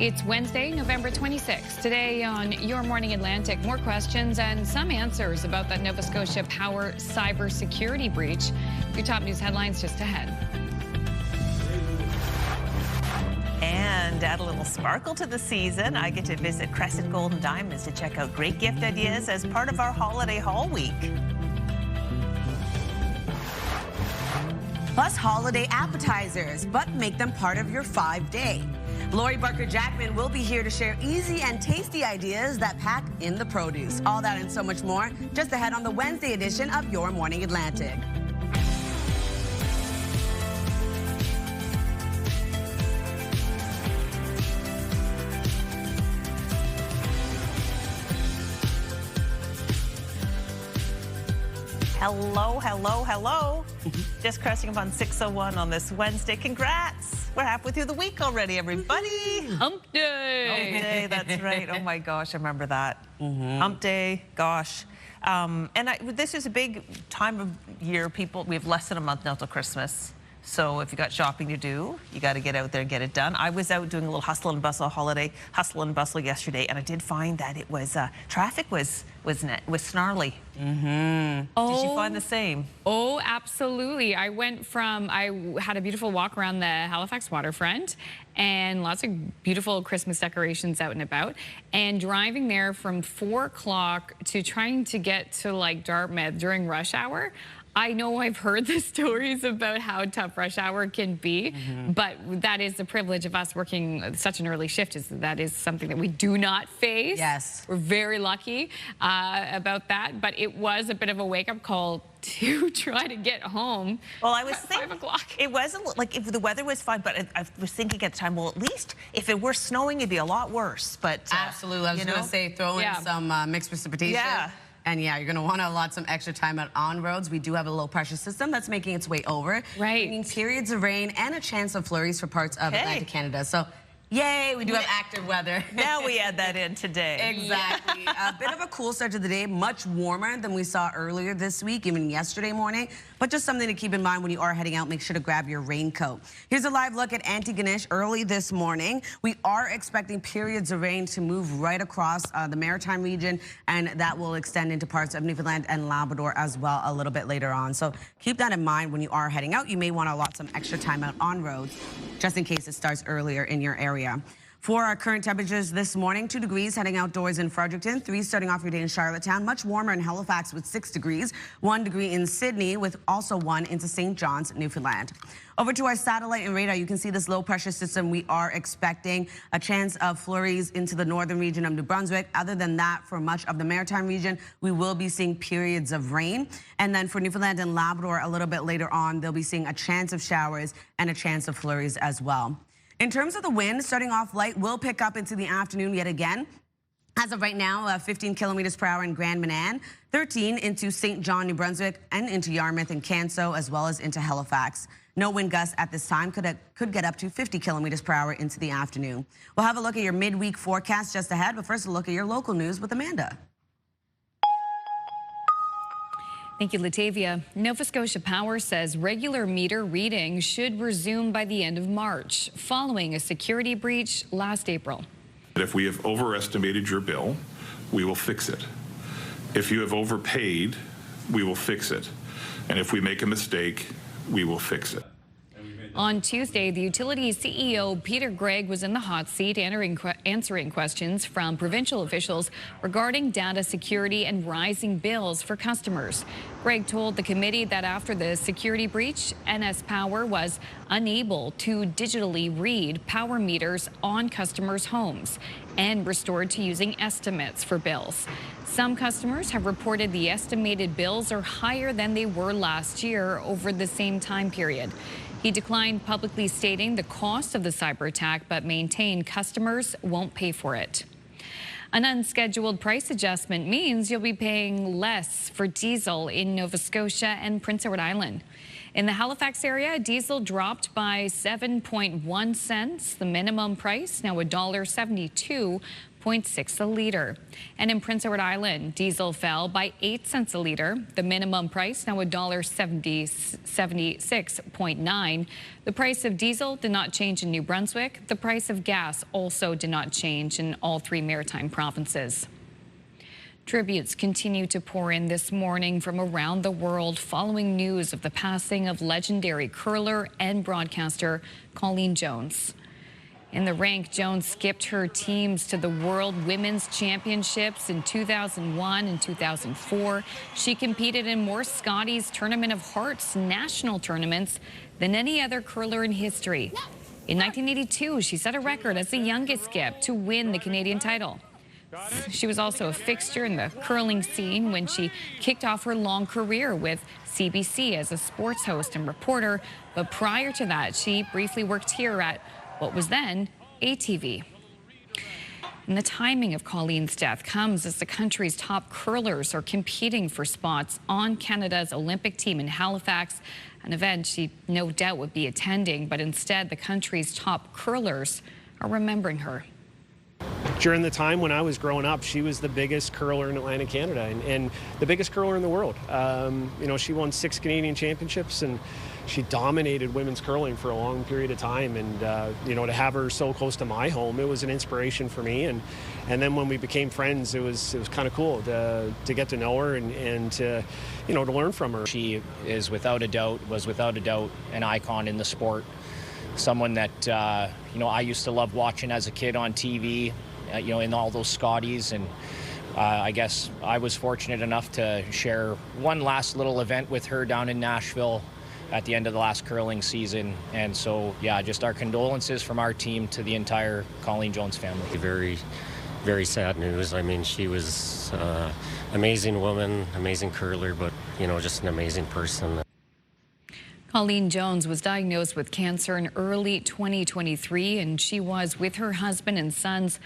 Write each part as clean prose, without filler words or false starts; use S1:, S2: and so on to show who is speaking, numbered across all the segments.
S1: It's Wednesday, November 26th. Today on Your Morning Atlantic, more questions and some answers about that Nova Scotia Power cybersecurity breach. Your top news headlines just ahead.
S2: And add a little sparkle to the season, I get to visit Crescent Gold and Diamonds to check out great gift ideas as part of our holiday haul week.
S3: Plus holiday appetizers, but make them part of your 5-day. Lori Barker-Jackman will be here to share easy and tasty ideas that pack in the produce. All that and so much more just ahead on the Wednesday edition of Your Morning Atlantic.
S2: Hello, hello, hello. Just crossing up on 6:01 on this Wednesday. Congrats. We're halfway through the week already, everybody.
S1: Hump day.
S2: Hump day, that's right. Oh my gosh, I remember that. Hump day, gosh. This is a big time of year. People, we have less than a month now till Christmas. So if you got shopping to do, you got to get out there and get it done. I was out doing a little hustle and bustle holiday, hustle and bustle yesterday, and I did find that it was traffic was snarly. Did you find the same?
S1: Oh, absolutely. I had a beautiful walk around the Halifax waterfront and lots of beautiful Christmas decorations out and about. And driving there from 4 o'clock to trying to get to like Dartmouth during rush hour, I know I've heard the stories about how tough rush hour can be, but that is the privilege of us working such an early shift. That is something that we do not face.
S3: Yes.
S1: We're very lucky about that, but it was a bit of a wake-up call to try to get home.
S2: Well, I was
S1: thinking 5 o'clock.
S2: It wasn't like if the weather was fine, but I was thinking at the time, well, at least if it were snowing, it'd be a lot worse. But
S3: Absolutely. I was going to say throw in some mixed precipitation.
S2: Yeah.
S3: And yeah, you're going to want to allot some extra time out on roads. We do have a low pressure system that's making its way over.
S1: Right.
S3: Meaning periods of rain and a chance of flurries for parts of Atlantic Canada. So yay, we do have active weather.
S2: Now we add that in today.
S3: Exactly. A bit of a cool start to the day, much warmer than we saw earlier this week, even yesterday morning. But just something to keep in mind when you are heading out, make sure to grab your raincoat. Here's a live look at Antigonish early this morning. We are expecting periods of rain to move right across the Maritime region, and that will extend into parts of Newfoundland and Labrador as well a little bit later on. So keep that in mind when you are heading out. You may want to allot some extra time out on roads, just in case it starts earlier in your area. For our current temperatures this morning, 2 degrees heading outdoors in Fredericton, 3 starting off your day in Charlottetown, much warmer in Halifax with 6 degrees, 1 degree in Sydney with also 1 into St. John's, Newfoundland. Over to our satellite and radar, you can see this low pressure system. We are expecting a chance of flurries into the northern region of New Brunswick. Other than that, for much of the Maritime region, we will be seeing periods of rain. And then for Newfoundland and Labrador, a little bit later on, they'll be seeing a chance of showers and a chance of flurries as well. In terms of the wind, starting off light, will pick up into the afternoon yet again. As of right now, 15 kilometers per hour in Grand Manan, 13 into St. John, New Brunswick, and into Yarmouth and Canso, as well as into Halifax. No wind gusts at this time could get up to 50 kilometers per hour into the afternoon. We'll have a look at your midweek forecast just ahead, but first a look at your local news with Amanda.
S1: Thank you, Latavia. Nova Scotia Power says regular meter readings should resume by the end of March, following a security breach last April.
S4: If we have overestimated your bill, we will fix it. If you have overpaid, we will fix it. And if we make a mistake, we will fix it.
S1: On Tuesday, the utility's CEO, Peter Gregg, was in the hot seat answering questions from provincial officials regarding data security and rising bills for customers. Gregg told the committee that after the security breach, NS Power was unable to digitally read power meters on customers' homes and restored to using estimates for bills. Some customers have reported the estimated bills are higher than they were last year over the same time period. He declined publicly stating the cost of the cyber attack, but maintained customers won't pay for it. An unscheduled price adjustment means you'll be paying less for diesel in Nova Scotia and Prince Edward Island. In the Halifax area, diesel dropped by 7.1 cents. The minimum price now $1.72.6 a liter. And in Prince Edward Island, diesel fell by 8 cents a liter. The minimum price now $1.76.9. The price of diesel did not change in New Brunswick. The price of gas also did not change in all 3 maritime provinces. Tributes continue to pour in this morning from around the world following news of the passing of legendary curler and broadcaster Colleen Jones. In the rank, Jones skipped her teams to the World Women's Championships in 2001 and 2004. She competed in more Scotties Tournament of Hearts national tournaments than any other curler in history. In 1982, she set a record as the youngest skip to win the Canadian title. She was also a fixture in the curling scene when she kicked off her long career with CBC as a sports host and reporter. But prior to that, she briefly worked here at what was then ATV. And the timing of Colleen's death comes as the country's top curlers are competing for spots on Canada's Olympic team in Halifax, an event she no doubt would be attending. But instead, the country's top curlers are remembering her.
S5: During the time when I was growing up, she was the biggest curler in Atlantic Canada and the biggest curler in the world. You know, she won 6 Canadian championships and she dominated women's curling for a long period of time. And, you know, to have her so close to my home, it was an inspiration for me. And then when we became friends, it was kind of cool to get to know her and to, you know, to learn from her.
S6: She is was without a doubt an icon in the sport. Someone that, you know, I used to love watching as a kid on TV, you know, in all those Scotties. And I guess I was fortunate enough to share one last little event with her down in Nashville at the end of the last curling season. And so, yeah, just our condolences from our team to the entire Colleen Jones family.
S7: Very, very sad news. I mean, she was an amazing woman, amazing curler, but, you know, just an amazing person.
S1: Colleen Jones was diagnosed with cancer in early 2023, and she was with her husband and sons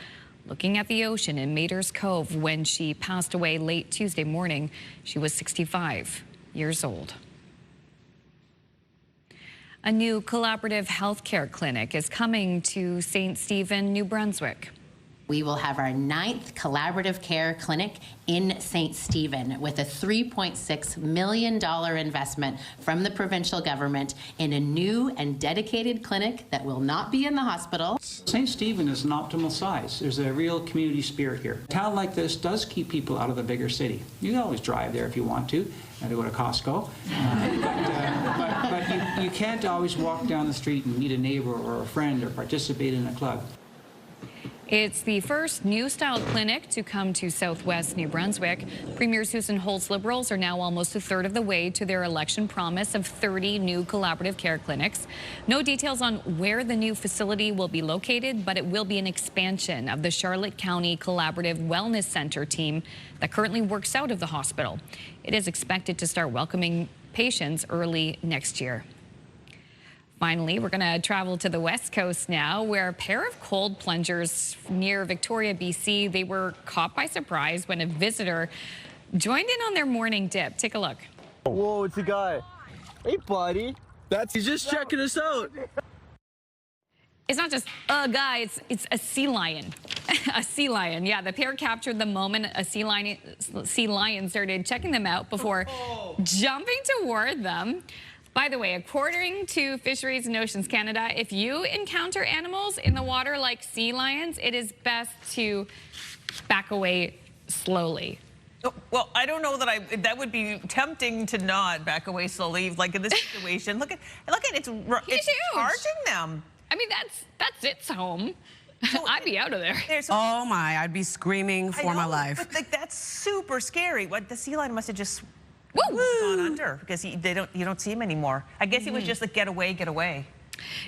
S1: looking at the ocean in Mater's Cove when she passed away late Tuesday morning. She was 65 years old. A new collaborative healthcare clinic is coming to St. Stephen, New Brunswick.
S8: We will have our 9th collaborative care clinic in St. Stephen with a $3.6 million investment from the provincial government in a new and dedicated clinic that will not be in the hospital.
S9: St. Stephen is an optimal size. There's a real community spirit here. A town like this does keep people out of the bigger city. You can always drive there if you want to, and to go to Costco. But you can't always walk down the street and meet a neighbor or a friend or participate in a club.
S1: It's the first new style clinic to come to Southwest New Brunswick. Premier Susan Holt's Liberals are now almost a third of the way to their election promise of 30 new collaborative care clinics. No details on where the new facility will be located, but it will be an expansion of the Charlotte County Collaborative Wellness Center team that currently works out of the hospital. It is expected to start welcoming patients early next year. Finally, we're going to travel to the West Coast now, where a pair of cold plungers near Victoria, BC, they were caught by surprise when a visitor joined in on their morning dip. Take a look.
S10: Whoa, it's a guy. Hey, buddy. He's just checking us out.
S1: It's not just a guy, it's a sea lion. A sea lion, yeah. The pair captured the moment a sea lion started checking them out before jumping toward them. By the way, according to Fisheries and Oceans Canada, if you encounter animals in the water like sea lions, it is best to back away slowly.
S2: Well, I don't know that that would be tempting to not back away slowly, like in this situation. look at it's charging them.
S1: I mean, that's its home. I'd be out of there.
S3: Oh my, I'd be screaming for my life.
S2: But like, that's super scary. What the sea lion must have just gone under because you don't see him anymore. I guess he was just like, get away, get away.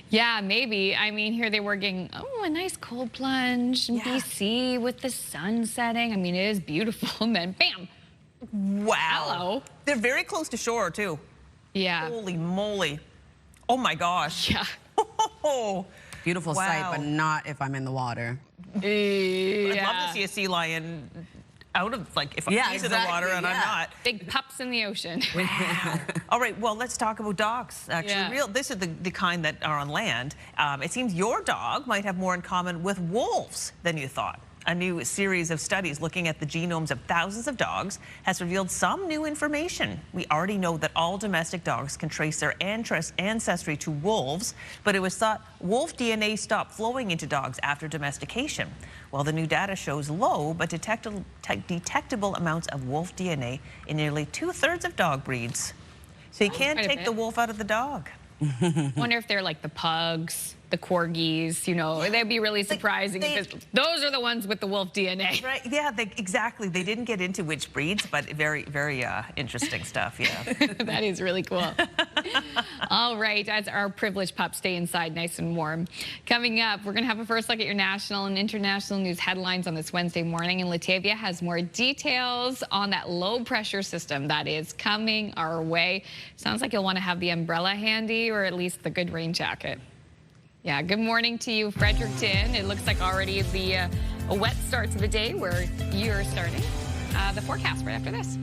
S1: Yeah, maybe. I mean, here they were getting, a nice cold plunge in BC with the sun setting. I mean, it is beautiful. And then, bam.
S2: Wow.
S1: Hello.
S2: They're very close to shore, too.
S1: Yeah.
S2: Holy moly. Oh, my gosh.
S1: Yeah.
S3: Beautiful sight, but not if I'm in the water.
S2: I'd love to see a sea lion out of, like, if
S3: Yeah,
S2: he's in the water and I'm not.
S1: Big pups in the ocean.
S2: All right, well, let's talk about dogs. Actually,
S1: Yeah.
S2: this is the kind that are on land. It seems your dog might have more in common with wolves than you thought. A new series of studies looking at the genomes of thousands of dogs has revealed some new information. We already know that all domestic dogs can trace their ancestry to wolves, but it was thought wolf DNA stopped flowing into dogs after domestication. Well, the new data shows low but detectable amounts of wolf DNA in nearly 2/3 of dog breeds. So you can't take the wolf out of the dog.
S1: I wonder if they're like the pugs, the corgis, you know, they'd be really surprising because those are the ones with the wolf DNA.
S2: Right, yeah, exactly. They didn't get into which breeds, but very, very interesting stuff, yeah.
S1: That is really cool. All right, as our privileged pups stay inside nice and warm. Coming up, we're going to have a first look at your national and international news headlines on this Wednesday morning, and Latavia has more details on that low pressure system that is coming our way. Sounds like you'll want to have the umbrella handy or at least the good rain jacket. Yeah, good morning to you, Fredericton. It looks like already a wet start to the day where you're starting. The forecast right after this.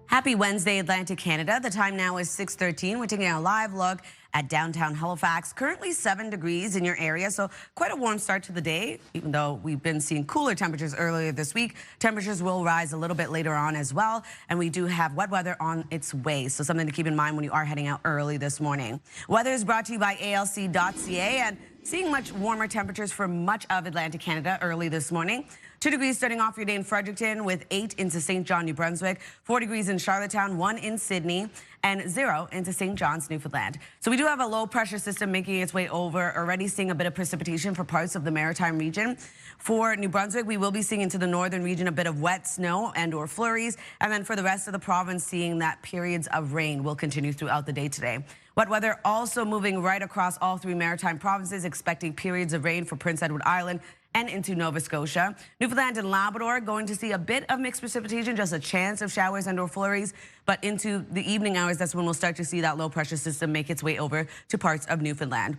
S3: Happy Wednesday, Atlantic Canada. The time now is 6:13. We're taking a live look at downtown Halifax. Currently 7 degrees in your area, so quite a warm start to the day, even though we've been seeing cooler temperatures earlier this week. Temperatures will rise a little bit later on as well, and we do have wet weather on its way, so something to keep in mind when you are heading out early this morning. Weather is brought to you by ALC.ca, and seeing much warmer temperatures for much of Atlantic Canada early this morning. 2 degrees starting off your day in Fredericton, with 8 into St. John, New Brunswick, 4 degrees in Charlottetown, 1 in Sydney, and 0 into St. John's, Newfoundland. So we do have a low pressure system making its way over, already seeing a bit of precipitation for parts of the Maritime region. For New Brunswick, we will be seeing into the northern region a bit of wet snow and or flurries. And then for the rest of the province, seeing that periods of rain will continue throughout the day today. Wet weather also moving right across all 3 maritime provinces, expecting periods of rain for Prince Edward Island and into Nova Scotia. Newfoundland and Labrador going to see a bit of mixed precipitation, just a chance of showers and or flurries, but into the evening hours, that's when we'll start to see that low pressure system make its way over to parts of Newfoundland,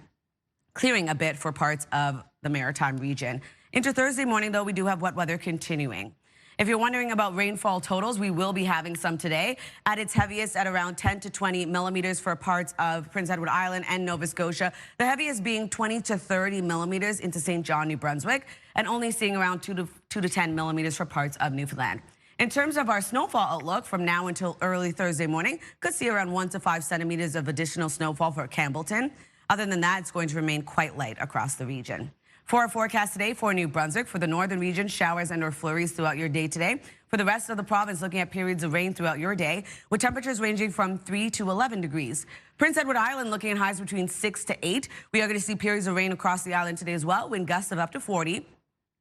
S3: clearing a bit for parts of the Maritime region. Into Thursday morning, though, we do have wet weather continuing. If you're wondering about rainfall totals, we will be having some today. At its heaviest at around 10 to 20 millimeters for parts of Prince Edward Island and Nova Scotia. The heaviest being 20 to 30 millimeters into St. John, New Brunswick, and only seeing around 2 to 10 millimeters for parts of Newfoundland. In terms of our snowfall outlook, from now until early Thursday morning, could see around 1 to 5 centimeters of additional snowfall for Campbellton. Other than that, it's going to remain quite light across the region. For our forecast today for New Brunswick, for the northern region, showers and or flurries throughout your day today. For the rest of the province, looking at periods of rain throughout your day, with temperatures ranging from 3 to 11 degrees. Prince Edward Island looking at highs between 6 to 8. We are going to see periods of rain across the island today as well, wind gusts of up to 40.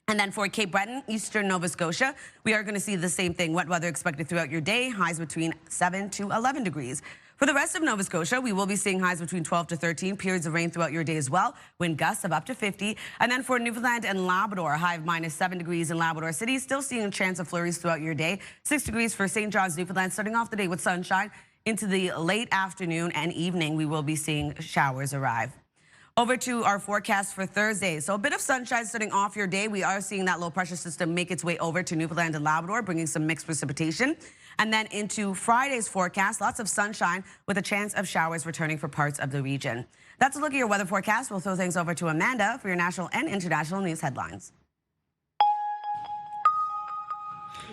S3: And then for Cape Breton, eastern Nova Scotia, we are going to see the same thing. Wet weather expected throughout your day, highs between 7 to 11 degrees. For the rest of Nova Scotia, we will be seeing highs between 12 to 13, periods of rain throughout your day as well, wind gusts of up to 50. And then for Newfoundland and Labrador, a high of -7 degrees in Labrador City, still seeing a chance of flurries throughout your day. 6 degrees for St. John's, Newfoundland, starting off the day with sunshine. Into the late afternoon and evening, we will be seeing showers arrive. Over to our forecast for Thursday. So a bit of sunshine starting off your day. We are seeing that low pressure system make its way over to Newfoundland and Labrador, bringing some mixed precipitation. And then into Friday's forecast, lots of sunshine with a chance of showers returning for parts of the region. That's a look at your weather forecast. We'll throw things over to Amanda for your national and international news headlines.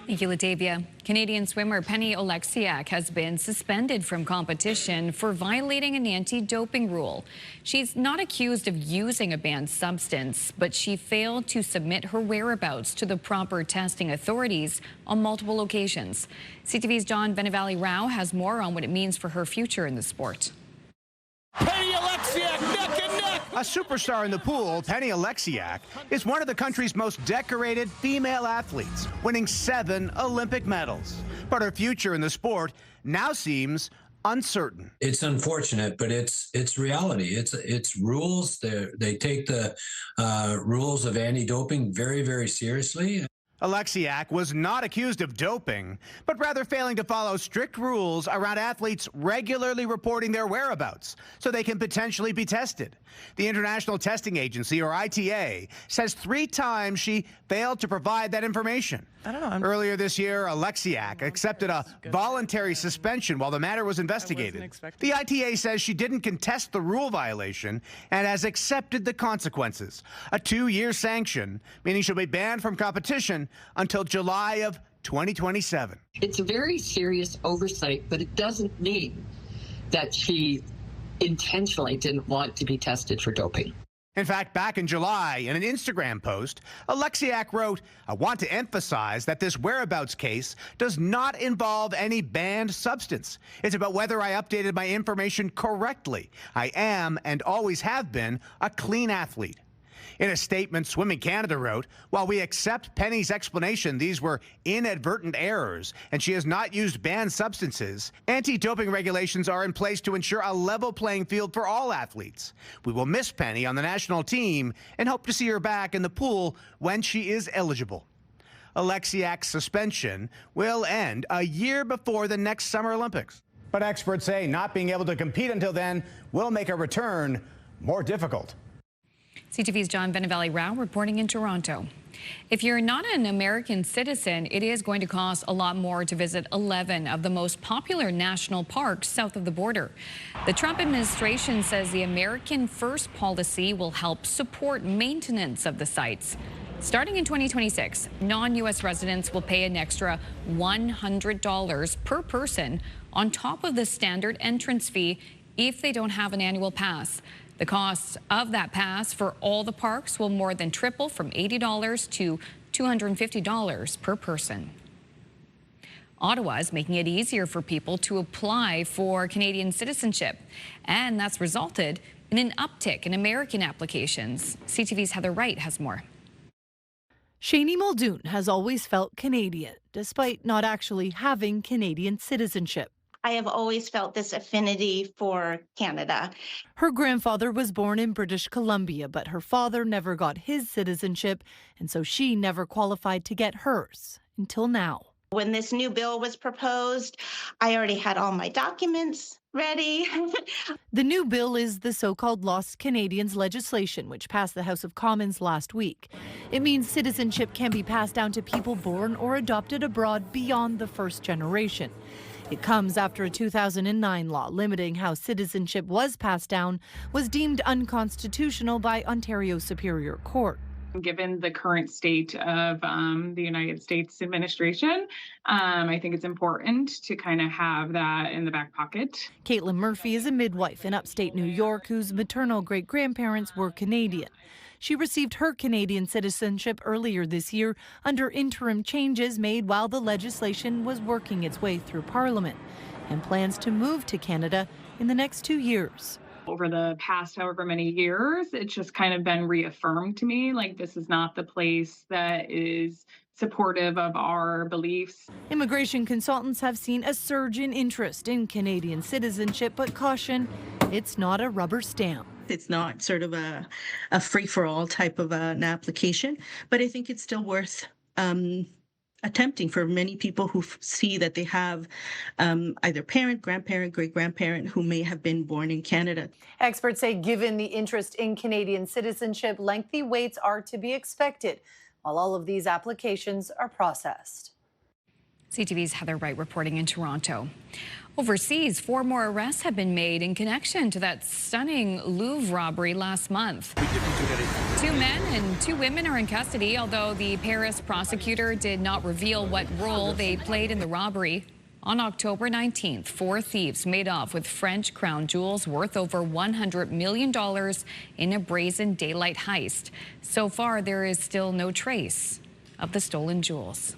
S1: Thank you, Latavia. Canadian swimmer Penny Oleksiak has been suspended from competition for violating an anti-doping rule. She's not accused of using a banned substance, but she failed to submit her whereabouts to the proper testing authorities on multiple occasions. CTV's John Benavali-Rao has more on what it means for her future in the sport.
S11: Penny Oleksiak, neck and neck! A superstar in the pool, Penny Oleksiak is one of the country's most decorated female athletes, winning 7 Olympic medals. But her future in the sport now seems uncertain.
S12: It's unfortunate, but it's reality. It's rules. They take the rules of anti-doping very, very seriously.
S11: Alexiak was not accused of doping, but rather failing to follow strict rules around athletes regularly reporting their whereabouts so they can potentially be tested. The International Testing Agency, or ITA, says 3 times she failed to provide that information.
S2: I don't know.
S11: Earlier this year, Alexiak accepted a voluntary suspension while the matter was investigated. The ITA says she didn't contest the rule violation and has accepted the consequences. A 2-year sanction, meaning she'll be banned from competition until July of 2027.
S13: It's a very serious oversight, but it doesn't mean that she intentionally didn't want to be tested for doping.
S11: In fact, back in July, in an Instagram post, Alexiak wrote, "I want to emphasize that this whereabouts case does not involve any banned substance. It's about whether I updated my information correctly. I am, and always have been, a clean athlete." In a statement, Swimming Canada wrote, "While we accept Penny's explanation these were inadvertent errors and she has not used banned substances, anti-doping regulations are in place to ensure a level playing field for all athletes. We will miss Penny on the national team and hope to see her back in the pool when she is eligible." Alexiak's suspension will end a year before the next Summer Olympics. But experts say not being able to compete until then will make a return more difficult.
S1: CTV's John Benavalli-Rao reporting in Toronto. If you're not an American citizen, it is going to cost a lot more to visit 11 of the most popular national parks south of the border. The Trump administration says the American First policy will help support maintenance of the sites. Starting in 2026, non-U.S. residents will pay an extra $100 per person on top of the standard entrance fee if they don't have an annual pass. The cost of that pass for all the parks will more than triple from $80 to $250 per person. Ottawa is making it easier for people to apply for Canadian citizenship, and that's resulted in an uptick in American applications. CTV's Heather Wright has more.
S14: Shani Muldoon has always felt Canadian, despite not actually having Canadian citizenship.
S15: I have always felt this affinity for Canada.
S14: Her grandfather was born in British Columbia, but her father never got his citizenship, and so she never qualified to get hers until now.
S15: When this new bill was proposed, I already had all my documents ready.
S14: The new bill is the so-called Lost Canadians legislation, which passed the House of Commons last week. It means citizenship can be passed down to people born or adopted abroad beyond the first generation. It comes after a 2009 law limiting how citizenship was passed down was deemed unconstitutional by Ontario Superior Court.
S16: Given the current state of the United States administration, I think it's important to kind of have that in the back pocket.
S14: Caitlin Murphy is a midwife in upstate New York whose maternal great-grandparents were Canadian. She received her Canadian citizenship earlier this year under interim changes made while the legislation was working its way through Parliament, and plans to move to Canada in the next 2 years.
S16: Over the past however many years, it's just kind of been reaffirmed to me, like this is not the place that is supportive of our beliefs.
S14: Immigration consultants have seen a surge in interest in Canadian citizenship, but caution, it's not a rubber stamp.
S17: It's not sort of a free-for-all type of an application, but I think it's still worth attempting for many people who see that they have either parent, grandparent, great-grandparent who may have been born in Canada.
S14: Experts say given the interest in Canadian citizenship, lengthy waits are to be expected while all of these applications are processed.
S1: CTV's Heather Wright reporting in Toronto. Overseas, 4 more arrests have been made in connection to that stunning Louvre robbery last month. 2 men and 2 women are in custody, although the Paris prosecutor did not reveal what role they played in the robbery. On October 19th, 4 thieves made off with French crown jewels worth over $100 million in a brazen daylight heist. So far, there is still no trace of the stolen jewels.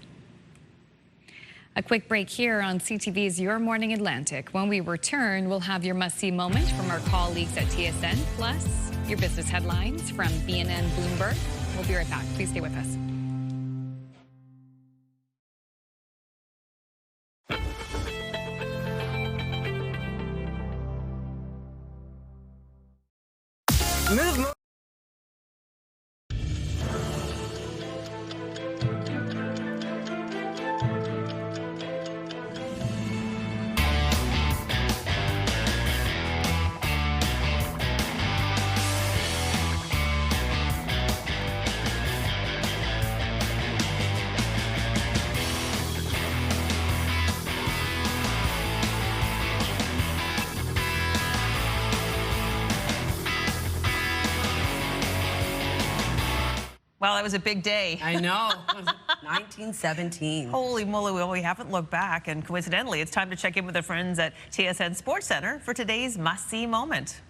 S1: A quick break here on CTV's Your Morning Atlantic. When we return, we'll have your must-see moment from our colleagues at TSN, plus your business headlines from BNN Bloomberg. We'll be right back. Please stay with us.
S2: Well, that was a big day.
S3: I know. 1917.
S2: Holy moly, well, we haven't looked back. And coincidentally, it's time to check in with our friends at TSN Sports Center for today's must-see moment.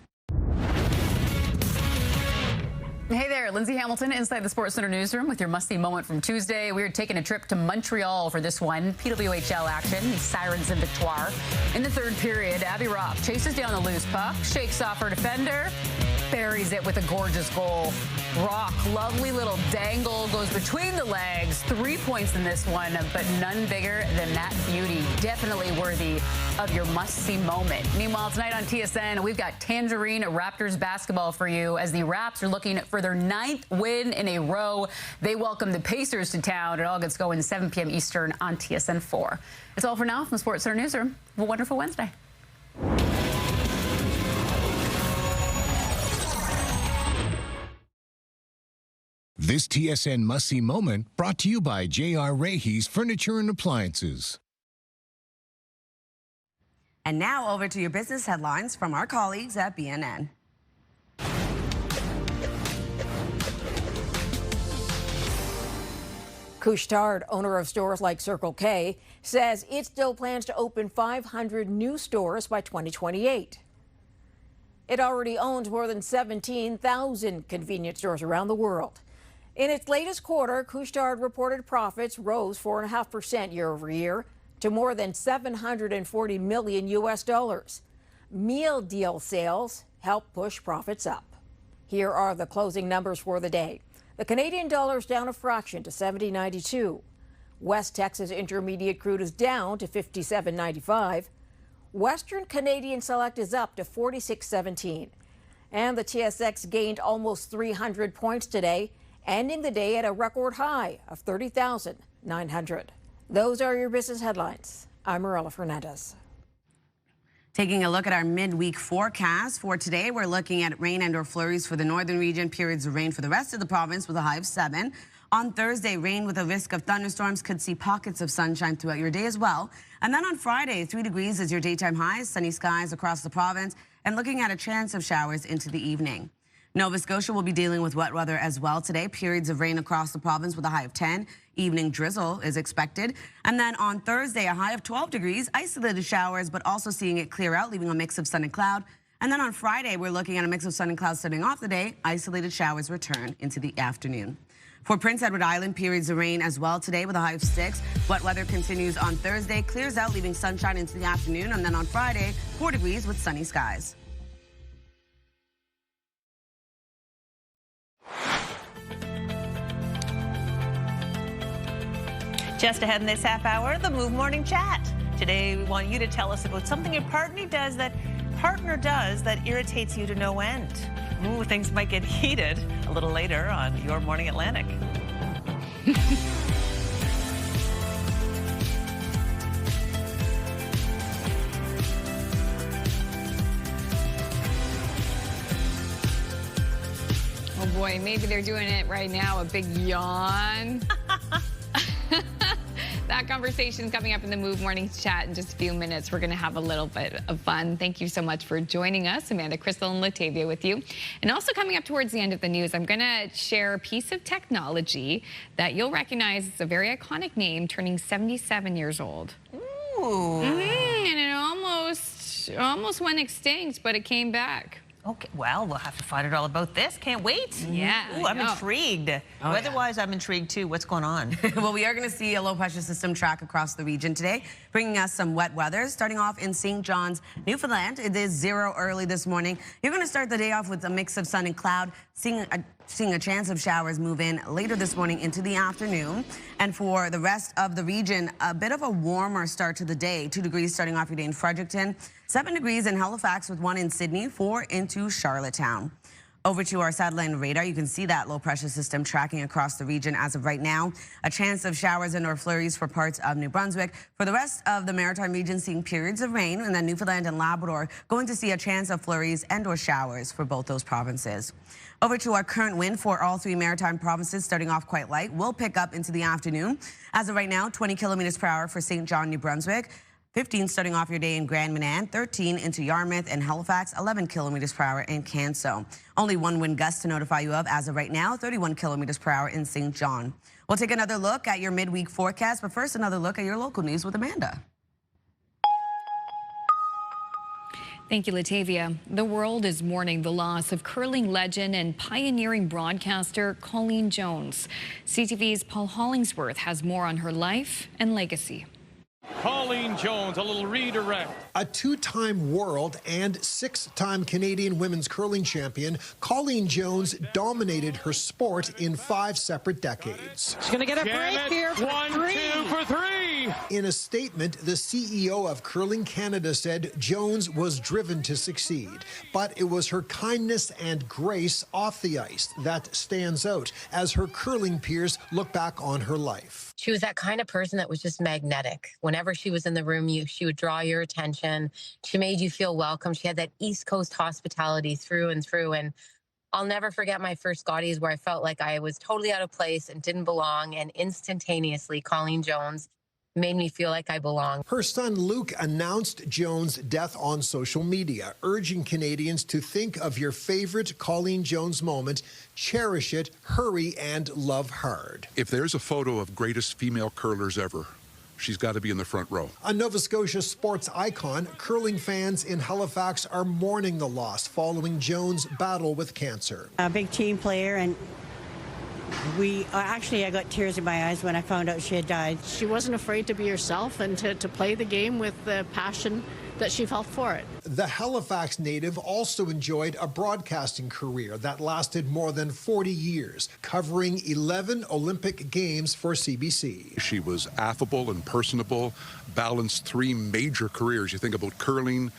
S18: Hey there, Lindsay Hamilton inside the Sports Center newsroom with your must-see moment from Tuesday. We are taking a trip to Montreal for this one. PWHL action, the Sirens and Victoire. In the third period, Abby Rock chases down the loose puck, shakes off her defender, buries it with a gorgeous goal. Rock, lovely little dangle, goes between the legs. 3 points in this one, but none bigger than that beauty. Definitely worthy of your must-see moment. Meanwhile, tonight on TSN, we've got Tangerine Raptors basketball for you as the Raps are looking for their 9th win in a row. They welcome the Pacers to town. It all gets going 7 p.m. Eastern on TSN 4. It's all for now from the Sports Center newsroom. Have a wonderful Wednesday.
S19: This TSN must-see moment brought to you by J.R. Rahe's Furniture and Appliances.
S3: And now over to your business headlines from our colleagues at BNN.
S20: Couche-Tard, owner of stores like Circle K, says it still plans to open 500 new stores by 2028. It already owns more than 17,000 convenience stores around the world. In its latest quarter, Couche-Tard reported profits rose 4.5% year over year to more than $740 million US. Meal deal sales helped push profits up. Here are the closing numbers for the day. The Canadian dollar is down a fraction to 70.92. West Texas Intermediate crude is down to 57.95. Western Canadian Select is up to 46.17. And the TSX gained almost 300 points today, ending the day at a record high of 30,900. Those are your business headlines. I'm Marilla Fernandez.
S3: Taking a look at our midweek forecast for today, we're looking at rain and/or flurries for the northern region, periods of rain for the rest of the province with a high of 7. On Thursday, rain with a risk of thunderstorms, could see pockets of sunshine throughout your day as well. And then on Friday, 3 degrees is your daytime high, sunny skies across the province, and looking at a chance of showers into the evening. Nova Scotia will be dealing with wet weather as well today. Periods of rain across the province with a high of 10. Evening drizzle is expected. And then on Thursday, a high of 12 degrees, isolated showers, but also seeing it clear out, leaving a mix of sun and cloud. And then on Friday, we're looking at a mix of sun and clouds starting off the day. Isolated showers return into the afternoon. For Prince Edward Island, periods of rain as well today with a high of 6. Wet weather continues on Thursday, clears out, leaving sunshine into the afternoon. And then on Friday, 4 degrees with sunny skies.
S2: Just ahead in this half hour, the Move Morning Chat. Today, we want you to tell us about something your partner does that irritates you to no end. Ooh, things might get heated a little later on Your Morning Atlantic.
S1: Oh boy, maybe they're doing it right now, a big yawn. That conversation is coming up in the Move Morning Chat in just a few minutes. We're going to have a little bit of fun. Thank you so much for joining us. Amanda, Crystal, and Latavia with you. And also coming up towards the end of the news, I'm going to share a piece of technology that you'll recognize. It's a very iconic name, turning 77 years old.
S2: Ooh.
S1: And it almost went extinct, but it came back.
S2: Okay, well, we'll have to find out all about this. Can't wait.
S1: Yeah.
S2: Ooh, I'm intrigued.
S3: Oh,
S2: Weather-wise, I'm intrigued too. What's going on?
S3: Well, we are going to see a low-pressure system track across the region today, bringing us some wet weather. Starting off in St. John's, Newfoundland. It is 0 early this morning. You're going to start the day off with a mix of sun and cloud, seeing a chance of showers move in later this morning into the afternoon. And for the rest of the region, a bit of a warmer start to the day. 2 degrees starting off your day in Fredericton, 7 degrees in Halifax with 1 in Sydney, 4 into Charlottetown. Over to our satellite radar, you can see that low pressure system tracking across the region as of right now. A chance of showers and or flurries for parts of New Brunswick. For the rest of the maritime region, seeing periods of rain, and then Newfoundland and Labrador going to see a chance of flurries and or showers for both those provinces. Over to our current wind for all 3 maritime provinces, starting off quite light, will pick up into the afternoon. As of right now, 20 kilometers per hour for St. John, New Brunswick. 15 starting off your day in Grand Manan, 13 into Yarmouth and Halifax, 11 kilometers per hour in Canso. Only one wind gust to notify you of as of right now, 31 kilometers per hour in St. John. We'll take another look at your midweek forecast, but first another look at your local news with Amanda.
S1: Thank you, Latavia. The world is mourning the loss of curling legend and pioneering broadcaster Colleen Jones. CTV's Paul Hollingsworth has more on her life and legacy.
S21: Colleen Jones, a little redirect. A two-time world and six-time Canadian women's curling champion, Colleen Jones dominated her sport in 5 separate decades.
S22: She's going to get a break here for
S21: 1-2 for 3. In a statement, the CEO of Curling Canada said Jones was driven to succeed, but it was her kindness and grace off the ice that stands out as her curling peers look back on her life.
S23: She was that kind of person that was just magnetic. Whenever she was in the room, she would draw your attention. She made you feel welcome. She had that East Coast hospitality through and through. And I'll never forget my first Scotties where I felt like I was totally out of place and didn't belong. And instantaneously, Colleen Jones made me feel like I belonged.
S21: Her son Luke announced Jones' death on social media, urging Canadians to think of your favorite Colleen Jones moment, cherish it, hurry, and love hard.
S24: If there's a photo of greatest female curlers ever, she's got to be in the front row.
S21: A Nova Scotia sports icon, curling fans in Halifax are mourning the loss following Jones' battle with cancer.
S25: A big team player, and I got tears in my eyes when I found out she had died.
S26: She wasn't afraid to be herself and to play the game with the passion that she felt for it.
S21: The Halifax native also enjoyed a broadcasting career that lasted more than 40 years, covering 11 Olympic Games for CBC.
S24: She was affable and personable, balanced 3 major careers. You think about curling,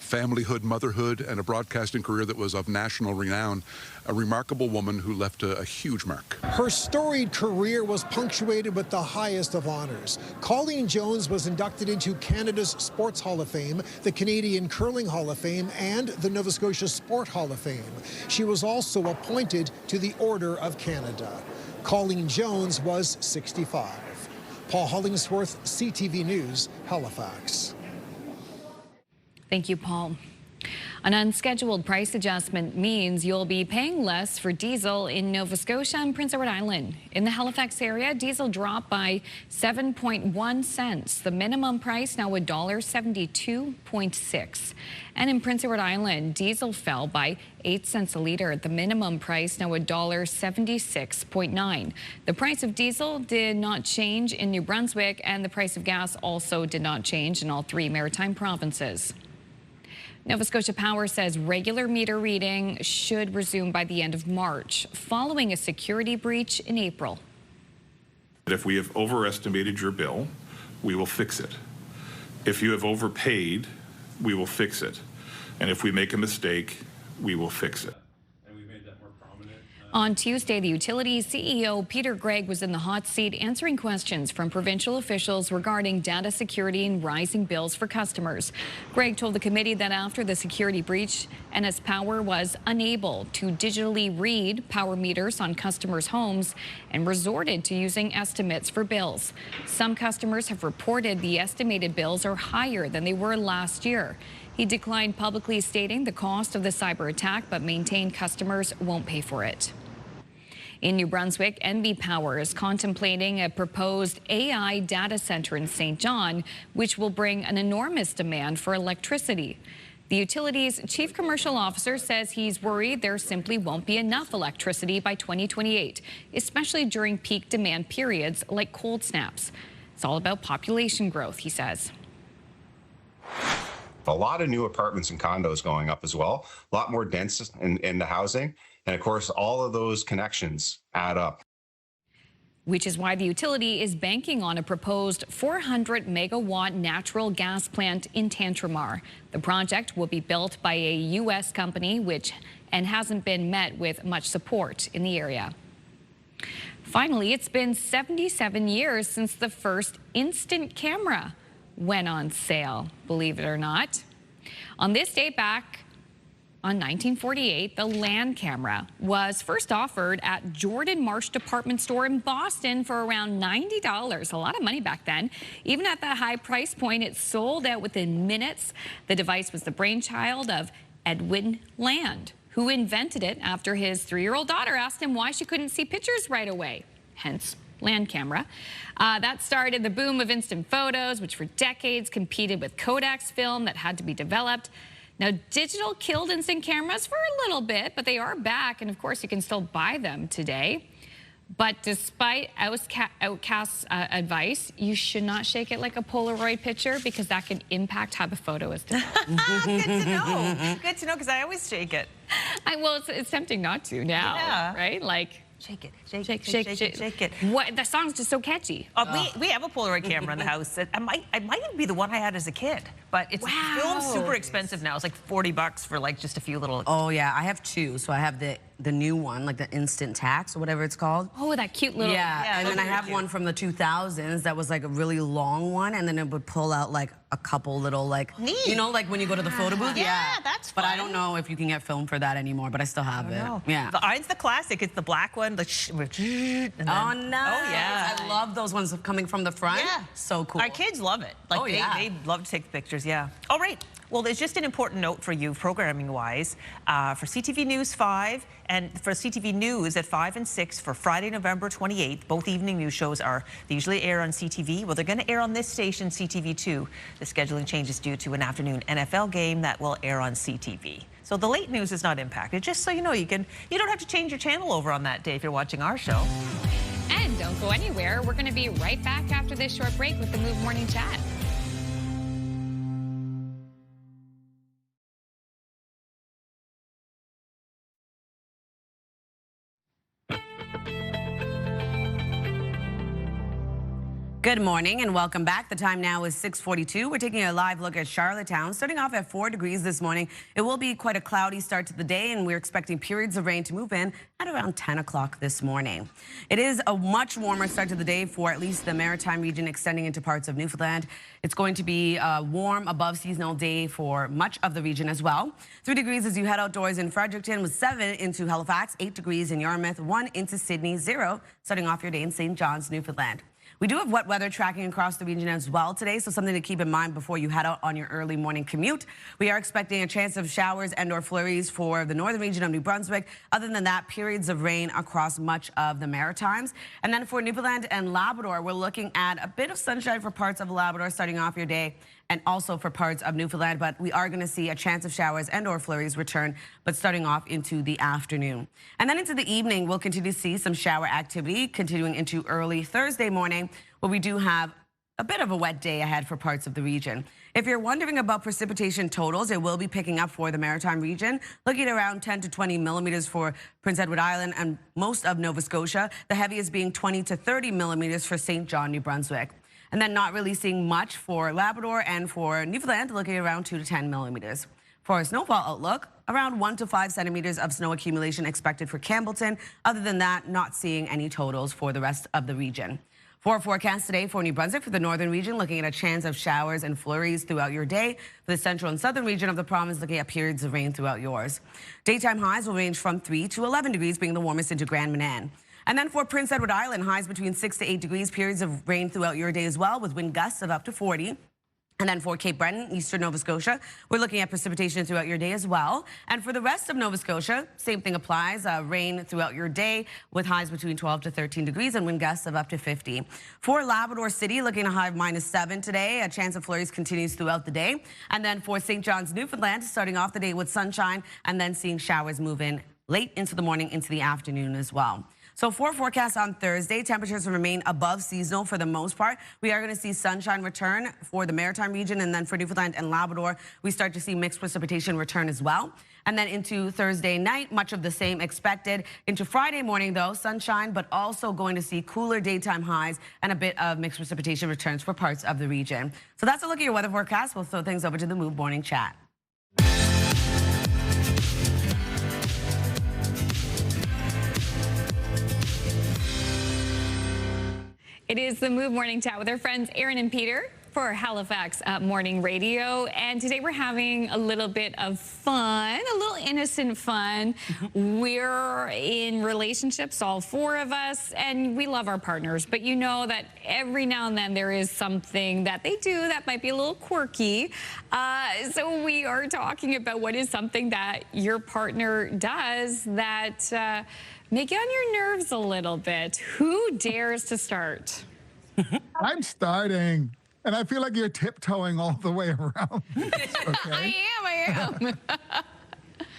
S24: familyhood, motherhood, and a broadcasting career that was of national renown. A remarkable woman who left a huge mark.
S21: Her storied career was punctuated with the highest of honors. Colleen Jones was inducted into Canada's Sports Hall of Fame, the Canadian Curling Hall of Fame, and the Nova Scotia Sport Hall of Fame. She was also appointed to the Order of Canada. Colleen Jones was 65. Paul Hollingsworth, CTV News, Halifax.
S1: Thank you, Paul. An unscheduled price adjustment means you'll be paying less for diesel in Nova Scotia and Prince Edward Island. In the Halifax area, diesel dropped by 7.1 cents. The minimum price now $1.72.6. And in Prince Edward Island, diesel fell by 8 cents a litre. The minimum price now $1.76.9. The price of diesel did not change in New Brunswick, and the price of gas also did not change in all 3 maritime provinces. Nova Scotia Power says regular meter reading should resume by the end of March, following a security breach in April.
S4: If we have overestimated your bill, we will fix it. If you have overpaid, we will fix it. And if we make a mistake, we will fix it.
S1: On Tuesday, the utility's CEO, Peter Gregg, was in the hot seat answering questions from provincial officials regarding data security and rising bills for customers. Gregg told the committee that after the security breach, NS Power was unable to digitally read power meters on customers' homes and resorted to using estimates for bills. Some customers have reported the estimated bills are higher than they were last year. He declined publicly stating the cost of the cyber attack, but maintained customers won't pay for it. In New Brunswick, NB Power is contemplating a proposed AI data center in St. John, which will bring an enormous demand for electricity. The utility's chief commercial officer says he's worried there simply won't be enough electricity by 2028, especially during peak demand periods like cold snaps. It's all about population growth, he says.
S27: A lot of new apartments and condos going up as well, a lot more dense in the housing. And of course, all of those connections add up.
S1: Which is why the utility is banking on a proposed 400 megawatt natural gas plant in Tantramar. The project will be built by a U.S. company and hasn't been met with much support in the area. Finally, it's been 77 years since the first instant camera went on sale, believe it or not. On this day back On 1948, the land camera was first offered at Jordan Marsh Department Store in Boston for around $90. A lot of money back then. Even at that high price point, it sold out within minutes. The device was the brainchild of Edwin Land, who invented it after his 3-year-old daughter asked him why she couldn't see pictures right away. Hence, land camera. That started the boom of instant photos, which for decades competed with Kodak's film that had to be developed. Now, digital killed instant cameras for a little bit, but they are back, and of course, you can still buy them today. But despite Outcast's advice, you should not shake it like a Polaroid picture because that can impact how the photo is developed.
S2: Good to know. Good to know, because I always shake it.
S1: Well, it's tempting not to now, right? Like,
S2: shake it, shake it.
S1: What? The song's just so catchy.
S2: We have a Polaroid camera in the house. It might even be the one I had as a kid, but it's filmed super expensive now. It's like $40 for like just a few little.
S3: Oh yeah, I have two. So I have the new one, like the instant tax or whatever it's called.
S1: Oh, that cute little.
S3: Yeah, and then I have one from the 2000s that was like a really long one, and then it would pull out like a couple little like, you know, like when you go to the photo booth.
S2: Yeah, that's fun.
S3: But I don't know if you can get film for that anymore, but I still have it. Yeah.
S2: Mine's the classic. It's the black one.
S3: Oh, nice. Oh, yeah. I love those ones coming from the front. Yeah. So cool.
S2: Our kids love it. Like, they love to take pictures, yeah. All right. Well, there's just an important note for you, programming-wise, for CTV News 5 and for CTV News at 5 and 6 for Friday, November 28th. Both evening news shows they usually air on CTV. Well, they're going to air on this station, CTV2. The scheduling change is due to an afternoon NFL game that will air on CTV. So the late news is not impacted. Just so you know, you don't have to change your channel over on that day if you're watching our show.
S1: And don't go anywhere. We're going to be right back after this short break with the Move Morning Chat.
S3: Good morning and welcome back. The time now is 6:42. We're taking a live look at Charlottetown. Starting off at 4 degrees this morning. It will be quite a cloudy start to the day, and we're expecting periods of rain to move in at around 10 o'clock this morning. It is a much warmer start to the day for at least the Maritime region, extending into parts of Newfoundland. It's going to be a warm, above seasonal day for much of the region as well. 3 degrees as you head outdoors in Fredericton, with 7 into Halifax, 8 degrees in Yarmouth, 1 into Sydney, 0 starting off your day in St. John's, Newfoundland. We do have wet weather tracking across the region as well today, so something to keep in mind before you head out on your early morning commute. We are expecting a chance of showers and/or flurries for the northern region of New Brunswick. Other than that, periods of rain across much of the Maritimes. And then for Newfoundland and Labrador, we're looking at a bit of sunshine for parts of Labrador starting off your day, and also for parts of Newfoundland, but we are going to see a chance of showers and/or flurries return, but starting off into the afternoon. And then into the evening, we'll continue to see some shower activity continuing into early Thursday morning, where we do have a bit of a wet day ahead for parts of the region. If you're wondering about precipitation totals, it will be picking up for the Maritime region, looking at around 10 to 20 millimeters for Prince Edward Island and most of Nova Scotia, the heaviest being 20 to 30 millimeters for St. John, New Brunswick. And then not really seeing much for Labrador and for Newfoundland, looking at around 2 to 10 millimeters. For a snowfall outlook, around 1 to 5 centimeters of snow accumulation expected for Campbellton. Other than that, not seeing any totals for the rest of the region. For a forecast today for New Brunswick, for the northern region, looking at a chance of showers and flurries throughout your day. For the central and southern region of the province, looking at periods of rain throughout yours. Daytime highs will range from 3 to 11 degrees, being the warmest into Grand Manan. And then for Prince Edward Island, highs between 6 to 8 degrees, periods of rain throughout your day as well, with wind gusts of up to 40. And then for Cape Breton, eastern Nova Scotia, we're looking at precipitation throughout your day as well. And for the rest of Nova Scotia, same thing applies. Rain throughout your day with highs between 12 to 13 degrees and wind gusts of up to 50. For Labrador City, looking at a high of -7 today. A chance of flurries continues throughout the day. And then for St. John's, Newfoundland, starting off the day with sunshine and then seeing showers move in late into the morning, into the afternoon as well. So for forecast on Thursday, temperatures will remain above seasonal for the most part. We are going to see sunshine return for the Maritime region, and then for Newfoundland and Labrador, we start to see mixed precipitation return as well. And then into Thursday night, much of the same expected. Into Friday morning, though, sunshine, but also going to see cooler daytime highs and a bit of mixed precipitation returns for parts of the region. So that's a look at your weather forecast. We'll throw things over to the Move Morning Chat.
S1: It is the Move Morning Chat with our friends Aaron and Peter. for Halifax Morning Radio. And today we're having a little bit of fun, a little innocent fun. We're in relationships, all four of us, and we love our partners. But you know that every now and then there is something that they do that might be a little quirky. So we are talking about what is something that your partner does that may get on your nerves a little bit. Who dares to start?
S5: I'm starting. And I feel like you're tiptoeing all the way around. Okay?
S1: I am.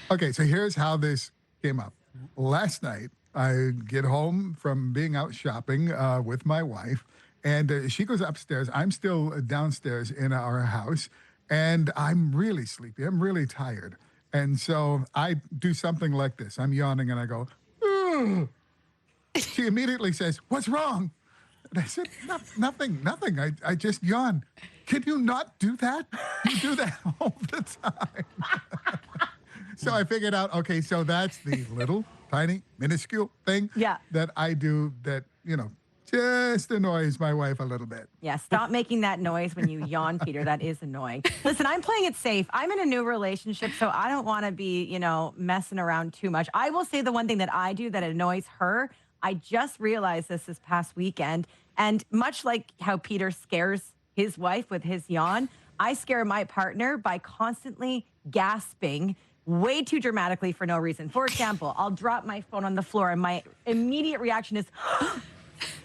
S5: Okay, so here's how this came up. Last night, I get home from being out shopping with my wife, and she goes upstairs. I'm still downstairs in our house, and I'm really sleepy. I'm really tired. And so I do something like this. I'm yawning, and I go, "Ugh." She immediately says, "What's wrong?" And I said, nothing. I just yawn. Can you not do that? You do that all the time. So I figured out, okay, so that's the little, tiny, minuscule thing that I do that, just annoys my wife a little bit.
S6: Yeah, stop making that noise when you yawn, Peter. That is annoying. Listen, I'm playing it safe. I'm in a new relationship, so I don't want to be, messing around too much. I will say the one thing that I do that annoys her. I just realized this past weekend, and much like how Peter scares his wife with his yawn, I scare my partner by constantly gasping way too dramatically for no reason. For example, I'll drop my phone on the floor, and my immediate reaction is,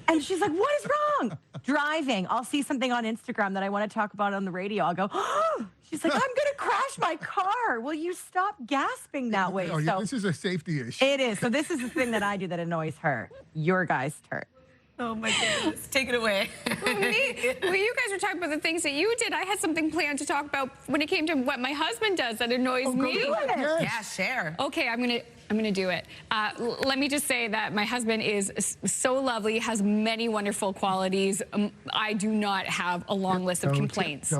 S6: and she's like, "What is wrong?" Driving, I'll see something on Instagram that I want to talk about on the radio. I'll go, "Oh." She's like, "I'm going to crash my car. Will you stop gasping that way?"
S5: Oh, yeah, this is a safety issue.
S6: It is. So this is the thing that I do that annoys her. Your guys' turn.
S3: Oh, my goodness. Take it away.
S1: Well, you guys were talking about the things that you did. I had something planned to talk about when it came to what my husband does that annoys me.
S3: Yes. Yeah, share.
S1: Okay, I'm gonna do it. Let me just say that my husband is so lovely, has many wonderful qualities. I do not have a long list of complaints.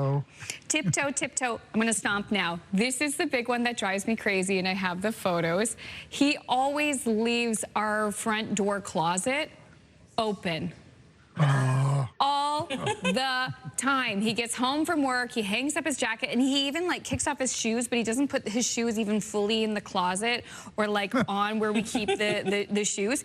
S1: Tiptoe. I'm gonna stomp now. This is the big one that drives me crazy, and I have the photos. He always leaves our front door closet open. All the time. He gets home from work, he hangs up his jacket, and he even kicks off his shoes, but he doesn't put his shoes even fully in the closet or on where we keep the shoes.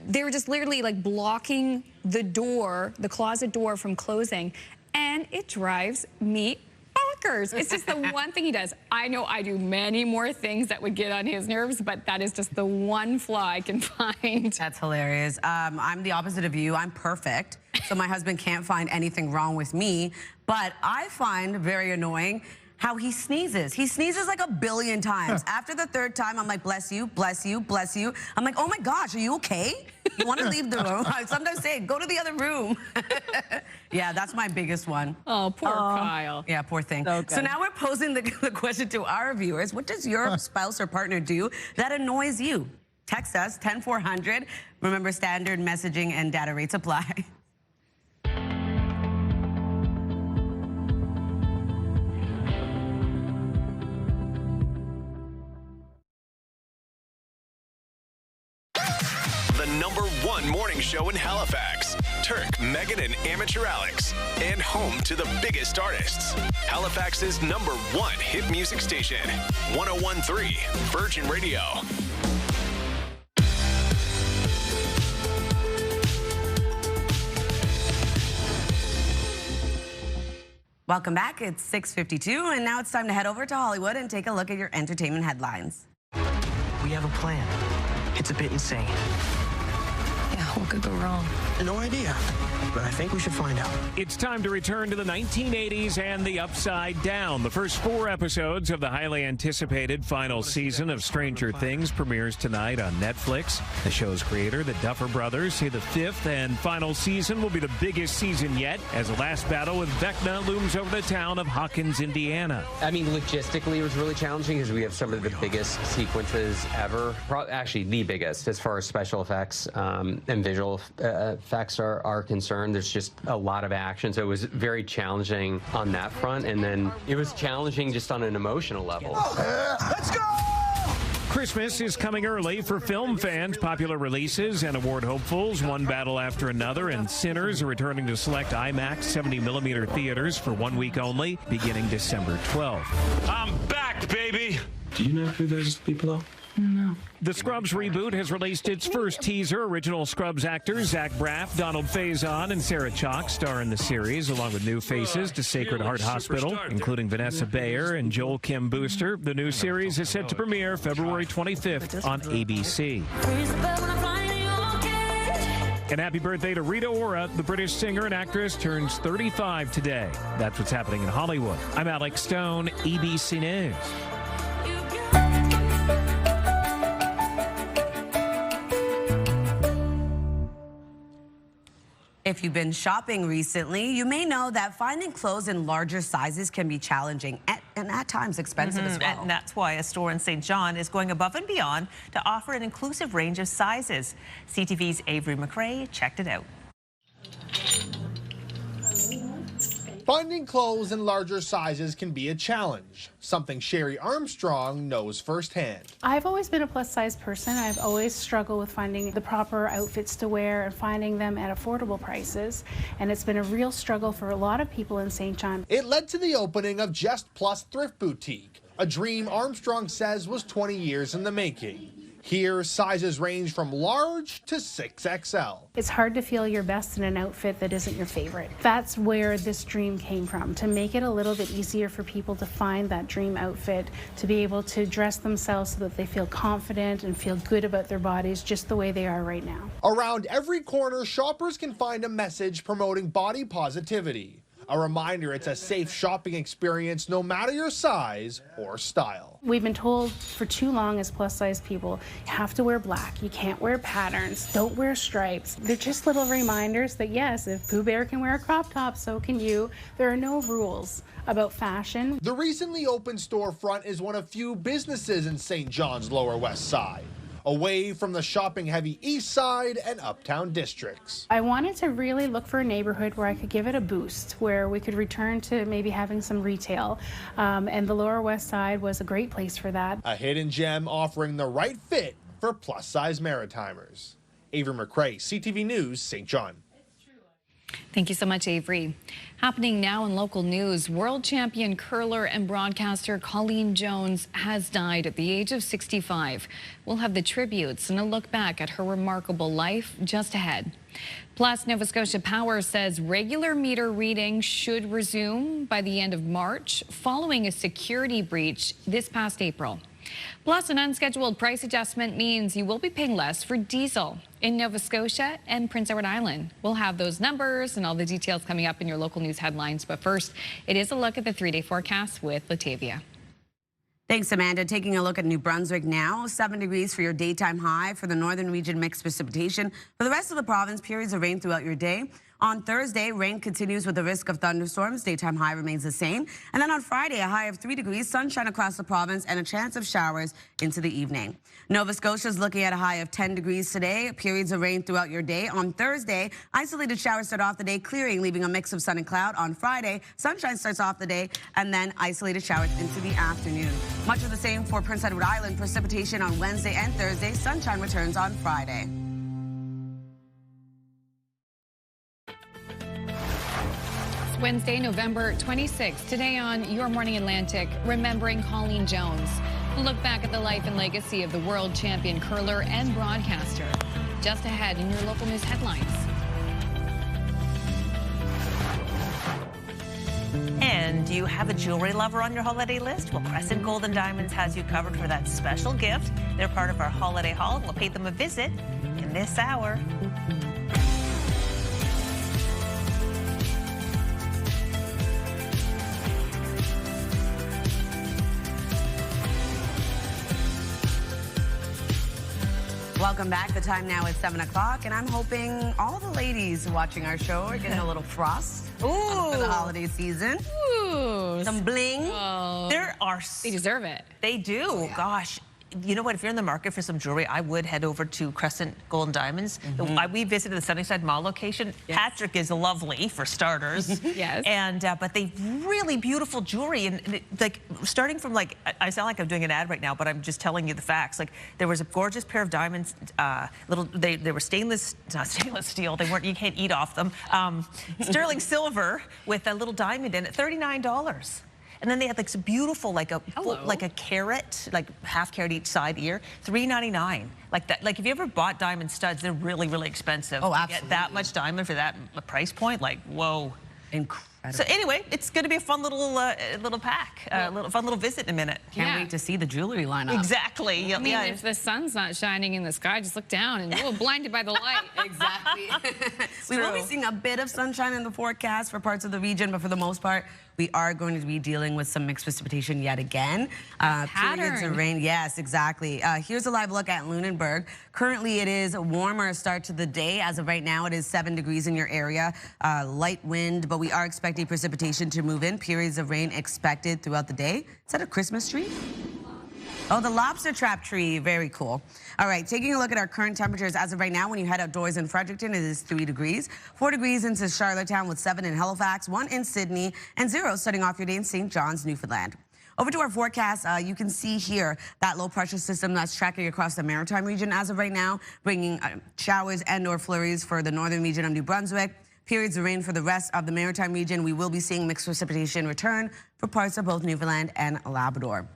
S1: They're just literally blocking the door, the closet door from closing, and it drives me bonkers. It's just the one thing he does. I know I do many more things that would get on his nerves, but that is just the one flaw I can find.
S3: That's hilarious. I'm the opposite of you. I'm perfect, so my husband can't find anything wrong with me, but I find very annoying how he sneezes. He sneezes like 1 billion times. After the third time, I'm like, "Bless you, bless you, bless you." I'm like, "Oh my gosh, are you okay? You want to leave the room?" I sometimes say, "Go to the other room." Yeah, that's my biggest one.
S1: Oh, poor Kyle.
S3: Yeah, poor thing. So now we're posing the question to our viewers. What does your spouse or partner do that annoys you? Text us 10400. Remember, standard messaging and data rates apply.
S7: #1 morning show in Halifax. Turk, Megan, and Amateur Alex. And home to the biggest artists. Halifax's #1 hit music station. 101.3 Virgin Radio.
S3: Welcome back. It's 6:52, and now it's time to head over to Hollywood and take a look at your entertainment headlines.
S8: We have a plan. It's a bit insane.
S9: Yeah, what could go wrong?
S8: No idea, but I think we should find out.
S10: It's time to return to the 1980s and the Upside Down. The first 4 episodes of the highly anticipated final season of Stranger Things premieres tonight on Netflix. The show's creator, the Duffer Brothers, say the 5th and final season will be the biggest season yet as the last battle with Vecna looms over the town of Hawkins, Indiana.
S22: I mean, logistically, it was really challenging because we have some of the biggest sequences ever. Actually, the biggest as far as special effects and visual effects are concerned. There's just a lot of action, so it was very challenging on that front, and then it was challenging just on an emotional level.
S8: Let's go!
S10: Christmas is coming early for film fans. Popular releases and award hopefuls, one battle after another, and Sinners are returning to select IMAX 70mm theaters for 1 week only, beginning December 12th.
S11: I'm back, baby! Do you know who those people are?
S10: No. The Scrubs reboot has released its first teaser. Original Scrubs actors Zach Braff, Donald Faison, and Sarah Chalk star in the series, along with new faces to Sacred Heart Hospital, including Vanessa Bayer and Joel Kim Booster. The new series is set to premiere February 25th on ABC. And happy birthday to Rita Ora. The British singer and actress turns 35 today. That's what's happening in Hollywood. I'm Alex Stone, ABC News.
S3: If you've been shopping recently, you may know that finding clothes in larger sizes can be challenging and at times expensive as well.
S2: And that's why a store in St. John is going above and beyond to offer an inclusive range of sizes. CTV's Avery McRae checked it out.
S12: Finding clothes in larger sizes can be a challenge, something Sherry Armstrong knows firsthand.
S13: I've always been a plus size person. I've always struggled with finding the proper outfits to wear and finding them at affordable prices. And it's been a real struggle for a lot of people in St. John.
S12: It led to the opening of Just Plus Thrift Boutique, a dream Armstrong says was 20 years in the making. Here, sizes range from large to 6XL.
S13: It's hard to feel your best in an outfit that isn't your favorite. That's where this dream came from, to make it a little bit easier for people to find that dream outfit, to be able to dress themselves so that they feel confident and feel good about their bodies just the way they are right now.
S12: Around every corner, shoppers can find a message promoting body positivity. A reminder it's a safe shopping experience no matter your size or style.
S13: We've been told for too long as plus size people, you have to wear black, you can't wear patterns, don't wear stripes. They're just little reminders that yes, if Pooh Bear can wear a crop top, so can you. There are no rules about fashion.
S12: The recently opened storefront is one of few businesses in St. John's Lower West Side, away from the shopping-heavy East Side and Uptown districts.
S13: I wanted to really look for a neighborhood where I could give it a boost, where we could return to maybe having some retail, and the Lower West Side was a great place for that.
S12: A hidden gem offering the right fit for plus-size Maritimers. Avery McRae, CTV News, St. John.
S1: Thank you so much, Avery. Happening now in local news, world champion curler and broadcaster Colleen Jones has died at the age of 65. We'll have the tributes and a look back at her remarkable life just ahead. Plus, Nova Scotia Power says regular meter reading should resume by the end of March following a security breach this past April. Plus, an unscheduled price adjustment means you will be paying less for diesel in Nova Scotia and Prince Edward Island. We'll have those numbers and all the details coming up in your local news headlines. But first, it is a look at the 3-day forecast with Latavia.
S3: Thanks, Amanda. Taking a look at New Brunswick now. 7 degrees for your daytime high. For the northern region, mixed precipitation. For the rest of the province, periods of rain throughout your day. On Thursday, rain continues with the risk of thunderstorms. Daytime high remains the same. And then on Friday, a high of 3 degrees, sunshine across the province, and a chance of showers into the evening. Nova Scotia is looking at a high of 10 degrees today. Periods of rain throughout your day. On Thursday, isolated showers start off the day, clearing, leaving a mix of sun and cloud. On Friday, sunshine starts off the day, and then isolated showers into the afternoon. Much of the same for Prince Edward Island. Precipitation on Wednesday and Thursday. Sunshine returns on Friday.
S1: Wednesday, November 26th. Today on Your Morning Atlantic, remembering Colleen Jones. We'll look back at the life and legacy of the world champion curler and broadcaster. Just ahead in your local news headlines.
S2: And do you have a jewelry lover on your holiday list? Well, Crescent Gold and Diamonds has you covered for that special gift. They're part of our holiday haul. We'll pay them a visit in this hour.
S3: Welcome back. The time now is 7 o'clock, and I'm hoping all the ladies watching our show are getting a little frost for the holiday season.
S1: Ooh.
S3: Some bling.
S1: Oh.
S2: There are.
S1: They deserve it.
S2: They do. Yeah. Gosh. you know what? If you're in the market for some jewelry, I would head over to Crescent Gold and Diamonds. We visited the Sunnyside Mall location. Yes. Patrick is lovely, for starters.
S1: Yes.
S2: And but they really beautiful jewelry, and like starting from like, I sound like I'm doing an ad right now, but I'm just telling you the facts. Like there was a gorgeous pair of diamonds, they were not stainless steel. They weren't. You can't eat off them. Sterling silver with a little diamond in it, $39. And then they had like some beautiful, like a carat, like half carat each side ear, $3.99. Like that. Like if you ever bought diamond studs, they're really, really expensive.
S3: Oh, absolutely.
S2: To get that much diamond for that price point, like whoa.
S3: Incredible.
S2: So anyway, it's going to be a fun little pack, fun little visit in a minute.
S3: Can't wait to see the jewelry lineup.
S2: Exactly.
S1: I mean, if the sun's not shining in the sky, just look down and you're blinded by the light.
S3: Exactly. We will be seeing a bit of sunshine in the forecast for parts of the region, but for the most part, we are going to be dealing with some mixed precipitation yet again. Periods of rain. Yes, exactly. Here's a live look at Lunenburg. Currently, it is a warmer start to the day. As of right now, it is 7 degrees in your area. Light wind, but we are expecting precipitation to move in. Periods of rain expected throughout the day. Is that a Christmas tree? Oh, the lobster trap tree. Very cool. All right, taking a look at our current temperatures as of right now, when you head outdoors in Fredericton, it is 3 degrees. 4 degrees into Charlottetown with 7 in Halifax, 1 in Sydney, and 0 starting off your day in St. John's, Newfoundland. Over to our forecast, you can see here that low pressure system that's tracking across the Maritime region as of right now, bringing showers and or flurries for the northern region of New Brunswick. Periods of rain for the rest of the Maritime region. We will be seeing mixed precipitation return for parts of both Newfoundland and Labrador.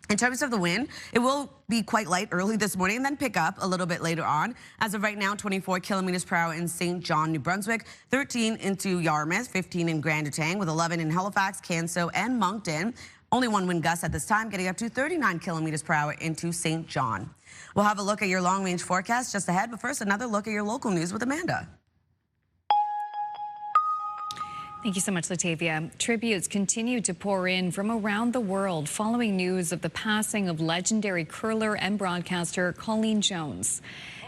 S3: In terms of the wind, it will be quite light early this morning and then pick up a little bit later on. As of right now, 24 kilometers per hour in St. John, New Brunswick, 13 into Yarmouth, 15 in Grand Etang, with 11 in Halifax, Canso, and Moncton. Only one wind gust at this time, getting up to 39 kilometers per hour into St. John. We'll have a look at your long-range forecast just ahead, but first, another look at your local news with Amanda.
S1: Thank you so much, Latavia. Tributes continue to pour in from around the world following news of the passing of legendary curler and broadcaster Colleen Jones.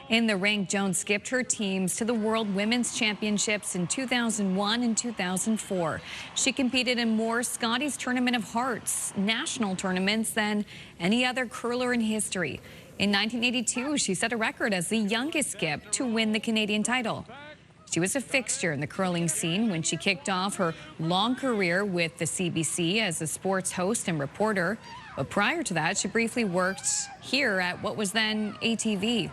S1: In the ring, Jones skipped her teams to the World Women's Championships in 2001 and 2004. She competed in more Scotties Tournament of Hearts national tournaments than any other curler in history. In 1982, she set a record as the youngest skip to win the Canadian title. She was a fixture in the curling scene when she kicked off her long career with the CBC as a sports host and reporter. But prior to that, she briefly worked here at what was then ATV.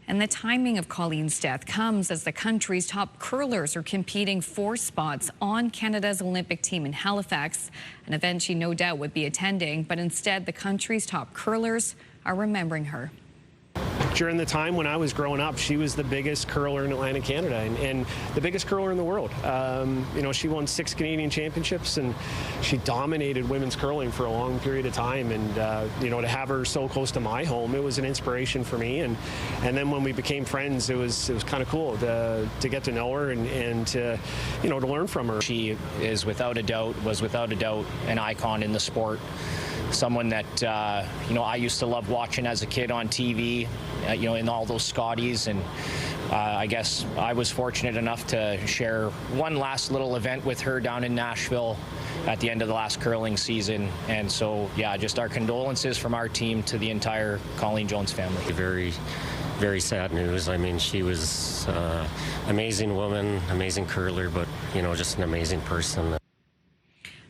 S1: And the timing of Colleen's death comes as the country's top curlers are competing for spots on Canada's Olympic team in Halifax, an event she no doubt would be attending. But instead, the country's top curlers are remembering her.
S14: During the time when I was growing up, she was the biggest curler in Atlantic Canada and the biggest curler in the world. You know, she won 6 Canadian championships and she dominated women's curling for a long period of time. And, you know, to have her so close to my home, it was an inspiration for me. And then when we became friends, it was kind of cool to get to know her and to, you know, to learn from her.
S15: She is was without a doubt an icon in the sport. Someone that, you know, I used to love watching as a kid on TV, you know, in all those Scotties. And I guess I was fortunate enough to share one last little event with her down in Nashville at the end of the last curling season. And so, yeah, just our condolences from our team to the entire Colleen Jones family.
S16: Very, very sad news. I mean, she was an amazing woman, amazing curler, but, you know, just an amazing person.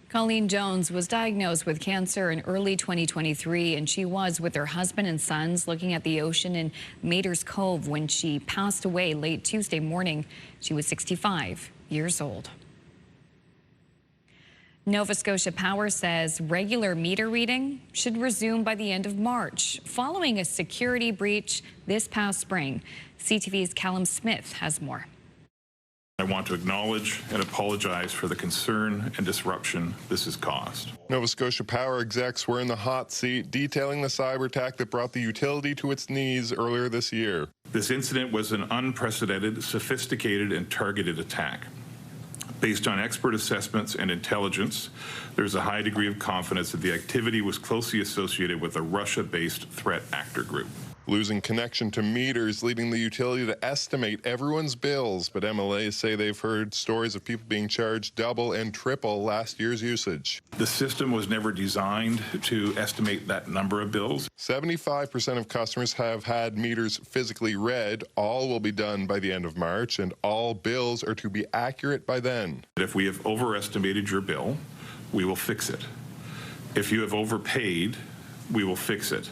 S1: Colleen Jones was diagnosed with cancer in early 2023, and she was with her husband and sons looking at the ocean in Mater's Cove when she passed away late Tuesday morning. She was 65 years old. Nova Scotia Power says regular meter reading should resume by the end of March, following a security breach this past spring. CTV's Callum Smith has more.
S4: I want to acknowledge and apologize for the concern and disruption this has caused.
S17: Nova Scotia Power execs were in the hot seat detailing the cyber attack that brought the utility to its knees earlier this year.
S4: This incident was an unprecedented, sophisticated, and targeted attack. Based on expert assessments and intelligence, there's a high degree of confidence that the activity was closely associated with a Russia-based threat actor group.
S17: Losing connection to meters, leading the utility to estimate everyone's bills. But MLAs say they've heard stories of people being charged double and triple last year's usage.
S4: The system was never designed to estimate that number of bills.
S17: 75% of customers have had meters physically read. All will be done by the end of March, and all bills are to be accurate by then.
S4: If we have overestimated your bill, we will fix it. If you have overpaid, we will fix it.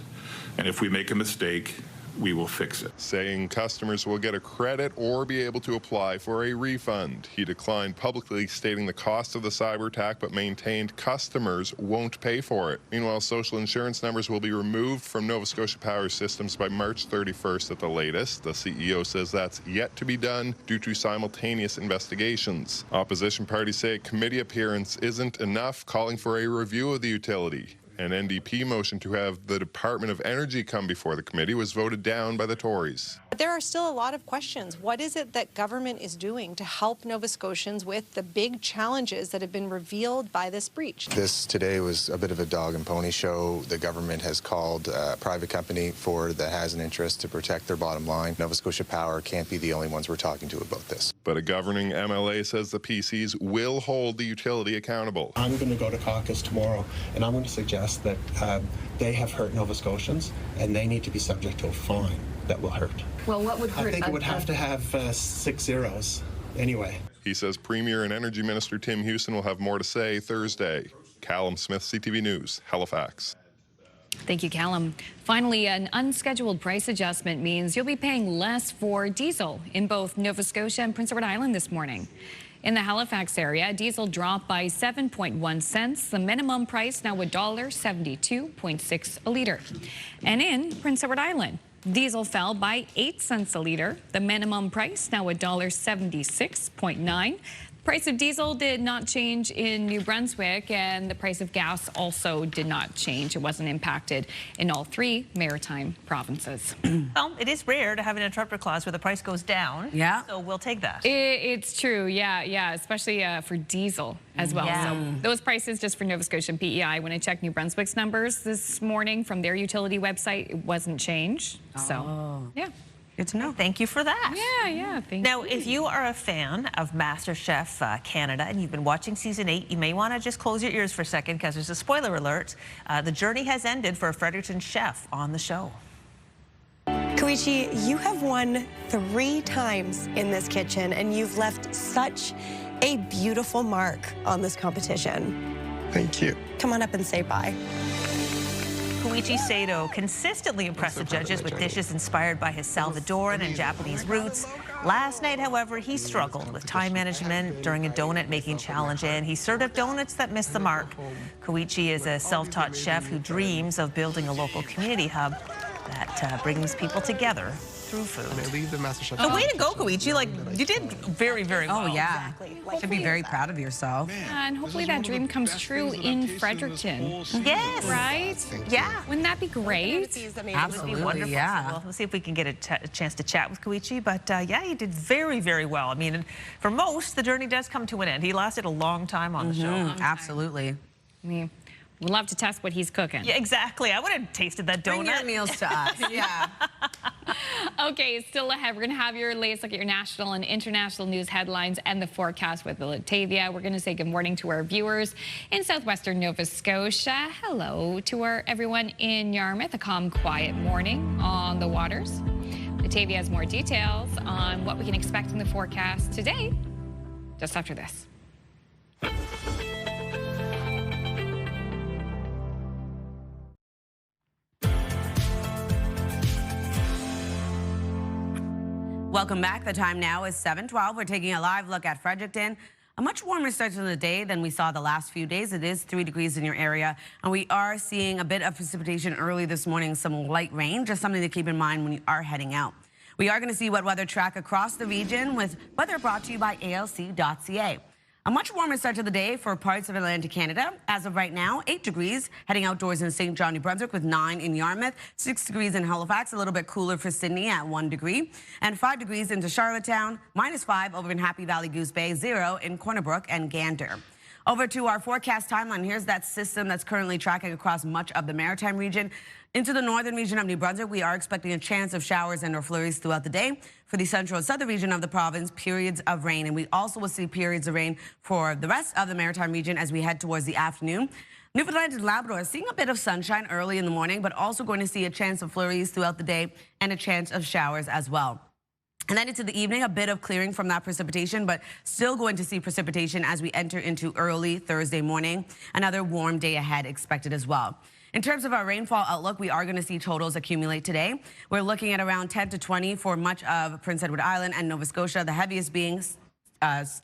S4: And if we make a mistake, we will fix it.
S17: Saying customers will get a credit or be able to apply for a refund. He declined publicly stating the cost of the cyber attack, but maintained customers won't pay for it. Meanwhile, social insurance numbers will be removed from Nova Scotia Power systems by March 31st at the latest. The CEO says that's yet to be done due to simultaneous investigations. Opposition parties say a committee appearance isn't enough, calling for a review of the utility. An NDP motion to have the Department of Energy come before the committee was voted down by the Tories.
S18: There are still a lot of questions. What is it that government is doing to help Nova Scotians with the big challenges that have been revealed by this breach?
S19: This today was a bit of a dog and pony show. The government has called a private company that has an interest to protect their bottom line. Nova Scotia Power can't be the only ones we're talking to about this.
S17: But a governing MLA says the PCs will hold the utility accountable.
S20: I'm going to go to caucus tomorrow, and I'm going to suggest that they have hurt Nova Scotians, and they need to be subject to a fine that will hurt.
S9: Well, what would hurt?
S20: I think it would have to have 6 zeros anyway.
S17: He says Premier and Energy Minister Tim Houston will have more to say Thursday. Callum Smith, CTV News, Halifax.
S1: Thank you, Callum. Finally, an unscheduled price adjustment means you'll be paying less for diesel in both Nova Scotia and Prince Edward Island this morning. In the Halifax area, diesel dropped by 7.1 cents. The minimum price now $1.72.6 a litre. And in Prince Edward Island, diesel fell by 8 cents a litre. The minimum price now $1.76.9. Price of diesel did not change in New Brunswick, and the price of gas also did not change. It wasn't impacted in all 3 maritime provinces.
S2: Well, it is rare to have an interrupter clause where the price goes down.
S3: Yeah.
S2: So we'll take that.
S1: It's true. Yeah, especially for diesel as well.
S2: Yeah.
S1: So those prices just for Nova Scotia and PEI, when I checked New Brunswick's numbers this morning from their utility website, it wasn't changed. So, yeah.
S2: Good to know. Thank you for that.
S1: Yeah, thank you.
S2: Now, if you are a fan of MasterChef Canada and you've been watching season 8, you may want to just close your ears for a second because there's a spoiler alert. The journey has ended for a Fredericton chef on the show.
S23: Koichi, you have won 3 times in this kitchen, and you've left such a beautiful mark on this competition.
S19: Thank you.
S23: Come on up and say bye.
S2: Koichi Sato consistently impressed the judges with dishes inspired by his Salvadoran and Japanese roots. Last night, however, he struggled with time management during a donut making challenge, and he served up donuts that missed the mark. Koichi is a self-taught chef who dreams of building a local community hub that brings people together through food.
S19: And I leave the MasterChef.
S2: The way to go, Koichi. Like, you did very, very well.
S3: Oh, yeah. Should be very proud of yourself.
S1: And hopefully that dream comes true in Fredericton.
S2: Yes.
S1: Right?
S2: Yeah.
S1: Wouldn't that be great?
S3: Absolutely,
S2: Wonderful.
S3: yeah.
S2: So we'll see if we can get a chance to chat with Koichi. But yeah, he did very, very well. I mean, for most, the journey does come to an end. He lasted a long time on the show.
S3: Absolutely.
S1: We'd love to test what he's cooking.
S2: Yeah, exactly. I would have tasted that donut.
S3: Bring your meals to us. Yeah.
S1: Okay, still ahead. We're going to have your latest look at your national and international news headlines and the forecast with Latavia. We're going to say good morning to our viewers in southwestern Nova Scotia. Hello to everyone in Yarmouth. A calm, quiet morning on the waters. Latavia has more details on what we can expect in the forecast today, just after this.
S3: Welcome back. The time now is 7:12. We're taking a live look at Fredericton. A much warmer start to the day than we saw the last few days. It is 3 degrees in your area, and we are seeing a bit of precipitation early this morning, some light rain, just something to keep in mind when you are heading out. We are going to see wet weather track across the region with weather brought to you by ALC.ca. A much warmer start to the day for parts of Atlantic Canada. As of right now, 8 degrees. Heading outdoors in St. John, New Brunswick with 9 in Yarmouth, 6 degrees in Halifax, a little bit cooler for Sydney at 1 degree, and 5 degrees into Charlottetown, -5 over in Happy Valley Goose Bay, 0 in Corner Brook and Gander. Over to our forecast timeline. Here's that system that's currently tracking across much of the maritime region. Into the northern region of New Brunswick, we are expecting a chance of showers and or flurries throughout the day. For the central and southern region of the province, periods of rain. And we also will see periods of rain for the rest of the maritime region as we head towards the afternoon. Newfoundland and Labrador are seeing a bit of sunshine early in the morning, but also going to see a chance of flurries throughout the day and a chance of showers as well. And then into the evening, a bit of clearing from that precipitation, but still going to see precipitation as we enter into early Thursday morning. Another warm day ahead expected as well. In terms of our rainfall outlook, we are going to see totals accumulate today. We're looking at around 10 to 20 for much of Prince Edward Island and Nova Scotia, the heaviest being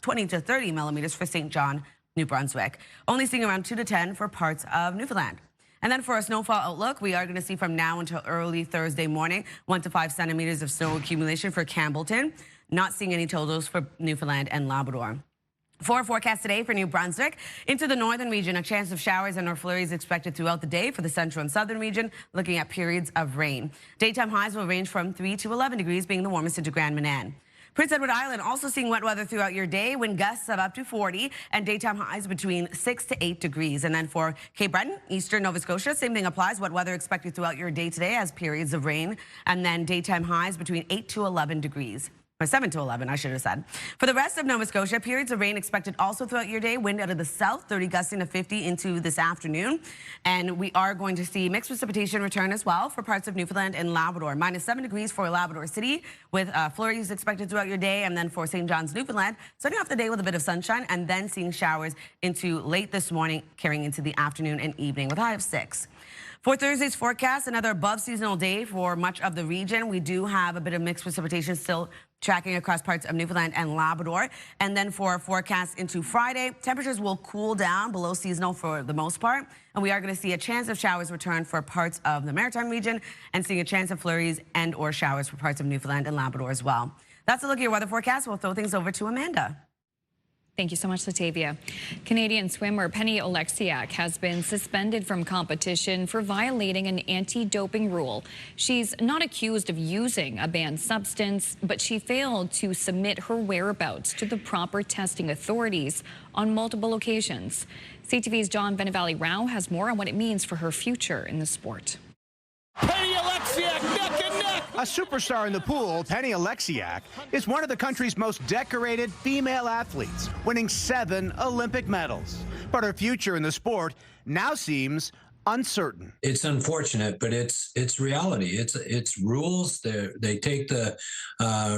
S3: 20 to 30 millimeters for St. John, New Brunswick. Only seeing around 2 to 10 for parts of Newfoundland. And then for our snowfall outlook, we are going to see from now until early Thursday morning, 1 to 5 centimeters of snow accumulation for Campbellton. Not seeing any totals for Newfoundland and Labrador. For our forecast today for New Brunswick, into the northern region, a chance of showers and or flurries expected throughout the day. For the central and southern region, looking at periods of rain. Daytime highs will range from 3 to 11 degrees, being the warmest into Grand Manan. Prince Edward Island also seeing wet weather throughout your day, wind gusts of up to 40 and daytime highs between 6 to 8 degrees. And then for Cape Breton, eastern Nova Scotia, same thing applies. Wet weather expected throughout your day today as periods of rain, and then daytime highs between 8 to 11 degrees. Or 7 to 11, I should have said. For the rest of Nova Scotia, periods of rain expected also throughout your day. Wind out of the south, 30 gusting to 50 into this afternoon. And we are going to see mixed precipitation return as well for parts of Newfoundland and Labrador. -7 degrees for Labrador City with flurries expected throughout your day. And then for St. John's, Newfoundland, starting off the day with a bit of sunshine and then seeing showers into late this morning, carrying into the afternoon and evening with a high of 6. For Thursday's forecast, another above seasonal day for much of the region. We do have a bit of mixed precipitation still tracking across parts of Newfoundland and Labrador. And then for our forecast into Friday, temperatures will cool down below seasonal for the most part. And we are going to see a chance of showers return for parts of the maritime region and seeing a chance of flurries and or showers for parts of Newfoundland and Labrador as well. That's a look at your weather forecast. We'll throw things over to Amanda.
S1: Thank you so much, Latavia. Canadian swimmer Penny Oleksiak has been suspended from competition for violating an anti-doping rule. She's not accused of using a banned substance, but she failed to submit her whereabouts to the proper testing authorities on multiple occasions. CTV's John Benavali-Rao has more on what it means for her future in the sport.
S5: Penny Oleksiak, neck and neck!
S6: A superstar in the pool, Penny Oleksiak is one of the country's most decorated female athletes, winning 7 Olympic medals. But her future in the sport now seems uncertain.
S21: It's unfortunate, but it's reality. It's rules. They take the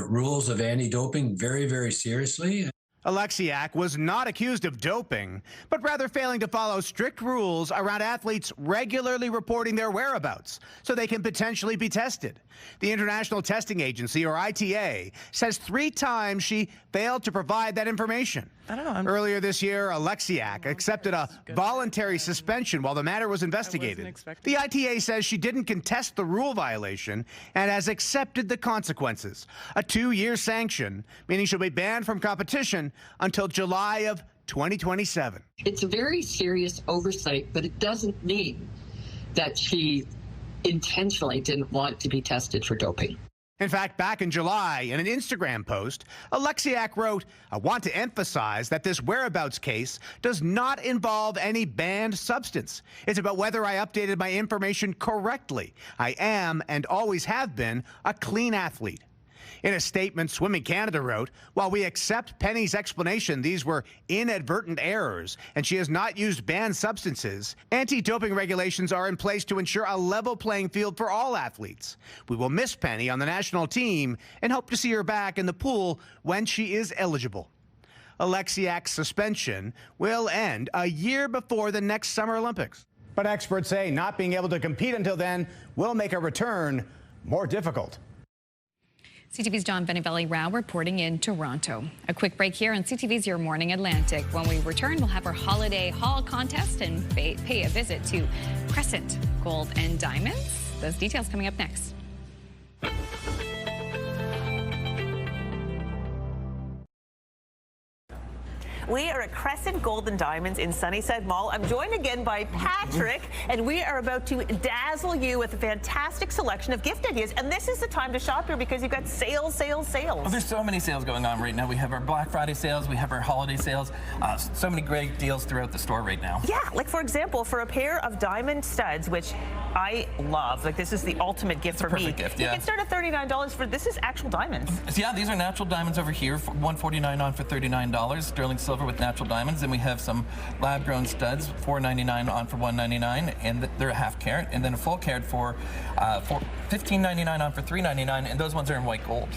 S21: rules of anti-doping very, very seriously.
S6: Oleksiak was not accused of doping, but rather failing to follow strict rules around athletes regularly reporting their whereabouts so they can potentially be tested. The International Testing Agency, or ITA, says 3 times she failed to provide that information.
S2: I don't know.
S6: Earlier this year, Oleksiak accepted a voluntary suspension while the matter was investigated. The ITA says she didn't contest the rule violation and has accepted the consequences. A 2-year sanction, meaning she'll be banned from competition until July of 2027.
S24: It's a very serious oversight, but it doesn't mean that she intentionally didn't want to be tested for doping.
S6: In fact, back in July, in an Instagram post, Oleksiak wrote, "I want to emphasize that this whereabouts case does not involve any banned substance. It's about whether I updated my information correctly. I am, and always have been, a clean athlete." In a statement, Swimming Canada wrote, "While we accept Penny's explanation these were inadvertent errors and she has not used banned substances, anti-doping regulations are in place to ensure a level playing field for all athletes. We will miss Penny on the national team and hope to see her back in the pool when she is eligible." Oleksiak's suspension will end a year before the next Summer Olympics. But experts say not being able to compete until then will make a return more difficult.
S1: CTV's John Benavali-Rao reporting in Toronto. A quick break here on CTV's Your Morning Atlantic. When we return, we'll have our Holiday Haul contest and pay a visit to Crescent Gold and Diamonds. Those details coming up next.
S2: We are at Crescent Gold and Diamonds in Sunnyside Mall. I'm joined again by Patrick, and we are about to dazzle you with a fantastic selection of gift ideas. And this is the time to shop here because you've got sales, sales, sales.
S7: Well, there's so many sales going on right now. We have our Black Friday sales, we have our holiday sales, so many great deals throughout the store right now.
S2: Yeah, like for example, for a pair of diamond studs, which I love, like this is the ultimate gift for me.
S7: Gift,
S2: you
S7: yeah.
S2: can start at $39 for, this is actual diamonds.
S7: So yeah, these are natural diamonds over here, for $149 on for $39, sterling silver with natural diamonds. Then we have some lab-grown studs, $4.99 on for $1.99, and they're a half carat, and then a full carat for $15.99 on for $3.99, and those ones are in white gold.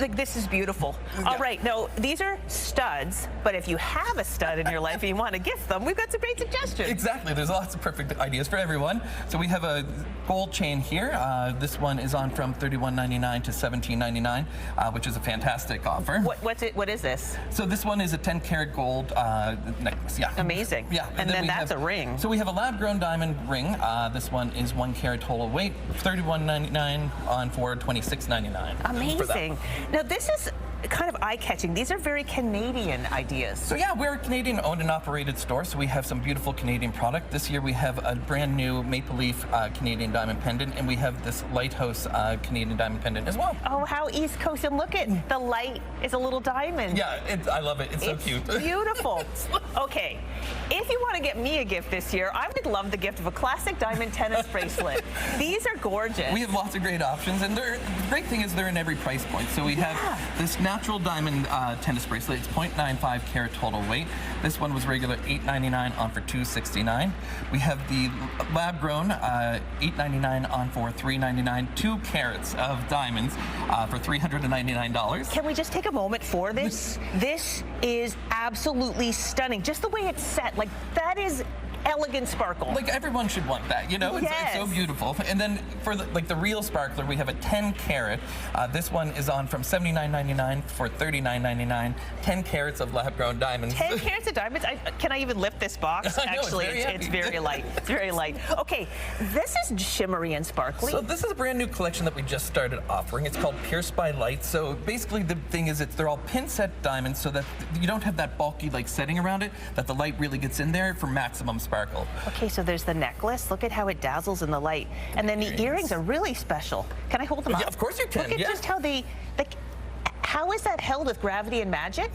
S2: Like, this is beautiful. Yeah. All right, now these are studs, but if you have a stud in your life and you want to gift them, we've got some great suggestions.
S7: Exactly, there's lots of perfect ideas for everyone. So we have a gold chain here. This one is on from $31.99 to $17.99, which is a fantastic offer.
S2: What is this?
S7: So this one is a 10 karat gold necklace. Yeah.
S2: Amazing.
S7: Yeah.
S2: And then that's a ring.
S7: So we have a lab-grown diamond ring. This one is 1 karat total weight, $31.99 on for $26.99.
S2: Amazing. Now this is kind of eye-catching. These are very Canadian ideas.
S7: So yeah, we're a Canadian owned and operated store, so we have some beautiful Canadian product. This year we have a brand new Maple Leaf Canadian diamond pendant, and we have this Lighthouse Canadian diamond pendant as well.
S2: Oh, how East Coast, and look at the light is a little diamond.
S7: Yeah, I love it. It's so cute.
S2: Beautiful. Okay, if you want to get me a gift this year, I would love the gift of a classic diamond tennis bracelet. These are gorgeous.
S7: We have lots of great options, and the great thing is they're in every price point. So we have this natural diamond tennis bracelet. It's 0.95 carat total weight. This one was regular $8.99 on for $2.69. We have the lab grown $8.99 on for $3.99. 2 carats of diamonds for $399.
S2: Can we just take a moment for this? This is absolutely stunning. Just the way it's set, like that is elegant sparkle.
S7: Like everyone should want that, you know?
S2: Yes.
S7: It's so beautiful. And then for the real sparkler, we have a 10 carat. This one is on from $79.99 for $39.99. 10 carats of lab-grown diamonds.
S2: 10 carats of diamonds? Can I even lift this box? Actually, it's very light. It's very light. Okay, this is shimmery and sparkly.
S7: So this is a brand new collection that we just started offering. It's called Pierced by Light. So basically the thing is they're all pin set diamonds so that you don't have that bulky like setting around it, that the light really gets in there for maximum sparkle.
S2: Okay, so there's the necklace. Look at how it dazzles in the light. And then the earrings are really special. Can I hold them up?
S7: Yeah, of course you can.
S2: Look at just how they how is that held with gravity and magic?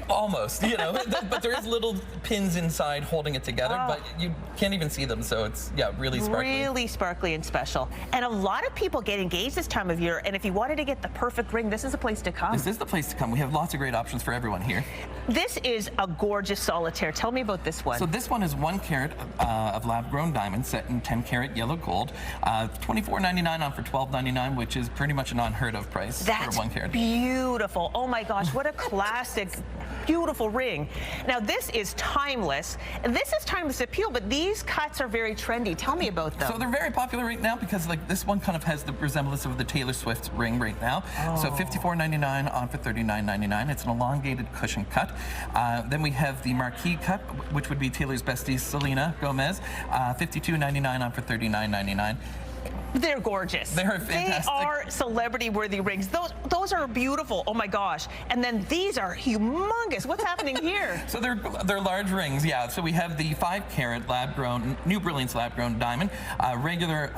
S7: Almost, you know, but there is little pins inside holding it together, but you can't even see them, so it's, yeah, really sparkly.
S2: Really sparkly and special. And a lot of people get engaged this time of year, and if you wanted to get the perfect ring, this is the place to come.
S7: This is the place to come. We have lots of great options for everyone here.
S2: This is a gorgeous solitaire. Tell me about this one.
S7: So this one is 1 carat of lab-grown diamonds set in 10 karat yellow gold. $24.99 on for $12.99, which is pretty much an unheard of price for 1 carat.
S2: Beautiful. Oh my gosh, what a classic, beautiful ring. Now this is timeless. This is timeless appeal, but these cuts are very trendy. Tell me about them.
S7: So they're very popular right now because like this one kind of has the resemblance of the Taylor Swift ring right now. So $54.99 on for $39.99. It's an elongated cushion cut. Then we have the marquee cut, which would be Taylor's bestie Selena Gomez. $52.99 on for $39.99.
S2: They're gorgeous.
S7: They're fantastic.
S2: They are celebrity-worthy rings. Those are beautiful. Oh my gosh. And then these are humongous. What's happening here?
S7: So they're large rings, yeah. So we have the 5 carat lab-grown, New Brilliance lab-grown diamond, regular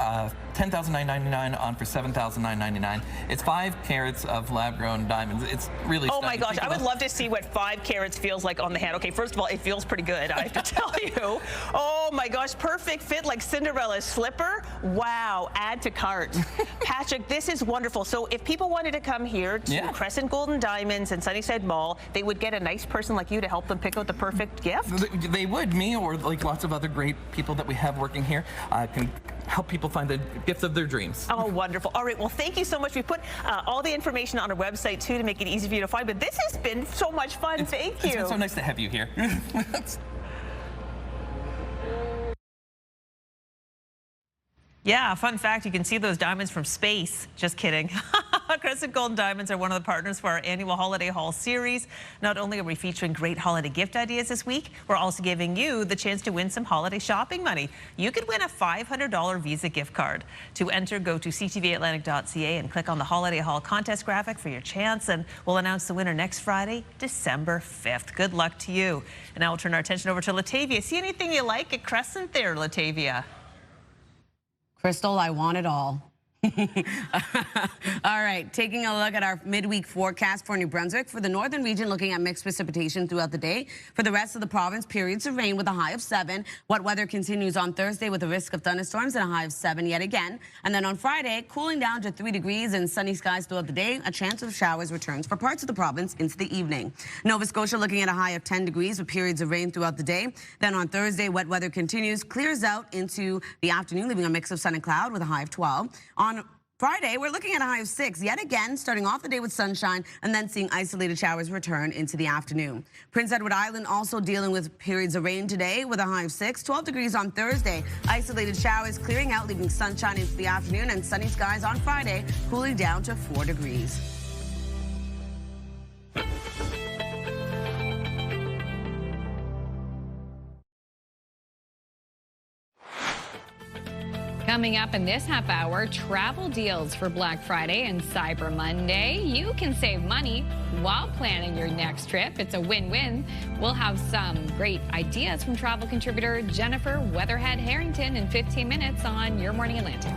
S7: $10,999 on for $7,999. It's 5 carats of lab-grown diamonds. It's really
S2: Oh my gosh, I would love to see what 5 carats feels like on the hand. Okay, first of all, it feels pretty good, I have to tell you. Oh my gosh, perfect fit like Cinderella's slipper. Wow, add to cart. Patrick, this is wonderful. So if people wanted to come here to Crescent Golden Diamonds and Sunnyside Mall, they would get a nice person like you to help them pick out the perfect gift?
S7: They would, me or like lots of other great people that we have working here can help people find the gift of their dreams.
S2: Oh, wonderful. All right, well, thank you so much. We put all the information on our website, too, to make it easy for you to find. But this has been so much fun. Thank you.
S7: It's been so nice to have you here.
S2: Yeah, fun fact, you can see those diamonds from space. Just kidding. Crescent Gold and Diamonds are one of the partners for our annual Holiday Haul series. Not only are we featuring great holiday gift ideas this week, we're also giving you the chance to win some holiday shopping money. You could win a $500 Visa gift card. To enter, go to ctvatlantic.ca and click on the Holiday Haul contest graphic for your chance, and we'll announce the winner next Friday, December 5th. Good luck to you. And now we'll turn our attention over to Latavia. See anything you like at Crescent there, Latavia?
S3: Crystal, I want it all. All right, taking a look at our midweek forecast for New Brunswick. For the northern region, looking at mixed precipitation throughout the day. For the rest of the province, periods of rain with a high of 7. Wet weather continues on Thursday with a risk of thunderstorms and a high of 7 yet again. And then on Friday, cooling down to 3 degrees and sunny skies throughout the day. A chance of showers returns for parts of the province into the evening. Nova Scotia looking at a high of 10 degrees with periods of rain throughout the day. Then on Thursday, wet weather continues, clears out into the afternoon, leaving a mix of sun and cloud with a high of 12. On Friday, we're looking at a high of 6, yet again, starting off the day with sunshine and then seeing isolated showers return into the afternoon. Prince Edward Island also dealing with periods of rain today with a high of 6, 12 degrees on Thursday. Isolated showers clearing out, leaving sunshine into the afternoon, and sunny skies on Friday, cooling down to 4 degrees.
S1: Coming up in this half hour, travel deals for Black Friday and Cyber Monday. You can save money while planning your next trip. It's a win-win. We'll have some great ideas from travel contributor Jennifer Weatherhead Harrington in 15 minutes on Your Morning Atlantic.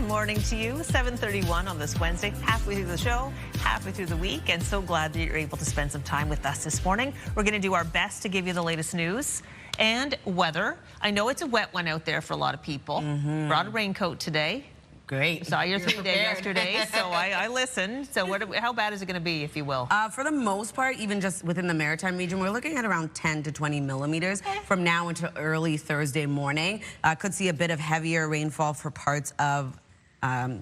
S2: Morning to you, 7:31 on this Wednesday, halfway through the show, halfway through the week, and so glad that you're able to spend some time with us this morning. We're going to do our best to give you the latest news and weather. I know it's a wet one out there for a lot of people. Brought a raincoat today.
S3: Great.
S2: Saw your 3-day yesterday, so I listened. So how bad is it going to be, if you will?
S3: For the most part, even just within the Maritime region, we're looking at around 10 to 20 millimeters from now until early Thursday morning. Could see a bit of heavier rainfall for parts of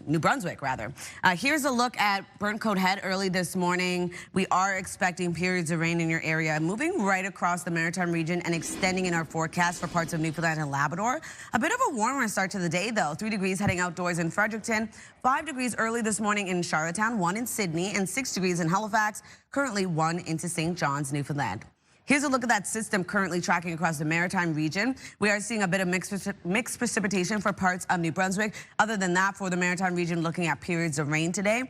S3: New Brunswick, rather. Here's a look at Burncoat Head early this morning. We are expecting periods of rain in your area, moving right across the Maritime region and extending in our forecast for parts of Newfoundland and Labrador. A bit of a warmer start to the day, though. 3 degrees heading outdoors in Fredericton, 5 degrees early this morning in Charlottetown, 1 in Sydney, and 6 degrees in Halifax, currently 1 into St. John's, Newfoundland. Here's a look at that system currently tracking across the Maritime region. We are seeing a bit of mixed precipitation for parts of New Brunswick. Other than that, for the Maritime region, looking at periods of rain today.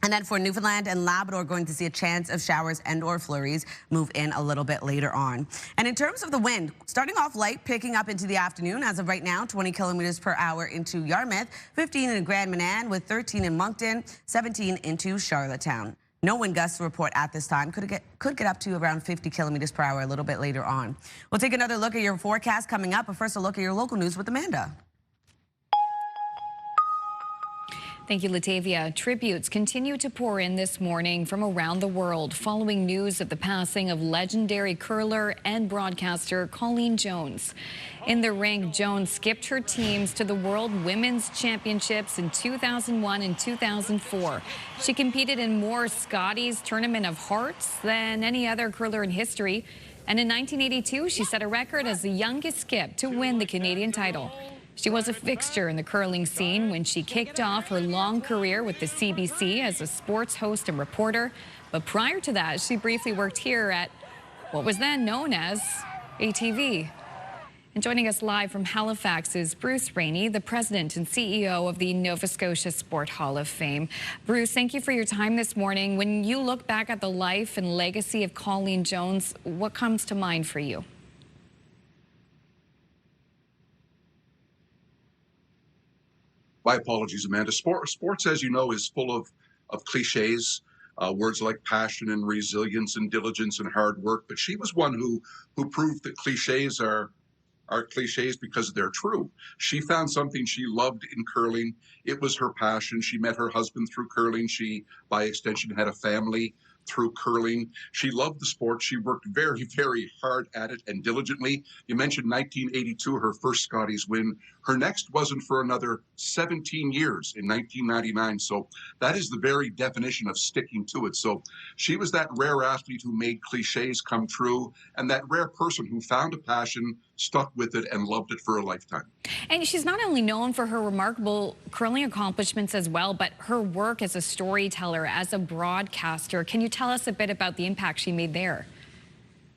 S3: And then for Newfoundland and Labrador, going to see a chance of showers and or flurries move in a little bit later on. And in terms of the wind, starting off light, picking up into the afternoon. As of right now, 20 kilometers per hour into Yarmouth, 15 in Grand Manan, with 13 in Moncton, 17 into Charlottetown. No wind gusts to report at this time. Could get up to around 50 kilometers per hour a little bit later on. We'll take another look at your forecast coming up, but first a look at your local news with Amanda.
S1: Thank you, Latavia. Tributes continue to pour in this morning from around the world following news of the passing of legendary curler and broadcaster Colleen Jones. In the ring, Jones skipped her teams to the World Women's Championships in 2001 and 2004. She competed in more Scotties Tournament of Hearts than any other curler in history. And in 1982, she set a record as the youngest skip to win the Canadian title. She was a fixture in the curling scene when she kicked off her long career with the CBC as a sports host and reporter. But prior to that, she briefly worked here at what was then known as ATV. And joining us live from Halifax is Bruce Rainey, the president and CEO of the Nova Scotia Sport Hall of Fame. Bruce, thank you for your time this morning. When you look back at the life and legacy of Colleen Jones, what comes to mind for you?
S8: My apologies, Amanda. Sports, as you know, is full of cliches, words like passion and resilience and diligence and hard work. But she was one who proved that cliches are cliches because they're true. She found something she loved in curling. It was her passion. She met her husband through curling. She, by extension, had a family through curling. She loved the sport. She worked very, very hard at it and diligently. You mentioned 1982, her first Scotties win. Her next wasn't for another 17 years in 1999. So that is the very definition of sticking to it. So she was that rare athlete who made cliches come true, and that rare person who found a passion, stuck with it, and loved it for a lifetime.
S1: And she's not only known for her remarkable curling accomplishments as well, but her work as a storyteller, as a broadcaster. Can you tell us a bit about the impact she made there?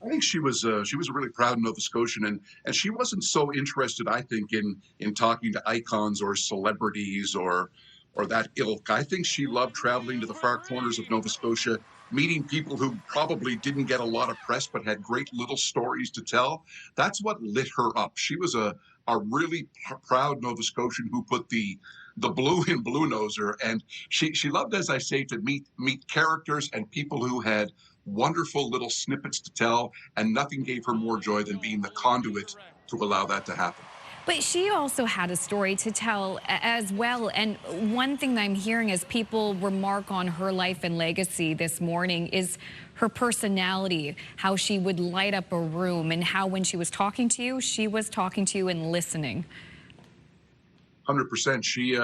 S8: I think she was a really proud Nova Scotian, and she wasn't so interested, I think, in talking to icons or celebrities or that ilk. I think she loved traveling to the far corners of Nova Scotia, meeting people who probably didn't get a lot of press but had great little stories to tell. That's what lit her up. She was a really proud Nova Scotian who put the blue in Blue Noser, and she loved, as I say, to meet characters and people who had wonderful little snippets to tell, and nothing gave her more joy than being the conduit to allow that to happen.
S1: But she also had a story to tell as well. And one thing that I'm hearing as people remark on her life and legacy this morning is her personality, how she would light up a room, and how when she was talking to you, she was talking to you and listening.
S8: 100%. She,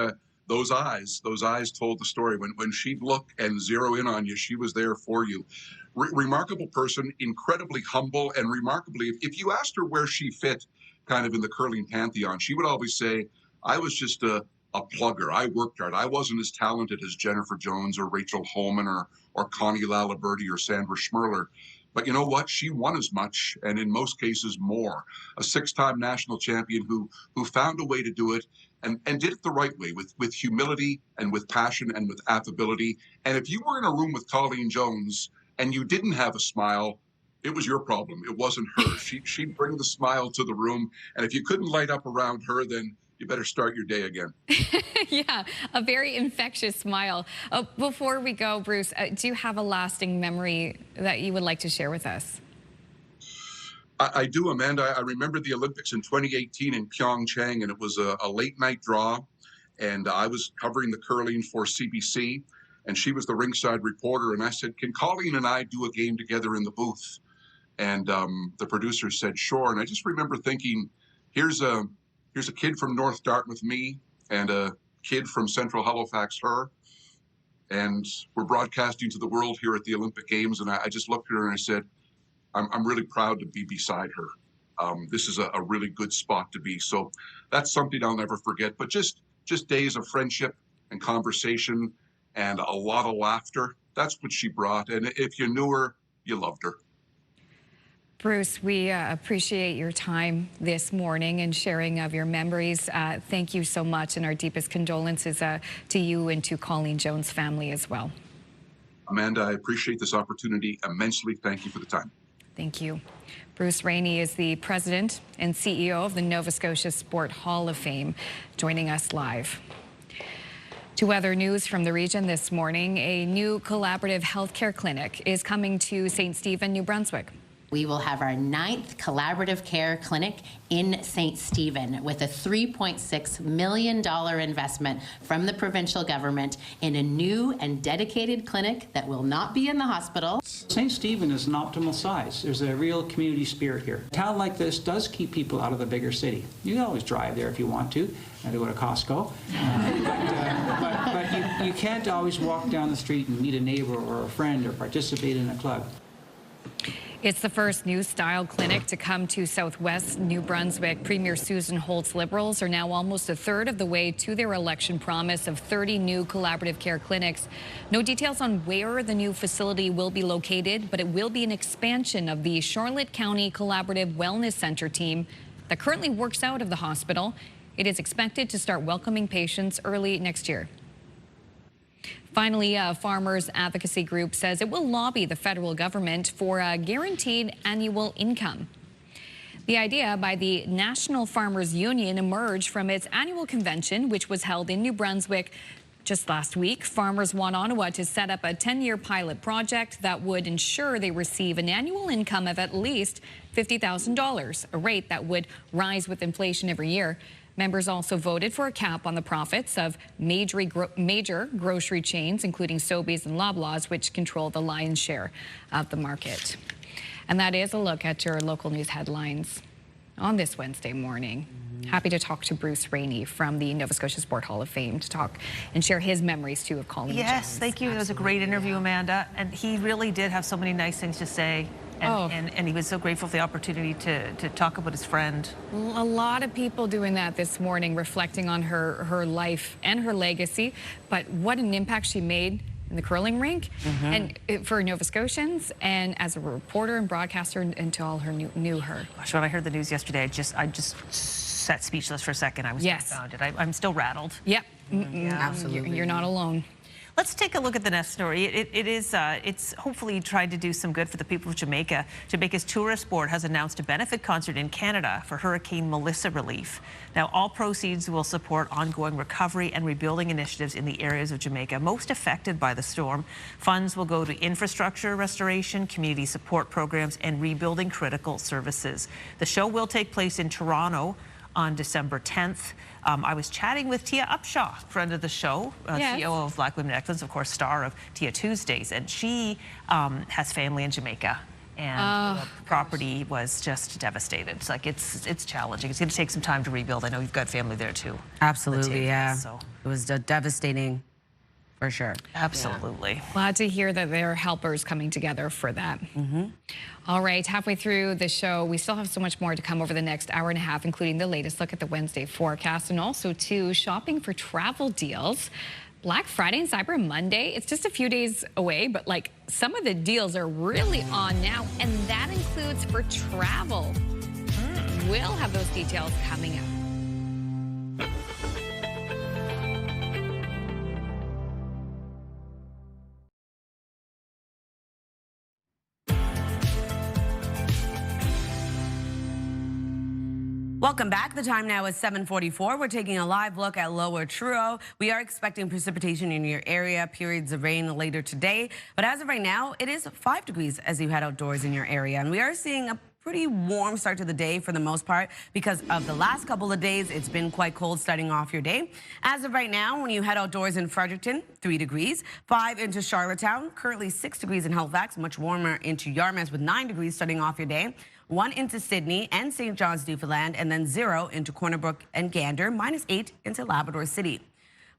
S8: those eyes told the story. When she'd look and zero in on you, she was there for you. Remarkable person, incredibly humble, and remarkably, if you asked her where she fit kind of in the curling pantheon, she would always say, I was just a plugger. I worked hard. I wasn't as talented as Jennifer Jones or Rachel Holman or Connie Laliberti or Sandra Schmirler. But you know what? She won as much, and in most cases more. A 6-time national champion who found a way to do it and did it the right way, with humility and with passion and with affability. And if you were in a room with Colleen Jones and you didn't have a smile, it was your problem. It wasn't her. She'd bring the smile to the room. And if you couldn't light up around her, then you better start your day again.
S1: Yeah, a very infectious smile. Before we go, Bruce, do you have a lasting memory that you would like to share with us?
S8: I do, Amanda. I remember the Olympics in 2018 in Pyeongchang, and it was a late night draw. And I was covering the curling for CBC, and she was the ringside reporter. And I said, can Colleen and I do a game together in the booth? And the producer said, sure. And I just remember thinking, here's a kid from North Dartmouth, me, and a kid from Central Halifax, her. And we're broadcasting to the world here at the Olympic Games. And I just looked at her and I said, I'm really proud to be beside her. This is a really good spot to be. So that's something I'll never forget. But just days of friendship and conversation and a lot of laughter. That's what she brought. And if you knew her, you loved her.
S1: Bruce, we appreciate your time this morning and sharing of your memories. Thank you so much, and our deepest condolences to you and to Colleen Jones' family as well.
S8: Amanda, I appreciate this opportunity immensely. Thank you for the time.
S1: Thank you. Bruce Rainey is the president and CEO of the Nova Scotia Sport Hall of Fame, joining us live. To other news from the region this morning, a new collaborative healthcare clinic is coming to St. Stephen, New Brunswick.
S10: We will have our 9th collaborative care clinic in St. Stephen with a $3.6 million investment from the provincial government in a new and dedicated clinic that will not be in the hospital.
S11: St. Stephen is an optimal size. There's a real community spirit here. A town like this does keep people out of the bigger city. You can always drive there if you want to go to Costco. But you can't always walk down the street and meet a neighbor or a friend or participate in a club.
S1: It's the first new style clinic to come to Southwest New Brunswick. Premier Susan Holt's Liberals are now almost a third of the way to their election promise of 30 new collaborative care clinics. No details on where the new facility will be located, but it will be an expansion of the Charlotte County Collaborative Wellness Center team that currently works out of the hospital. It is expected to start welcoming patients early next year. Finally, a farmers advocacy group says it will lobby the federal government for a guaranteed annual income. The idea by the National Farmers Union emerged from its annual convention, which was held in New Brunswick just last week. Farmers want Ottawa to set up a 10-year pilot project that would ensure they receive an annual income of at least $50,000, a rate that would rise with inflation every year. Members also voted for a cap on the profits of major grocery chains, including Sobeys and Loblaws, which control the lion's share of the market. And that is a look at your local news headlines on this Wednesday morning. Happy to talk to Bruce Rainey from the Nova Scotia Sport Hall of Fame to talk and share his memories too of Colleen Jones.
S2: Yes, thank you. It was a great interview, Amanda. And he really did have so many nice things to say. And he was so grateful for the opportunity to talk about his friend.
S1: A lot of people doing that this morning, reflecting on her life and her legacy, but what an impact she made in the curling rink and for Nova Scotians and as a reporter and broadcaster and to all who knew her.
S2: Gosh, when I heard the news yesterday, I just sat speechless for a second. I was confounded. I'm still rattled.
S1: Yep.
S2: Absolutely.
S1: You're not alone.
S2: Let's take a look at the next story. It's hopefully tried to do some good for the people of Jamaica. Jamaica's tourist board has announced a benefit concert in Canada for Hurricane Melissa relief. Now, all proceeds will support ongoing recovery and rebuilding initiatives in the areas of Jamaica most affected by the storm. Funds will go to infrastructure restoration, community support programs, and rebuilding critical services. The show will take place in Toronto on December 10th. I was chatting with Tia Upshaw, friend of the show, CEO of Black Women Excellence, of course, star of Tia Tuesdays, and she has family in Jamaica, and the property was just devastated. It's like it's challenging. It's going to take some time to rebuild. I know you've got family there too.
S3: Absolutely, yeah. So it was devastating. For sure.
S2: Absolutely.
S1: Yeah. Glad to hear that there are helpers coming together for that. All right, halfway through the show, we still have so much more to come over the next hour and a half, including the latest look at the Wednesday forecast and also, too, shopping for travel deals. Black Friday and Cyber Monday, it's just a few days away, but like some of the deals are really on now, and that includes for travel. We'll have those details coming up.
S3: Welcome back. The time now is 7:44. We're taking a live look at Lower Truro. We are expecting precipitation in your area, periods of rain later today. But as of right now, it is 5 degrees as you head outdoors in your area. And we are seeing a pretty warm start to the day for the most part because of the last couple of days. It's been quite cold starting off your day. As of right now, when you head outdoors in Fredericton, 3 degrees, 5 into Charlottetown, currently 6 degrees in Halifax, much warmer into Yarmouth with 9 degrees starting off your day. 1 into Sydney and St. John's, Newfoundland, and then 0 into Corner Brook and Gander, -8 into Labrador City.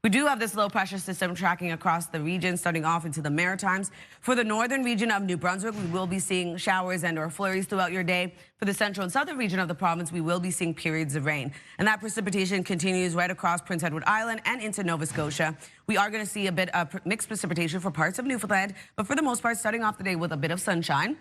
S3: We do have this low pressure system tracking across the region, starting off into the Maritimes. For the northern region of New Brunswick, we will be seeing showers and or flurries throughout your day. For the central and southern region of the province, we will be seeing periods of rain. And that precipitation continues right across Prince Edward Island and into Nova Scotia. We are going to see a bit of mixed precipitation for parts of Newfoundland, but for the most part, starting off the day with a bit of sunshine.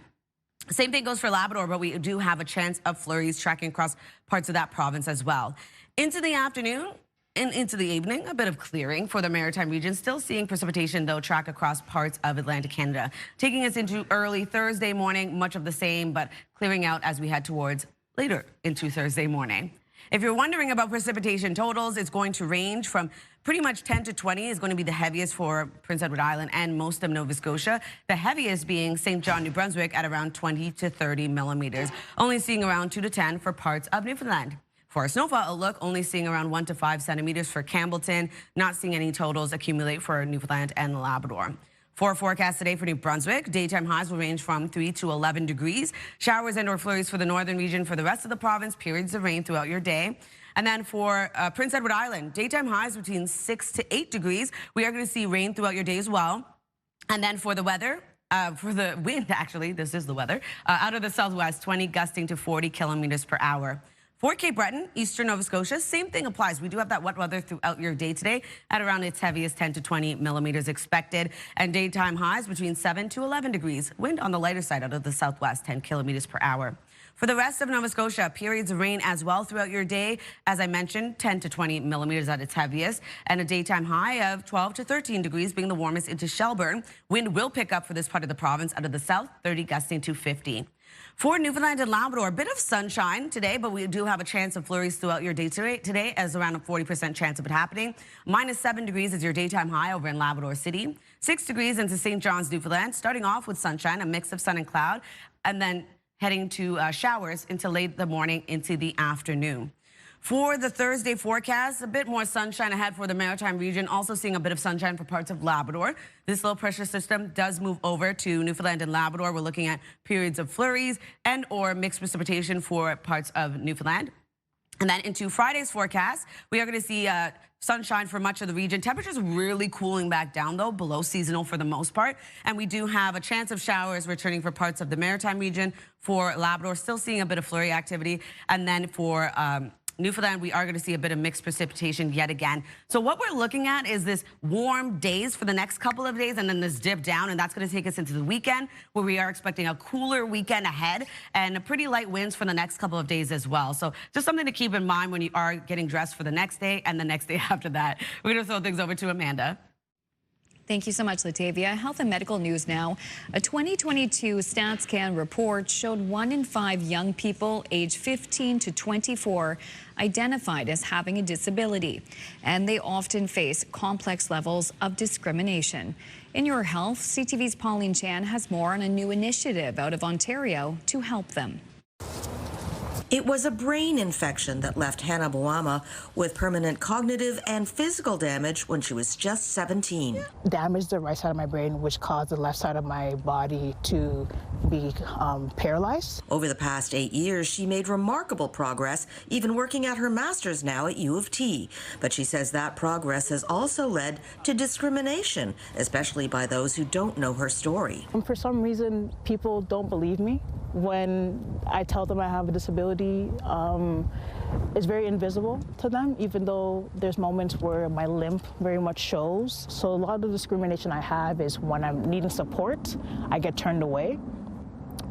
S3: Same thing goes for Labrador, but we do have a chance of flurries tracking across parts of that province as well. Into the afternoon and into the evening, a bit of clearing for the Maritime region. Still seeing precipitation, though, track across parts of Atlantic Canada. Taking us into early Thursday morning, much of the same, but clearing out as we head towards later into Thursday morning. If you're wondering about precipitation totals, it's going to range from pretty much 10 to 20 is going to be the heaviest for Prince Edward Island and most of Nova Scotia. The heaviest being St. John, New Brunswick at around 20 to 30 millimeters. Only seeing around 2 to 10 for parts of Newfoundland. For our snowfall outlook, only seeing around 1 to 5 centimeters for Campbellton. Not seeing any totals accumulate for Newfoundland and Labrador. For our forecast today for New Brunswick, daytime highs will range from 3 to 11 degrees. Showers and or flurries for the northern region. For the rest of the province, periods of rain throughout your day. And then for Prince Edward Island, daytime highs between 6 to 8 degrees. We are going to see rain throughout your day as well. And then for the weather, for the wind, actually, this is the weather, out of the southwest, 20 gusting to 40 kilometers per hour. For Cape Breton, eastern Nova Scotia, same thing applies. We do have that wet weather throughout your day today at around its heaviest 10 to 20 millimeters expected. And daytime highs between 7 to 11 degrees. Wind on the lighter side out of the southwest, 10 kilometers per hour. For the rest of Nova Scotia, periods of rain as well throughout your day. As I mentioned, 10 to 20 millimeters at its heaviest. And a daytime high of 12 to 13 degrees being the warmest into Shelburne. Wind will pick up for this part of the province out of the south, 30 gusting to 50. For Newfoundland and Labrador, a bit of sunshine today, but we do have a chance of flurries throughout your day today as around a 40% chance of it happening. -7 degrees is your daytime high over in Labrador City. 6 degrees into St. John's, Newfoundland, starting off with sunshine, a mix of sun and cloud, and then heading to showers into late the morning into the afternoon. For the Thursday forecast, a bit more sunshine ahead for the Maritime region, also seeing a bit of sunshine for parts of Labrador. This low pressure system does move over to Newfoundland and Labrador. We're looking at periods of flurries and or mixed precipitation for parts of Newfoundland. And then into Friday's forecast, we are going to see sunshine for much of the region. Temperatures really cooling back down, though, below seasonal for the most part. And we do have a chance of showers returning for parts of the Maritime region. For Labrador, still seeing a bit of flurry activity. And then for Newfoundland, we are going to see a bit of mixed precipitation yet again. So what we're looking at is this warm days for the next couple of days and then this dip down, and that's going to take us into the weekend where we are expecting a cooler weekend ahead and a pretty light winds for the next couple of days as well. So just something to keep in mind when you are getting dressed for the next day and the next day after that. We're going to throw things over to Amanda.
S1: Thank you so much, Latavia. Health and medical news now. A 2022 StatsCan report showed 1 in 5 young people aged 15 to 24 identified as having a disability, and they often face complex levels of discrimination. In Your Health, CTV's Colleen Jones has more on a new initiative out of Ontario to help them.
S12: It was a brain infection that left Hannah Boama with permanent cognitive and physical damage when she was just 17.
S13: Damaged the right side of my brain, which caused the left side of my body to be paralyzed.
S12: Over the past 8 years, she made remarkable progress, even working at her master's now at U of T. But she says that progress has also led to discrimination, especially by those who don't know her story.
S13: For some reason, people don't believe me when I tell them I have a disability. It's very invisible to them, even though there's moments where my limp very much shows. So a lot of the discrimination I have is when I'm needing support, I get turned away,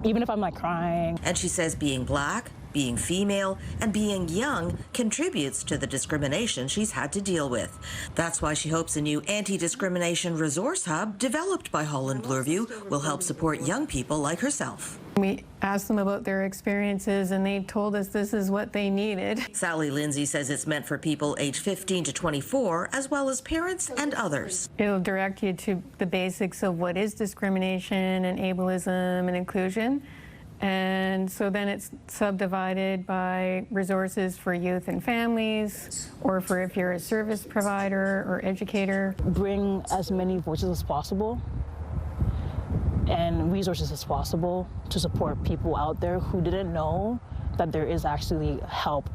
S13: even if I'm like crying.
S12: And she says being Black, being female, and being young contributes to the discrimination she's had to deal with. That's why she hopes a new anti-discrimination resource hub developed by Holland Bloorview will help support young people like herself.
S14: We asked them about their experiences and they told us this is what they needed.
S12: Sally Lindsay says it's meant for people aged 15 to 24, as well as parents and others.
S14: It'll direct you to the basics of what is discrimination and ableism and inclusion. And so then it's subdivided by resources for youth and families, or for if you're a service provider or educator.
S13: Bring as many voices as possible and resources as possible to support people out there who didn't know that there is actually help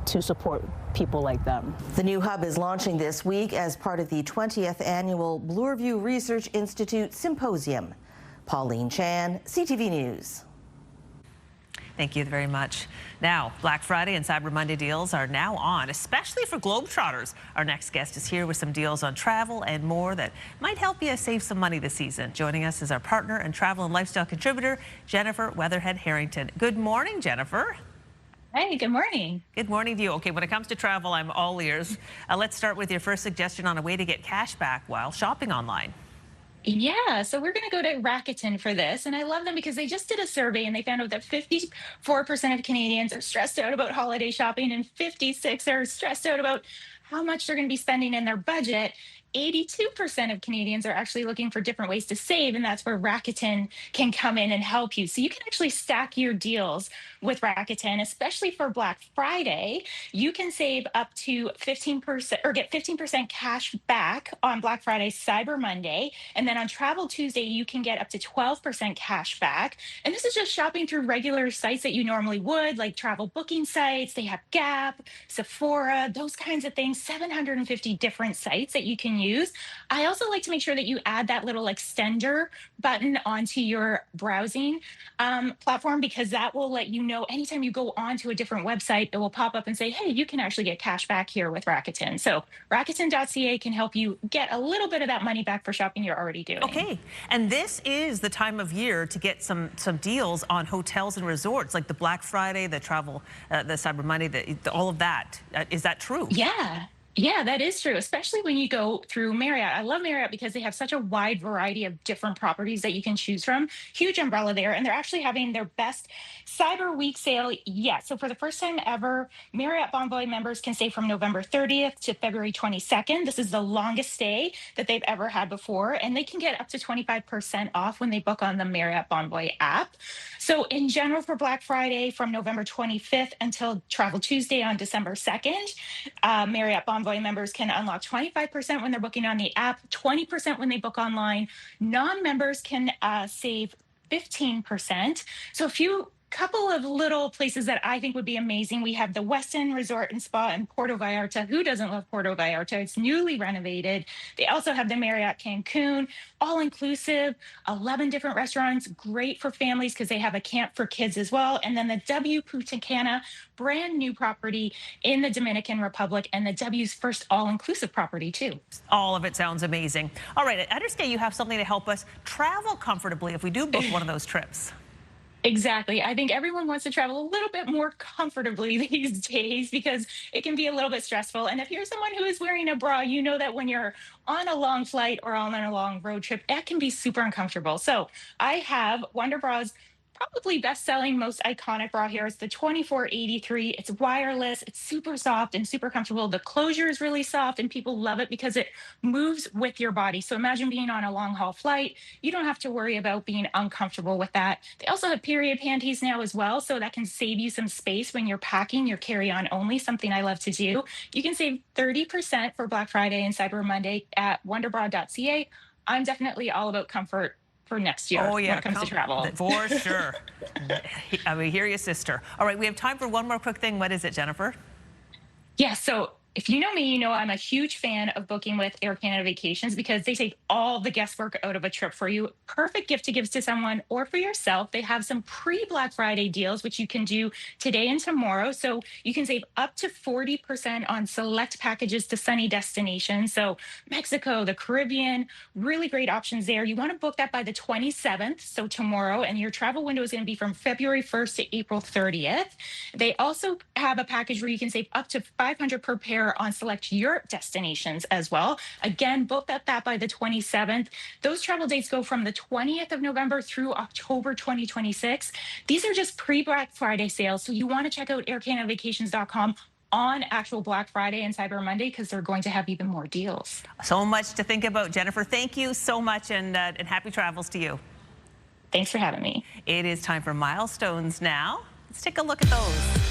S13: to support people like them.
S12: The new hub is launching this week as part of the 20th annual Bloorview Research Institute Symposium. Colleen Jones, CTV News.
S2: Thank you very much. Now, Black Friday and Cyber Monday deals are now on, especially for Globetrotters. Our next guest is here with some deals on travel and more that might help you save some money this season. Joining us is our partner and travel and lifestyle contributor, Jennifer Weatherhead Harrington. Good morning, Jennifer.
S22: Hey, good morning.
S2: Good morning to you. Okay, when it comes to travel, I'm all ears. Let's start with your first suggestion on a way to get cash back while shopping online.
S22: Yeah, so we're going to go to Rakuten for this. And I love them because they just did a survey and they found out that 54% of Canadians are stressed out about holiday shopping and 56% are stressed out about how much they're going to be spending in their budget. 82% of Canadians are actually looking for different ways to save, and that's where Rakuten can come in and help you. So you can actually stack your deals with Rakuten, especially for Black Friday. You can save up to 15% or get 15% cash back on Black Friday, Cyber Monday. And then on Travel Tuesday, you can get up to 12% cash back. And this is just shopping through regular sites that you normally would, like travel booking sites. They have Gap, Sephora, those kinds of things, 750 different sites that you can use. I also like to make sure that you add that little extender button onto your browsing platform, because that will let you know anytime you go onto a different website, it will pop up and say, hey, you can actually get cash back here with Rakuten. So Rakuten.ca can help you get a little bit of that money back for shopping you're already doing.
S2: Okay, and this is the time of year to get some deals on hotels and resorts, like the Black Friday, the travel, the Cyber Monday, all of that. Is that true?
S22: Yeah. Yeah, that is true, especially when you go through Marriott. I love Marriott because they have such a wide variety of different properties that you can choose from. Huge umbrella there, and they're actually having their best Cyber Week sale yet. So for the first time ever, Marriott Bonvoy members can stay from November 30th to February 22nd. This is the longest stay that they've ever had before, and they can get up to 25% off when they book on the Marriott Bonvoy app. So in general, for Black Friday from November 25th until Travel Tuesday on December 2nd, Marriott Bonvoy members can unlock 25% when they're booking on the app, 20% when they book online. Non-members can save 15%. So a couple of little places that I think would be amazing. We have the Westin Resort and Spa in Puerto Vallarta. Who doesn't love Puerto Vallarta? It's newly renovated. They also have the Marriott Cancun, all inclusive, 11 different restaurants, great for families because they have a camp for kids as well. And then the W Punta Cana, brand new property in the Dominican Republic, and the W's first all-inclusive property too.
S2: All of it sounds amazing. All right, I understand you have something to help us travel comfortably if we do book one of those trips.
S22: Exactly. I think everyone wants to travel a little bit more comfortably these days because it can be a little bit stressful. And if you're someone who is wearing a bra, you know that when you're on a long flight or on a long road trip, that can be super uncomfortable. So I have Wonder Bra's probably best-selling, most iconic bra here. It's the 2483. It's wireless. It's super soft and super comfortable. The closure is really soft, and people love it because it moves with your body. So imagine being on a long-haul flight. You don't have to worry about being uncomfortable with that. They also have period panties now as well, so that can save you some space when you're packing your carry-on only, something I love to do. You can save 30% for Black Friday and Cyber Monday at wonderbra.ca. I'm definitely all about comfort for next year when it comes to travel.
S2: For sure. I hear you, sister. All right, we have time for one more quick thing. What is it, Jennifer?
S22: Yeah, so if you know me, you know I'm a huge fan of booking with Air Canada Vacations because they take all the guesswork out of a trip for you. Perfect gift to give to someone or for yourself. They have some pre-Black Friday deals, which you can do today and tomorrow. So you can save up to 40% on select packages to sunny destinations. So Mexico, the Caribbean, really great options there. You want to book that by the 27th, so tomorrow, and your travel window is going to be from February 1st to April 30th. They also have a package where you can save up to $500 per pair on select Europe destinations as well. Again, book that by the 27th. Those travel dates go from the 20th of November through October 2026. These are just pre-Black Friday sales, so you want to check out aircanadavacations.com on actual Black Friday and Cyber Monday because they're going to have even more deals.
S2: So much to think about, Jennifer. Thank you so much, and happy travels to you.
S22: Thanks for having me.
S2: It is time for milestones now. Let's take a look at those.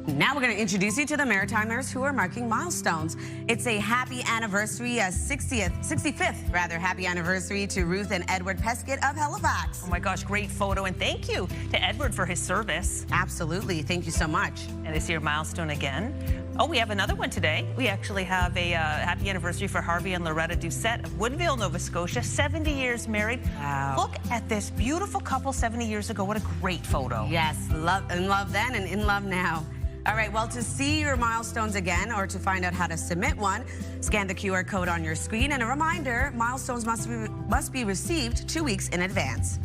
S3: Now we're going to introduce you to the Maritimers who are marking milestones. It's a happy anniversary, a 65th happy anniversary to Ruth and Edward Peskett of Halifax.
S2: Oh my gosh, great photo, and thank you to Edward for his service.
S3: Absolutely, thank you so much.
S2: And this year milestone again. Oh, we have another one today. We actually have a happy anniversary for Harvey and Loretta Doucette of Woodville, Nova Scotia, 70 years married.
S3: Wow.
S2: Look at this beautiful couple 70 years ago. What a great photo.
S3: Yes, in love then and in love now. All right, well, to see your milestones again or to find out how to submit one, scan the QR code on your screen. And a reminder, milestones must be received 2 weeks in advance.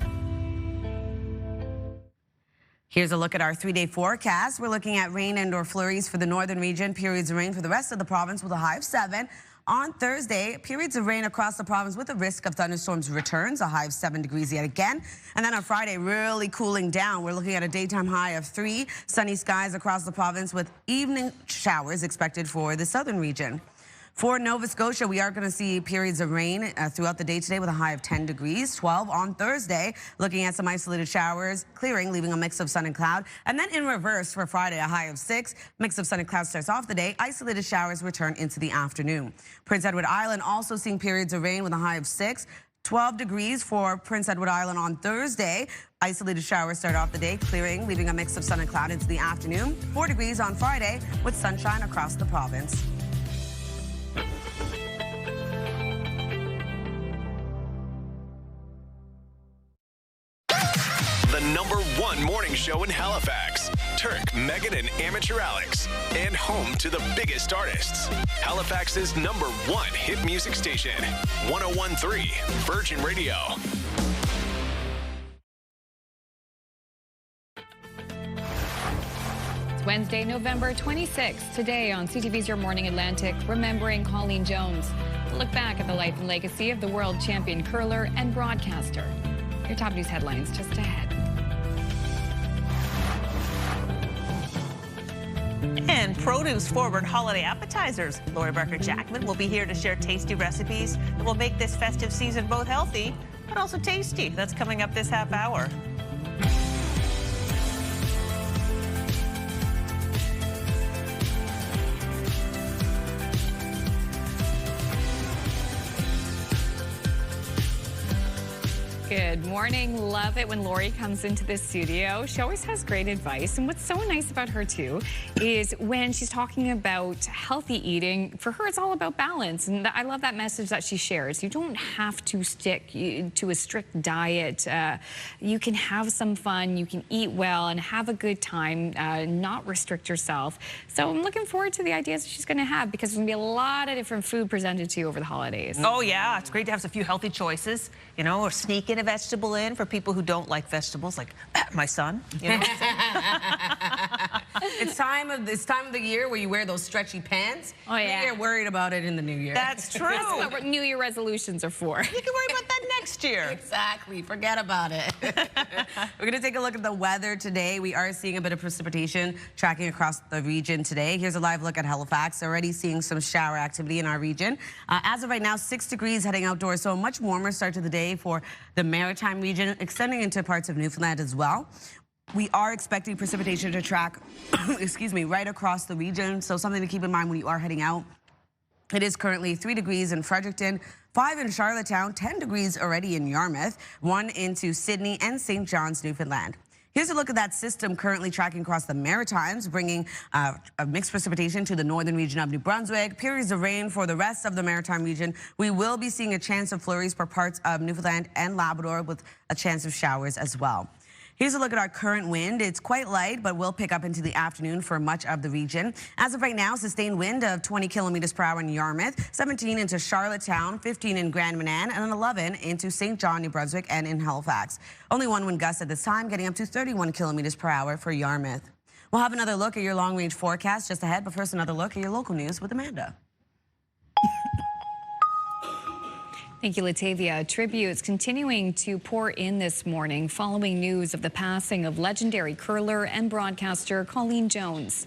S3: Here's a look at our 3-day forecast. We're looking at rain and/or flurries for the northern region, periods of rain for the rest of the province with a high of 7. On Thursday, periods of rain across the province with a risk of thunderstorms returns, a high of 7 degrees yet again. And then on Friday, really cooling down. We're looking at a daytime high of 3, sunny skies across the province with evening showers expected for the southern region. For Nova Scotia, we are going to see periods of rain throughout the day today with a high of 10 degrees, 12 on Thursday. Looking at some isolated showers, clearing, leaving a mix of sun and cloud. And then in reverse for Friday, a high of 6. Mix of sun and cloud starts off the day. Isolated showers return into the afternoon. Prince Edward Island also seeing periods of rain with a high of 6. 12 degrees for Prince Edward Island on Thursday. Isolated showers start off the day, clearing, leaving a mix of sun and cloud into the afternoon. 4 degrees on Friday with sunshine across the province.
S4: The #1 morning show in Halifax. Turk, Megan, and Amateur Alex. And home to the biggest artists. Halifax's #1 hit music station. 101.3 Virgin Radio.
S1: Wednesday, November 26th. Today on CTV's Your Morning Atlantic, remembering Colleen Jones. We'll look back at the life and legacy of the world champion curler and broadcaster. Your top news headlines just ahead.
S2: And produce forward holiday appetizers. Lori Barker-Jackman will be here to share tasty recipes that will make this festive season both healthy but also tasty. That's coming up this half hour.
S1: Good morning. Love it when Lori comes into the studio. She always has great advice. And what's so nice about her, too, is when she's talking about healthy eating, for her, it's all about balance. And I love that message that she shares. You don't have to stick to a strict diet. You can have some fun. You can eat well and have a good time, not restrict yourself. So I'm looking forward to the ideas that she's going to have, because there's going to be a lot of different food presented to you over the holidays.
S2: Oh, yeah. It's great to have a few healthy choices, you know, or sneak in a vegetable in for people who don't like vegetables, like my son. You know?
S3: It's time of the year where you wear those stretchy pants.
S1: Oh, yeah.
S3: You get worried about it in the new year.
S2: That's true.
S1: That's what New Year resolutions are for.
S2: You can worry about that next year.
S3: Exactly. Forget about it. We're going to take a look at the weather today. We are seeing a bit of precipitation tracking across the region today. Here's a live look at Halifax. Already seeing some shower activity in our region. As of right now, 6 degrees heading outdoors, so a much warmer start to the day for the Maritime region, extending into parts of Newfoundland as well. We are expecting precipitation to track, excuse me, right across the region, so something to keep in mind when you are heading out. It is currently 3 degrees in Fredericton, 5 in Charlottetown, 10 degrees already in Yarmouth, 1 into Sydney and St. John's, Newfoundland. Here's a look at that system currently tracking across the Maritimes, bringing a mixed precipitation to the northern region of New Brunswick. Periods of rain for the rest of the Maritime region. We will be seeing a chance of flurries for parts of Newfoundland and Labrador, with a chance of showers as well. Here's a look at our current wind. It's quite light, but will pick up into the afternoon for much of the region. As of right now, sustained wind of 20 kilometers per hour in Yarmouth, 17 into Charlottetown, 15 in Grand Manan, and 11 into St. John, New Brunswick, and in Halifax. Only one wind gust at this time, getting up to 31 kilometers per hour for Yarmouth. We'll have another look at your long-range forecast just ahead, but first another look at your local news with Amanda.
S1: Thank you, Latavia. Tributes continuing to pour in this morning following news of the passing of legendary curler and broadcaster Colleen Jones.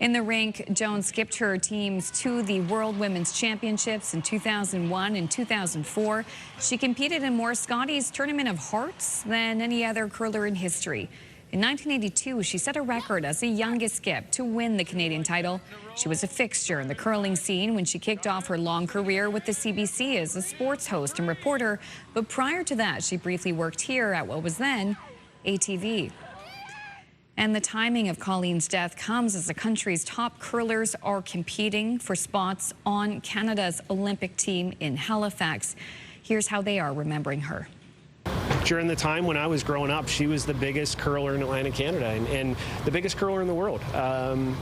S1: In the rink, Jones skipped her teams to the World Women's Championships in 2001 and 2004. She competed in more Scotties Tournament of Hearts than any other curler in history. In 1982, she set a record as the youngest skip to win the Canadian title. She was a fixture in the curling scene when she kicked off her long career with the CBC as a sports host and reporter. But prior to that, she briefly worked here at what was then ATV. And the timing of Colleen's death comes as the country's top curlers are competing for spots on Canada's Olympic team in Halifax. Here's how they are remembering her.
S9: During the time when I was growing up, she was the biggest curler in Atlantic Canada and the biggest curler in the world.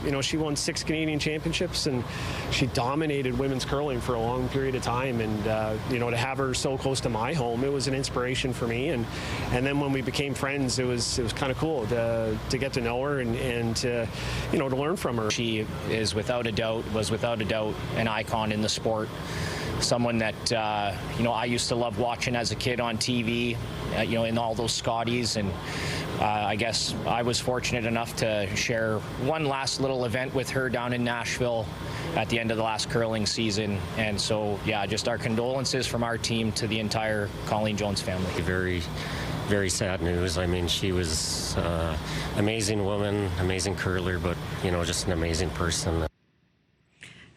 S9: You know, she won 6 Canadian championships and she dominated women's curling for a long period of time. And, you know, to have her so close to my home, it was an inspiration for me. And then when we became friends, it was kind of cool to get to know her and to, you know, to learn from her.
S15: She was without a doubt an icon in the sport. Someone that, you know, I used to love watching as a kid on TV, you know, in all those Scotties. And I guess I was fortunate enough to share one last little event with her down in Nashville at the end of the last curling season. And so, yeah, just our condolences from our team to the entire Colleen Jones family.
S16: Very, very sad news. I mean, she was an amazing woman, amazing curler, but, you know, just an amazing person.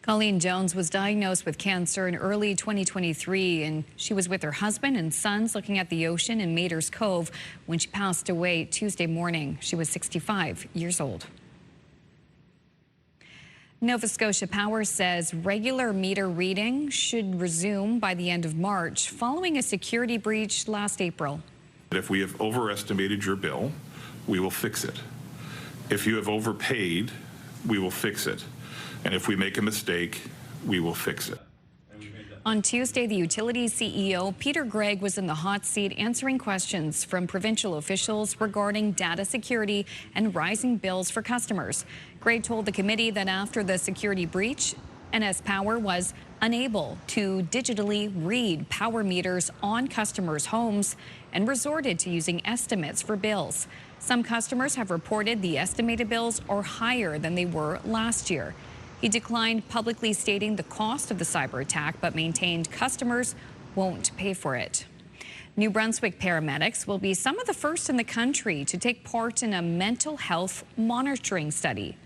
S1: Colleen Jones was diagnosed with cancer in early 2023, and she was with her husband and sons looking at the ocean in Mater's Cove when she passed away Tuesday morning. She was 65 years old. Nova Scotia Power says regular meter reading should resume by the end of March following a security breach last April.
S18: If we have overestimated your bill, we will fix it. If you have overpaid, we will fix it. And if we make a mistake, we will fix it.
S1: On Tuesday, the utilities CEO, Peter Gregg, was in the hot seat answering questions from provincial officials regarding data security and rising bills for customers. Gregg told the committee that after the security breach, NS Power was unable to digitally read power meters on customers' homes and resorted to using estimates for bills. Some customers have reported the estimated bills are higher than they were last year. He declined publicly stating the cost of the cyber attack, but maintained customers won't pay for it. New Brunswick paramedics will be some of the first in the country to take part in a mental health monitoring study.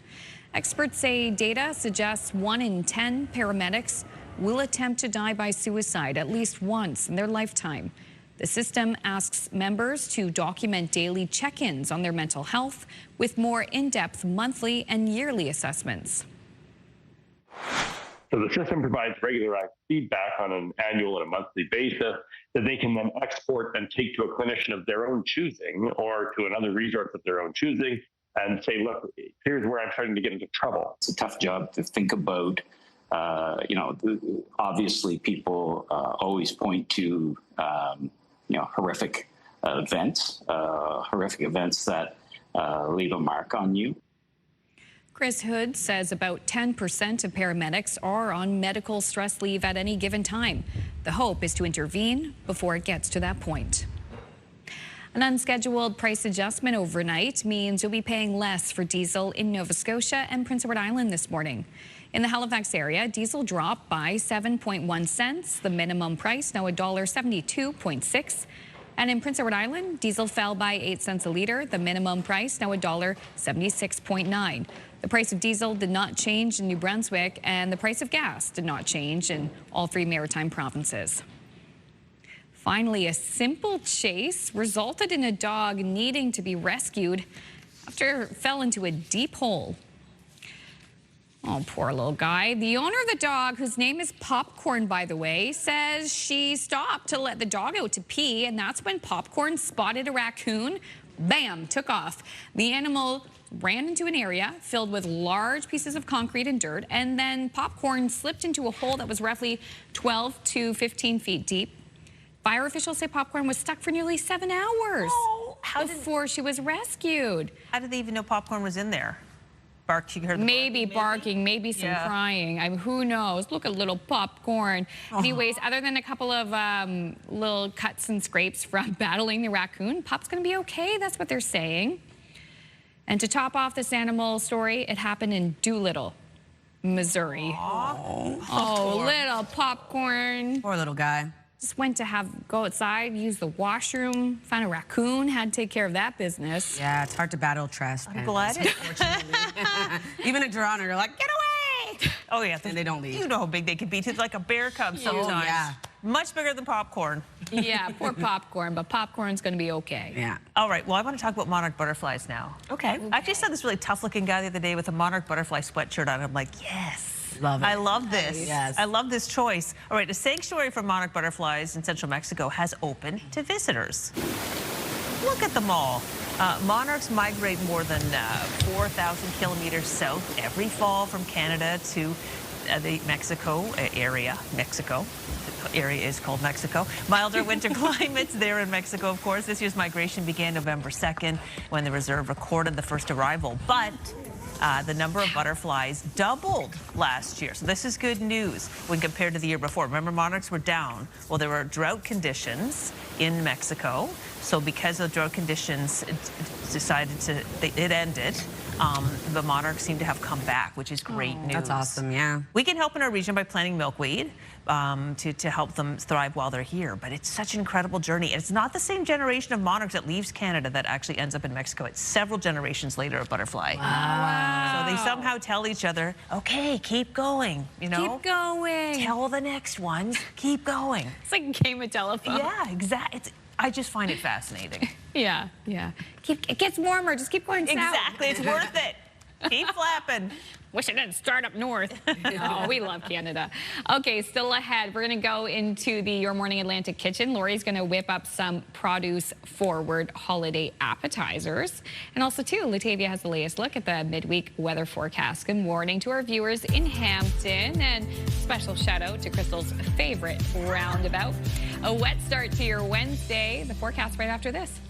S1: Experts say data suggests 1 in 10 paramedics will attempt to die by suicide at least once in their lifetime. The system asks members to document daily check-ins on their mental health with more in-depth monthly and yearly assessments.
S17: So the system provides regular feedback on an annual and a monthly basis that they can then export and take to a clinician of their own choosing or to another resource of their own choosing and say, look, here's where I'm starting to get into trouble.
S19: It's a tough job to think about. Obviously people always point to, horrific events that leave a mark on you.
S1: Chris Hood says about 10% of paramedics are on medical stress leave at any given time. The hope is to intervene before it gets to that point. An unscheduled price adjustment overnight means you'll be paying less for diesel in Nova Scotia and Prince Edward Island this morning. In the Halifax area, diesel dropped by 7.1 cents. The minimum price now $1.72.6. And in Prince Edward Island, diesel fell by 8 cents a litre. The minimum price now $1.76.9. The price of diesel did not change in New Brunswick, and the price of gas did not change in all 3 maritime provinces. Finally, a simple chase resulted in a dog needing to be rescued after it fell into a deep hole. Oh, poor little guy. The owner of the dog, whose name is Popcorn, by the way, says she stopped to let the dog out to pee, and that's when Popcorn spotted a raccoon. Bam, took off. The animal ran into an area filled with large pieces of concrete and dirt, and then Popcorn slipped into a hole that was roughly 12 to 15 feet deep. Fire officials say Popcorn was stuck for nearly 7 hours before she was rescued.
S2: How did they even know Popcorn was in there?
S1: Maybe barking, maybe some crying. I mean, who knows? Look at little Popcorn. Anyways, other than a couple of little cuts and scrapes from battling the raccoon, Pop's going to be okay. That's what they're saying. And to top off this animal story, it happened in Doolittle, Missouri. Oh, little Popcorn.
S3: Poor little guy.
S1: Just went to go outside, use the washroom, found a raccoon, had to take care of that business.
S3: Yeah, it's hard to battle trash.
S2: I'm glad it.
S3: Even a Toronto, you're like, get away!
S2: Oh yeah,
S3: and they don't leave.
S2: You know how big they can be. It's like a bear cub sometimes.
S3: Oh, yeah.
S2: Much bigger than Popcorn.
S1: Yeah, poor Popcorn, but Popcorn's going to be okay.
S3: Yeah.
S2: All right, well, I want to talk about monarch butterflies now. Okay. I actually saw this really tough-looking guy the other day with a monarch butterfly sweatshirt on. I'm like, yes.
S3: Love it.
S2: I love this.
S3: Yes.
S2: I love this choice. All right, a sanctuary for monarch butterflies in central Mexico has opened to visitors. Look at them all. Monarchs migrate more than 4,000 kilometers south every fall from Canada to the Mexico area. The area is called Mexico. Milder winter climates there in Mexico, of course. This year's migration began November 2nd when the reserve recorded the first arrival. But the number of butterflies doubled last year. So this is good news when compared to the year before. Remember, monarchs were down. Well, there were drought conditions in Mexico. So because of drought conditions, it ended. The monarchs seem to have come back, which is great news.
S3: That's awesome, yeah.
S2: We can help in our region by planting milkweed to help them thrive while they're here. But it's such an incredible journey. And it's not the same generation of monarchs that leaves Canada that actually ends up in Mexico. It's several generations later of butterfly.
S1: Wow.
S2: So they somehow tell each other, okay, keep going, you know?
S1: Keep going.
S2: Tell the next ones, keep going.
S1: It's like a game of telephone.
S2: Yeah, exactly. I just find it fascinating.
S1: Yeah. It gets warmer. Just keep going south.
S2: Exactly. It's worth it. Keep flapping.
S1: Wish it didn't start up north. Oh, we love Canada. Okay, still ahead. We're going to go into the Your Morning Atlantic kitchen. Lori's going to whip up some produce-forward holiday appetizers. And also, too, Latavia has the latest look at the midweek weather forecast. Good morning to our viewers in Hampton. And special shout-out to Crystal's favorite roundabout. A wet start to your Wednesday. The forecast right after this.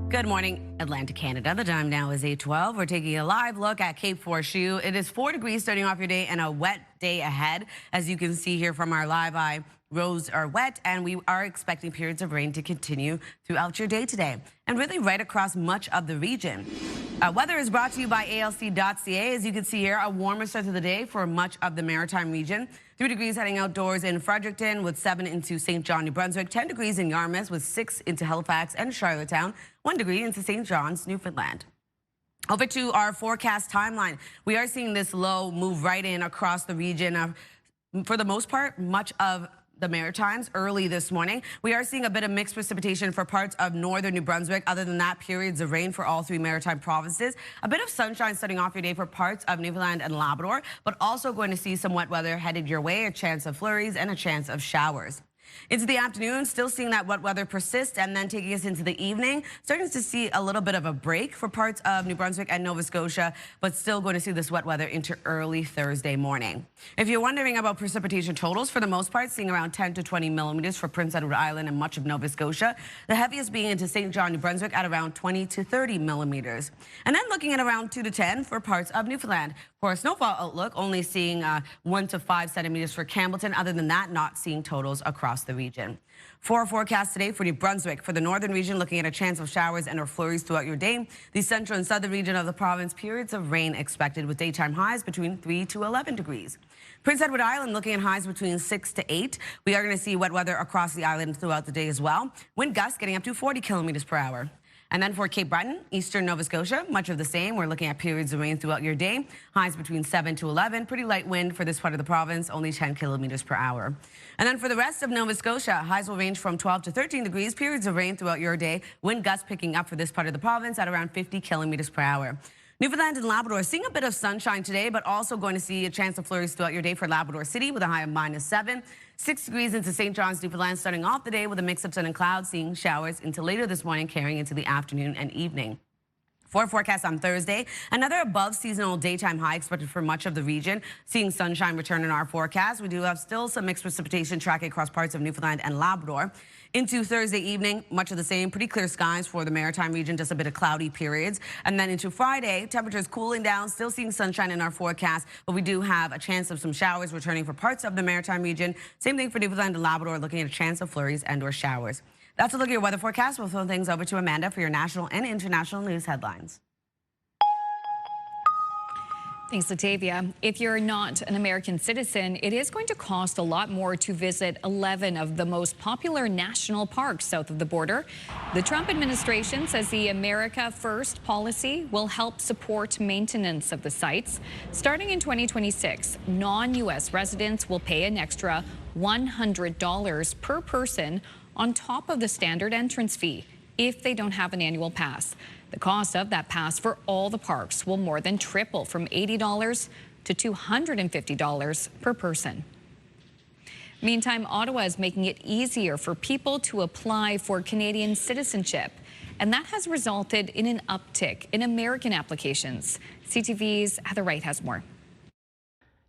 S3: Good morning, Atlantic Canada. The time now is 8:12. We're taking a live look at Cape Forshue. It is 4 degrees starting off your day and a wet day ahead. As you can see here from our live eye, roads are wet and we are expecting periods of rain to continue throughout your day today and really right across much of the region. Weather is brought to you by ALC.ca. As you can see here, a warmer start to the day for much of the Maritime region. 3 degrees heading outdoors in Fredericton with 7 into St. John, New Brunswick, 10 degrees in Yarmouth with 6 into Halifax and Charlottetown, 1 degree into St. John's, Newfoundland. Over to our forecast timeline. We are seeing this low move right in across the region. For the most part, much of the Maritimes early this morning. We are seeing a bit of mixed precipitation for parts of northern New Brunswick. Other than that, periods of rain for all 3 maritime provinces. A bit of sunshine starting off your day for parts of Newfoundland and Labrador, but also going to see some wet weather headed your way, a chance of flurries and a chance of showers. Into the afternoon, still seeing that wet weather persist, and then taking us into the evening, starting to see a little bit of a break for parts of New Brunswick and Nova Scotia, but still going to see this wet weather into early Thursday morning. If you're wondering about precipitation totals, for the most part, seeing around 10 to 20 millimeters for Prince Edward Island and much of Nova Scotia, the heaviest being into St. John, New Brunswick at around 20 to 30 millimeters. And then looking at around 2 to 10 for parts of Newfoundland. For a snowfall outlook, only seeing 1 to 5 centimeters for Campbellton. Other than that, not seeing totals across the region. For our forecast today for New Brunswick, for the northern region, looking at a chance of showers and or flurries throughout your day. The central and southern region of the province, periods of rain expected with daytime highs between 3 to 11 degrees. Prince Edward Island looking at highs between 6 to 8. We are going to see wet weather across the island throughout the day as well. Wind gusts getting up to 40 kilometers per hour. And then for Cape Breton, eastern Nova Scotia, much of the same. We're looking at periods of rain throughout your day. Highs between 7 to 11. Pretty light wind for this part of the province, only 10 kilometers per hour. And then for the rest of Nova Scotia, highs will range from 12 to 13 degrees. Periods of rain throughout your day. Wind gusts picking up for this part of the province at around 50 kilometers per hour. Newfoundland and Labrador seeing a bit of sunshine today, but also going to see a chance of flurries throughout your day for Labrador City with a high of -7. 6 degrees into St. John's, Newfoundland, starting off the day with a mix of sun and clouds, seeing showers into later this morning, carrying into the afternoon and evening. For forecast on Thursday, another above seasonal daytime high expected for much of the region, seeing sunshine return in our forecast. We do have still some mixed precipitation tracking across parts of Newfoundland and Labrador. Into Thursday evening, much of the same, pretty clear skies for the Maritime region, just a bit of cloudy periods. And then into Friday, temperatures cooling down, still seeing sunshine in our forecast, but we do have a chance of some showers returning for parts of the Maritime region. Same thing for Newfoundland and Labrador, looking at a chance of flurries and or showers. That's a look at your weather forecast. We'll throw things over to Amanda for your national and international news headlines.
S1: Thanks, Latavia. If you're not an American citizen, it is going to cost a lot more to visit 11 of the most popular national parks south of the border. The Trump administration says the America First policy will help support maintenance of the sites. Starting in 2026, non-U.S. residents will pay an extra $100 per person on top of the standard entrance fee if they don't have an annual pass. The cost of that pass for all the parks will more than triple from $80 to $250 per person. Meantime, Ottawa is making it easier for people to apply for Canadian citizenship, and that has resulted in an uptick in American applications. CTV's Heather Wright has more.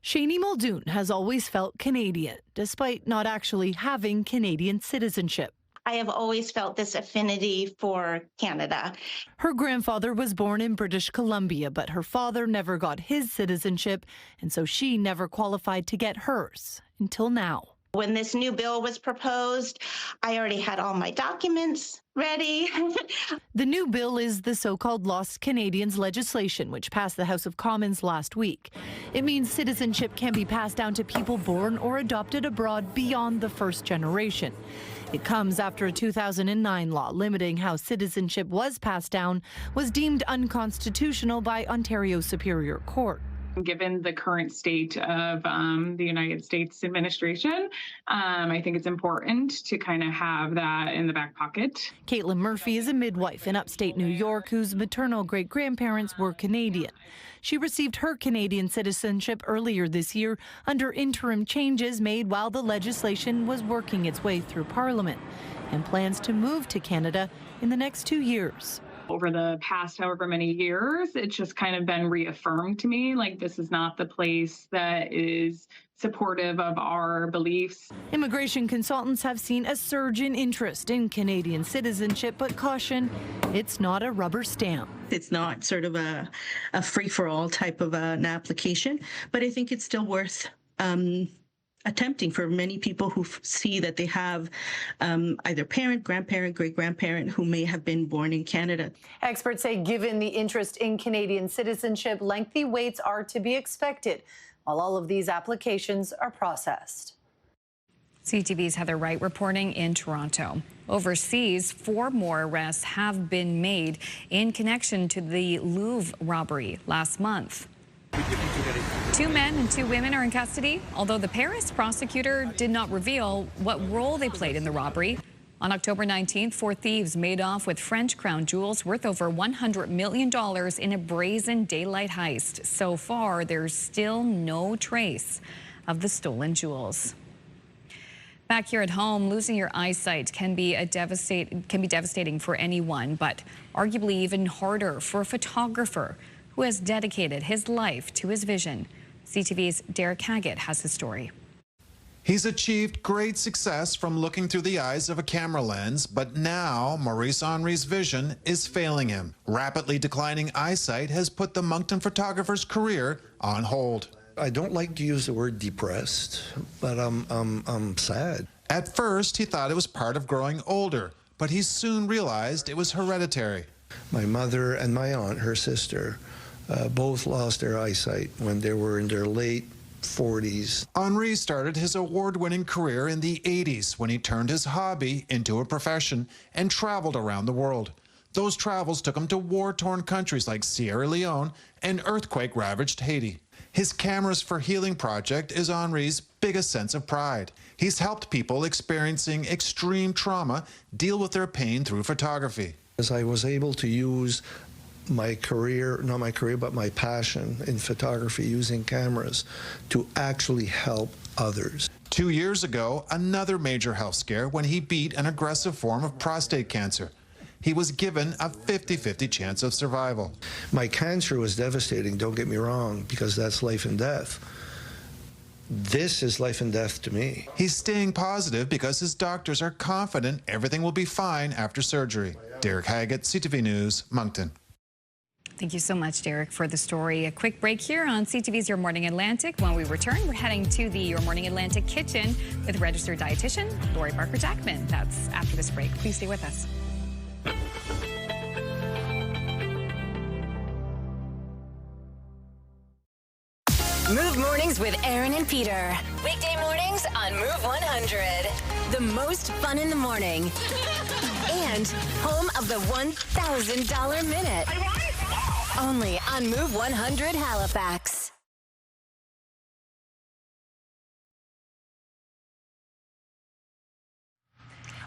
S5: Shani Muldoon has always felt Canadian, despite not actually having Canadian citizenship.
S20: I have always felt this affinity for Canada.
S5: Her grandfather was born in British Columbia, but her father never got his citizenship, and so she never qualified to get hers until now.
S20: When this new bill was proposed, I already had all my documents ready.
S5: The new bill is the so-called Lost Canadians legislation, which passed the House of Commons last week. It means citizenship can be passed down to people born or adopted abroad beyond the first generation. It comes after a 2009 law limiting how citizenship was passed down was deemed unconstitutional by Ontario's Superior Court.
S6: Given the current state of the United States administration, I think it's important to kind of have that in the back pocket.
S5: Caitlin Murphy is a midwife in upstate New York whose maternal great-grandparents were Canadian. She received her Canadian citizenship earlier this year under interim changes made while the legislation was working its way through Parliament, and plans to move to Canada in the next 2 years.
S6: Over the past however many years, it's just kind of been reaffirmed to me, like this is not the place that is supportive of our beliefs.
S5: Immigration consultants have seen a surge in interest in Canadian citizenship, but caution, it's not a rubber stamp.
S21: It's not sort of a free-for-all type of an application, but I think it's still worth attempting for many people who see that they have either parent, grandparent, great-grandparent who may have been born in Canada.
S5: Experts say given the interest in Canadian citizenship, lengthy waits are to be expected while all of these applications are processed.
S1: CTV's Heather Wright reporting in Toronto. Overseas, 4 more arrests have been made in connection to the Louvre robbery last month. 2 men and 2 women are in custody, although the Paris prosecutor did not reveal what role they played in the robbery. On October 19th, 4 thieves made off with French crown jewels worth over $100 million in a brazen daylight heist. So far, there's still no trace of the stolen jewels. Back here at home, losing your eyesight can be devastating for anyone, but arguably even harder for a photographer who has dedicated his life to his vision. CTV's Derek Haggett has his story.
S23: He's achieved great success from looking through the eyes of a camera lens, but now Maurice Henry's vision is failing him. Rapidly declining eyesight has put the Moncton photographer's career on hold.
S24: I don't like to use the word depressed, but I'm sad.
S23: At first, he thought it was part of growing older, but he soon realized it was hereditary.
S24: My mother and my aunt, her sister, both lost their eyesight when they were in their late 40s.
S23: Henri started his award-winning career in the 80s when he turned his hobby into a profession and traveled around the world. Those travels took him to war-torn countries like Sierra Leone and earthquake-ravaged Haiti. His Cameras for Healing project is Henri's biggest sense of pride. He's helped people experiencing extreme trauma deal with their pain through photography.
S24: As I was able to use my career, not my career, but my passion in photography using cameras to actually help others.
S23: 2 years ago, another major health scare when he beat an aggressive form of prostate cancer. He was given a 50-50 chance of survival.
S24: My cancer was devastating, don't get me wrong, because that's life and death. This is life and death to me.
S23: He's staying positive because his doctors are confident everything will be fine after surgery. Derek Haggett, CTV News, Moncton.
S1: Thank you so much, Derek, for the story. A quick break here on CTV's Your Morning Atlantic. When we return, we're heading to the Your Morning Atlantic kitchen with registered dietitian Lori Barker-Jackman. That's after this break. Please stay with us.
S25: Move Mornings with Aaron and Peter. Weekday mornings on Move 100. The most fun in the morning. And home of the $1,000 minute. Only on Move 100 Halifax.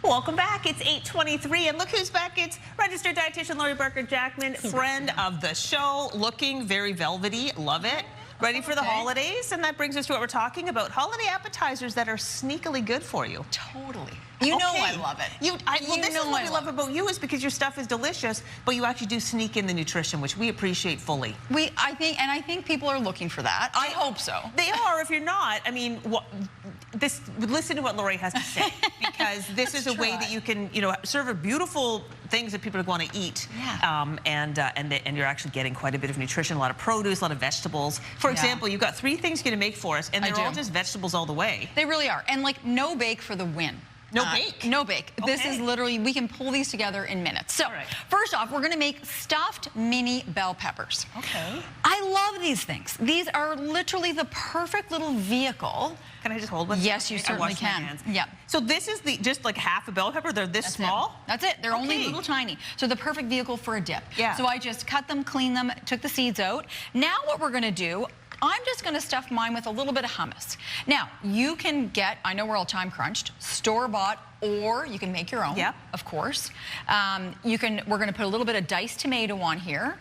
S2: Welcome back. It's 8:23, and look who's back. It's registered dietitian Lori Barker-Jackman, friend of the show, looking very velvety. Love it. Ready for the holidays, and that brings us to what we're talking about: holiday appetizers that are sneakily good for you.
S26: Totally. You know I love it.
S2: This is what we love about you, is because your stuff is delicious, but you actually do sneak in the nutrition, which we appreciate fully.
S26: I think people are looking for that. I hope so.
S2: They are. If you're not, I mean, listen to what Lori has to say, because this is a way that you can, serve beautiful things that people are going to eat. Yeah. And you're actually getting quite a bit of nutrition, a lot of produce, a lot of vegetables. For example, you've got 3 things you're going to make for us, and they're all just vegetables all the way.
S26: They really are. And no bake for the win.
S2: No bake?
S26: No bake. Okay. This is literally, we can pull these together in minutes. So, first off, we're going to make stuffed mini bell peppers. Okay. I love these things. These are literally the perfect little vehicle.
S2: Can I just hold one?
S26: Yes, you certainly can. Yeah.
S2: So this is just like half a bell pepper? They're this small?
S26: That's it. They're only little tiny. So the perfect vehicle for a dip.
S2: Yeah.
S26: So I just cut them, cleaned them, took the seeds out. Now what we're going to do, I'm just going to stuff mine with a little bit of hummus. Now, you can get, I know we're all time crunched, store-bought, or you can make your own, of course. We're going to put a little bit of diced tomato on here.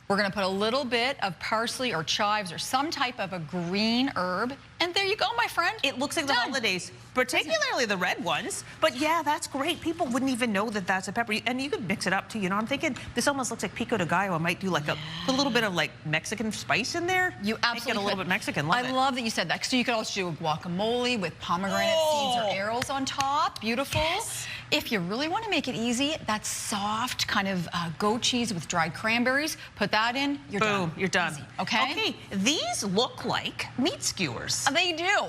S26: We're going to put a little bit of parsley or chives or some type of a green herb. And there you go, my friend.
S2: It looks like the holidays, particularly the red ones. But yeah, that's great. People wouldn't even know that that's a pepper. And you could mix it up too. You know, I'm thinking this almost looks like pico de gallo. I might do like a little bit of like Mexican spice in there.
S26: You absolutely
S2: make it a little bit Mexican. Love it.
S26: Love that you said that. So you could also do a guacamole with pomegranate seeds or arrows on top. Beautiful. Yes. If you really want to make it easy, that soft kind of goat cheese with dried cranberries, put that in, you're done.
S2: Boom, you're done.
S26: Easy, okay?
S2: Okay, these look like meat skewers.
S26: They do.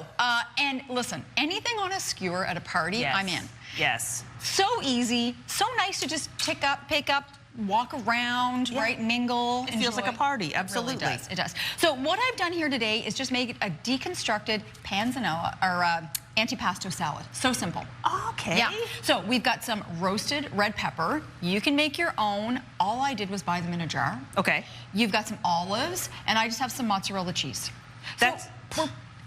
S26: And listen, anything on a skewer at a party, I'm in.
S2: Yes.
S26: So easy, so nice to just pick up, walk around, right, mingle.
S2: It feels like a party, absolutely.
S26: It does. So what I've done here today is just make a deconstructed panzanella, or antipasto salad. So simple.
S2: Okay.
S26: Yeah. So we've got some roasted red pepper. You can make your own. All I did was buy them in a jar.
S2: Okay.
S26: You've got some olives, and I just have some mozzarella cheese. That's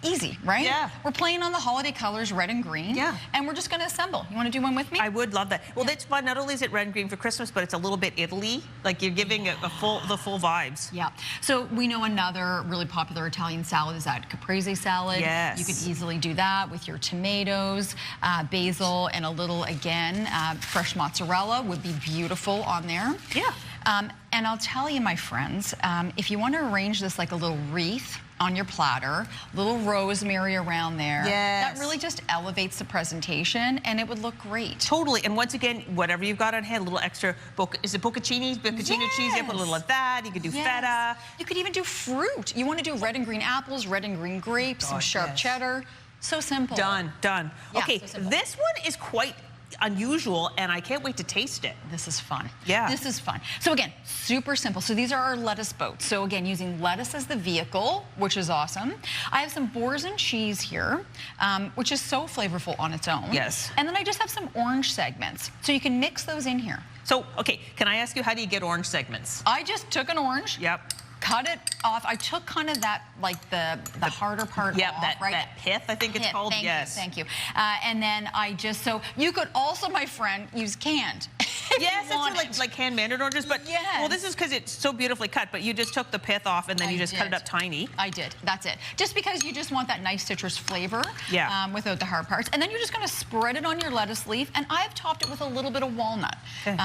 S26: easy, right?
S2: Yeah.
S26: We're playing on the holiday colors, red and green.
S2: Yeah.
S26: And we're just going to assemble. You want to do one with me?
S2: I would love that. Well, that's fun. Not only is it red and green for Christmas, but it's a little bit Italy. Like you're giving the full vibes.
S26: Yeah. So we know another really popular Italian salad is that caprese salad.
S2: Yes.
S26: You could easily do that with your tomatoes, basil, and a little, again, fresh mozzarella would be beautiful on there.
S2: Yeah.
S26: And I'll tell you, my friends, if you want to arrange this like a little wreath on your platter, little rosemary around there.
S2: Yes.
S26: That really just elevates the presentation, and it would look great.
S2: Totally. And once again, whatever you've got on hand, a little extra, is it bocconcini? Bocconcino cheese, you put a little of that. You could do feta.
S26: You could even do fruit. You want to do red and green apples, red and green grapes, some sharp cheddar. So simple.
S2: Done.
S26: Yeah,
S2: Okay,
S26: so simple.
S2: this one is quite unusual, and I can't wait to taste it.
S26: This is fun.
S2: Yeah.
S26: This is fun. So again, super simple. So these are our lettuce boats. So again, using lettuce as the vehicle, which is awesome. I have some boursin cheese here, which is so flavorful on its own.
S2: Yes.
S26: And then I just have some orange segments. So you can mix those in here.
S2: So, okay, can I ask you, how do you get orange segments?
S26: I just took an orange.
S2: Yep.
S26: Cut it off. I took kind of that, like the harder part off, right?
S2: that pith, I think it's called.
S26: Thank you. And then I just, so you could also, my friend, use canned.
S2: Yes, it's like canned mandarin oranges, but well, this is because it's so beautifully cut, but you just took the pith off and then you just cut it up tiny.
S26: I did. That's it. Just because you just want that nice citrus flavor without the hard parts. And then you're just going to spread it on your lettuce leaf, and I've topped it with a little bit of walnut. Okay.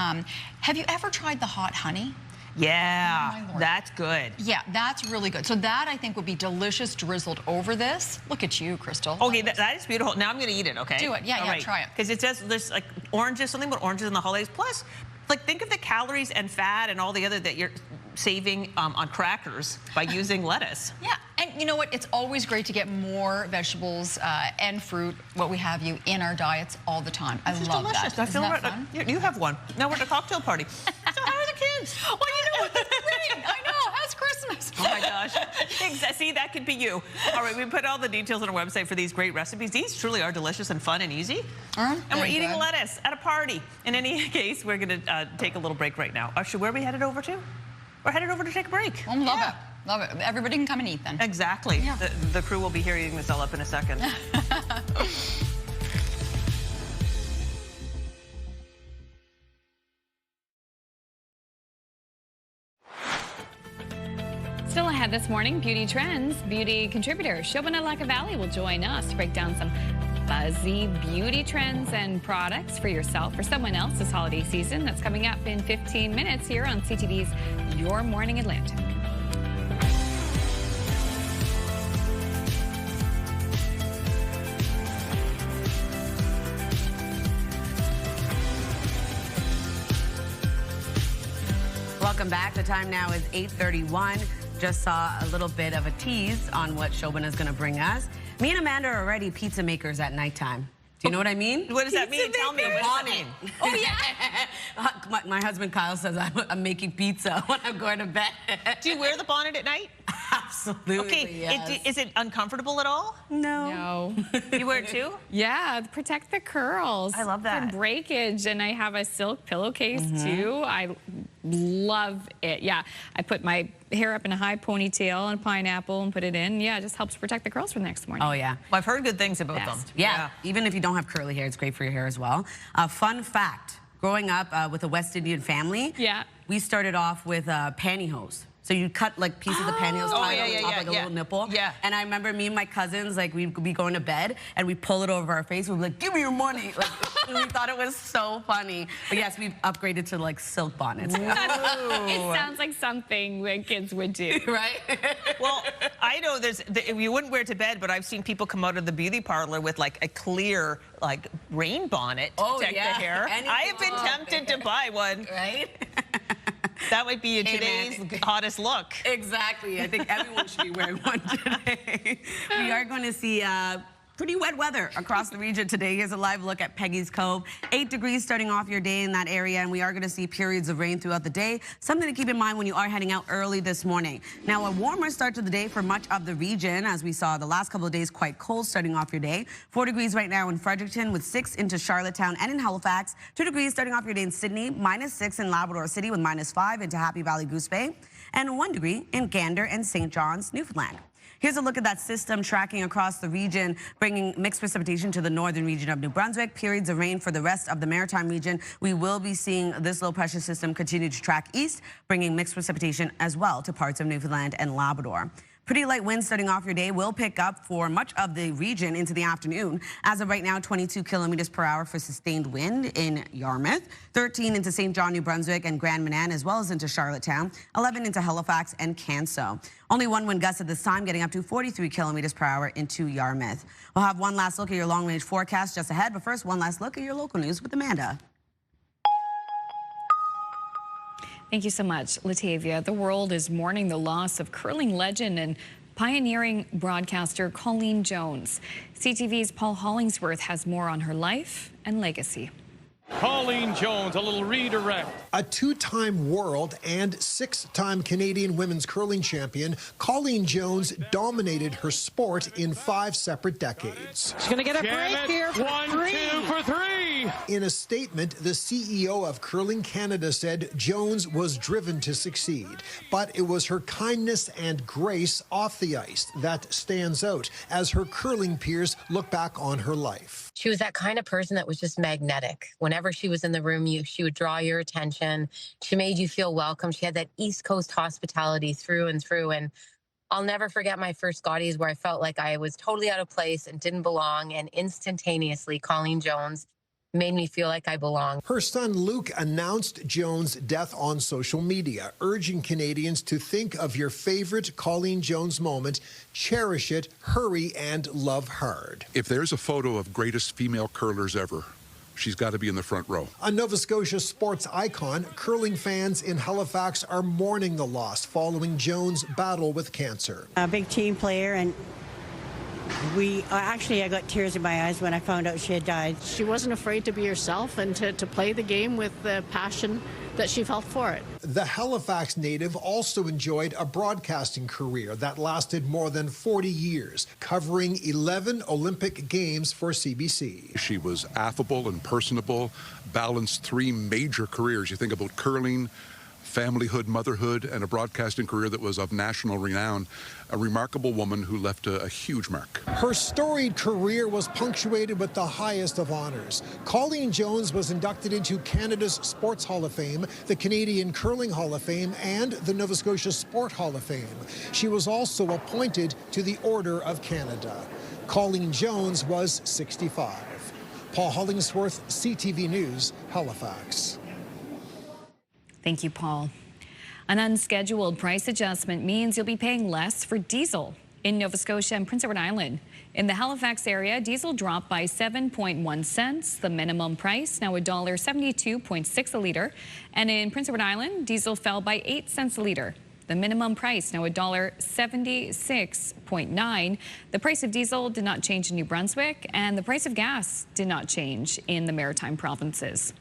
S26: Have you ever tried the hot honey?
S2: Yeah, that's good.
S26: Yeah, that's really good. So that, I think, would be delicious drizzled over this. Look at you, Crystal.
S2: Okay, that is beautiful. Now I'm going to eat it, okay?
S26: Do it. Yeah, try it.
S2: Because it says there's like oranges, something about oranges in the holidays. Plus, like, think of the calories and fat and all the other that you're saving on crackers by using lettuce.
S26: Yeah, and you know what? It's always great to get more vegetables and fruit, what we have you, in our diets all the time. I love that. Isn't that fun?
S2: You have one. Now we're at a cocktail party. So how are the kids?
S26: Well, you know what? That's great. I know. How's Christmas?
S2: Oh my gosh. See, that could be you. All right, we put all the details on our website for these great recipes. These truly are delicious and fun and easy. And we're eating lettuce at a party. In any case, we're going to take a little break right now. Where are we headed over to? We're headed over to take a break.
S26: Love it. Love it. Everybody can come and eat then.
S2: Exactly. Yeah. The crew will be here eating this all up in a second.
S1: Still ahead this morning, beauty trends. Beauty contributor Shobana Lakavalli will join us to break down some buzzy beauty trends and products for yourself or someone else this holiday season. That's coming up in 15 minutes here on CTV's Your Morning Atlantic.
S3: Welcome back. The time now is 8:31. Just saw a little bit of a tease on what Shobana is going to bring us. Me and Amanda are already pizza makers at nighttime. Do you know what I mean?
S2: What does that mean? Tell me. What does that mean?
S3: Oh, yeah. My husband Kyle says I'm making pizza when I'm going to bed.
S2: Do you wear the bonnet at night?
S3: Absolutely.
S2: Okay,
S3: yes.
S2: is it uncomfortable at all?
S3: No.
S2: You wear it too?
S1: Yeah, protect the curls.
S2: I love that.
S1: From breakage, and I have a silk pillowcase too. I love it. Yeah, I put my hair up in a high ponytail and pineapple and put it in. Yeah, it just helps protect the curls for the next morning.
S3: Oh, yeah.
S2: Well, I've heard good things about them.
S3: Yeah. Even if you don't have curly hair, it's great for your hair as well. Fun fact, growing up with a West Indian family, we started off with pantyhose. So you cut like pieces of pantyhose tied on top like a little nipple.
S2: Yeah.
S3: And I remember me and my cousins, like we'd be going to bed and we'd pull it over our face. We'd be like, give me your money. Like, we thought it was so funny. But yes, we've upgraded to like silk bonnets.
S1: It sounds like something that kids would do.
S3: Right?
S2: Well, I know you wouldn't wear it to bed, but I've seen people come out of the beauty parlor with like a clear like rain bonnet to protect the hair. I have been tempted to buy one.
S3: Right?
S2: That might be today's hottest look.
S3: Exactly. I think everyone should be wearing one today. We are going to see pretty wet weather across the region today. Here's a live look at Peggy's Cove. 8 degrees starting off your day in that area, and we are going to see periods of rain throughout the day. Something to keep in mind when you are heading out early this morning. Now, a warmer start to the day for much of the region, as we saw the last couple of days, quite cold starting off your day. 4 degrees right now in Fredericton, with 6 into Charlottetown and in Halifax. 2 degrees starting off your day in Sydney, -6 in Labrador City with -5 into Happy Valley Goose Bay, and 1 degree in Gander and St. John's, Newfoundland. Here's a look at that system tracking across the region, bringing mixed precipitation to the northern region of New Brunswick. Periods of rain for the rest of the maritime region. We will be seeing this low pressure system continue to track east, bringing mixed precipitation as well to parts of Newfoundland and Labrador. Pretty light winds starting off your day will pick up for much of the region into the afternoon. As of right now, 22 kilometers per hour for sustained wind in Yarmouth, 13 into St. John, New Brunswick and Grand Manan, as well as into Charlottetown, 11 into Halifax and Canso. Only one wind gust at this time, getting up to 43 kilometers per hour into Yarmouth. We'll have one last look at your long-range forecast just ahead, but first, one last look at your local news with Amanda.
S1: Thank you so much, Latavia. The world is mourning the loss of curling legend and pioneering broadcaster Colleen Jones. CTV's Paul Hollingsworth has more on her life and legacy.
S7: Colleen Jones, a little redirect.
S8: A 2-time world and 6-time Canadian women's curling champion, Colleen Jones dominated her sport in 5 separate decades.
S7: She's going to get a break here for 1, 2 for 3.
S8: In a statement, the CEO of Curling Canada said Jones was driven to succeed, but it was her kindness and grace off the ice that stands out as her curling peers look back on her life.
S10: She was that kind of person that was just magnetic. Whenever she was in the room, she would draw your attention. She made you feel welcome. She had that East Coast hospitality through and through. And I'll never forget my first Scotties where I felt like I was totally out of place and didn't belong. And instantaneously, Colleen Jones made me feel like I belonged.
S8: Her son Luke announced Jones' death on social media, urging Canadians to think of your favorite Colleen Jones moment, cherish it, hurry, and love hard.
S11: If there's a photo of greatest female curlers ever, she's got to be in the front row.
S8: A Nova Scotia sports icon, curling fans in Halifax are mourning the loss following Jones' battle with cancer.
S13: A big team player, and I got tears in my eyes when I found out she had died.
S14: She wasn't afraid to be herself and to play the game with the passion that she felt for it.
S8: The Halifax native also enjoyed a broadcasting career that lasted more than 40 years, covering 11 Olympic Games for CBC.
S11: She was affable and personable, balanced 3 major careers. You think about curling, familyhood, motherhood, and a broadcasting career that was of national renown. A remarkable woman who left a huge mark.
S8: Her storied career was punctuated with the highest of honors. Colleen Jones was inducted into Canada's Sports Hall of Fame, the Canadian Curling Hall of Fame, and the Nova Scotia Sport Hall of Fame. She was also appointed to the Order of Canada. Colleen Jones was 65. Paul Hollingsworth, CTV News, Halifax.
S1: Thank you, Paul. An unscheduled price adjustment means you'll be paying less for diesel in Nova Scotia and Prince Edward Island. In the Halifax area, diesel dropped by 7.1 cents. The minimum price now $1.72.6 a liter. And in Prince Edward Island, diesel fell by 8 cents a liter. The minimum price now $1.76.9. The price of diesel did not change in New Brunswick, and the price of gas did not change in the Maritime provinces.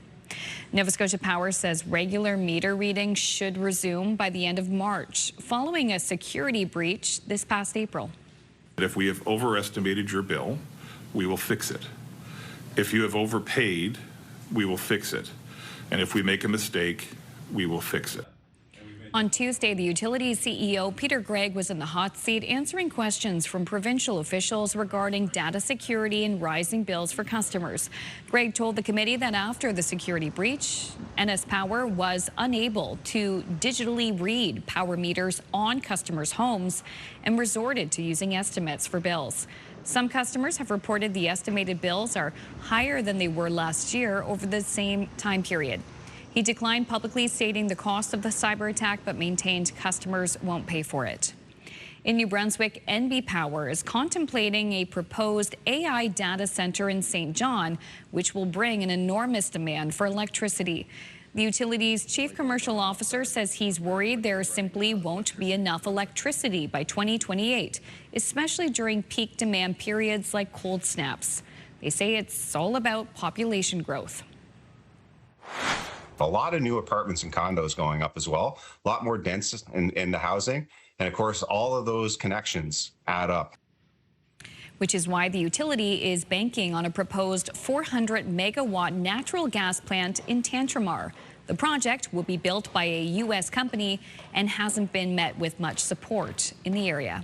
S1: Nova Scotia Power says regular meter readings should resume by the end of March, following a security breach this past April.
S18: If we have overestimated your bill, we will fix it. If you have overpaid, we will fix it. And if we make a mistake, we will fix it.
S1: On Tuesday, the utilities CEO, Peter Gregg, was in the hot seat answering questions from provincial officials regarding data security and rising bills for customers. Gregg told the committee that after the security breach, NS Power was unable to digitally read power meters on customers' homes and resorted to using estimates for bills. Some customers have reported the estimated bills are higher than they were last year over the same time period. He declined publicly stating the cost of the cyber attack, but maintained customers won't pay for it. In New Brunswick, NB Power is contemplating a proposed AI data center in St. John, which will bring an enormous demand for electricity. The utility's chief commercial officer says he's worried there simply won't be enough electricity by 2028, especially during peak demand periods like cold snaps. They say it's all about population growth.
S4: A lot of new apartments and condos going up as well, a lot more dense in the housing. And of course, all of those connections add up.
S1: Which is why the utility is banking on a proposed 400 megawatt natural gas plant in Tantramar. The project will be built by a U.S. company and hasn't been met with much support in the area.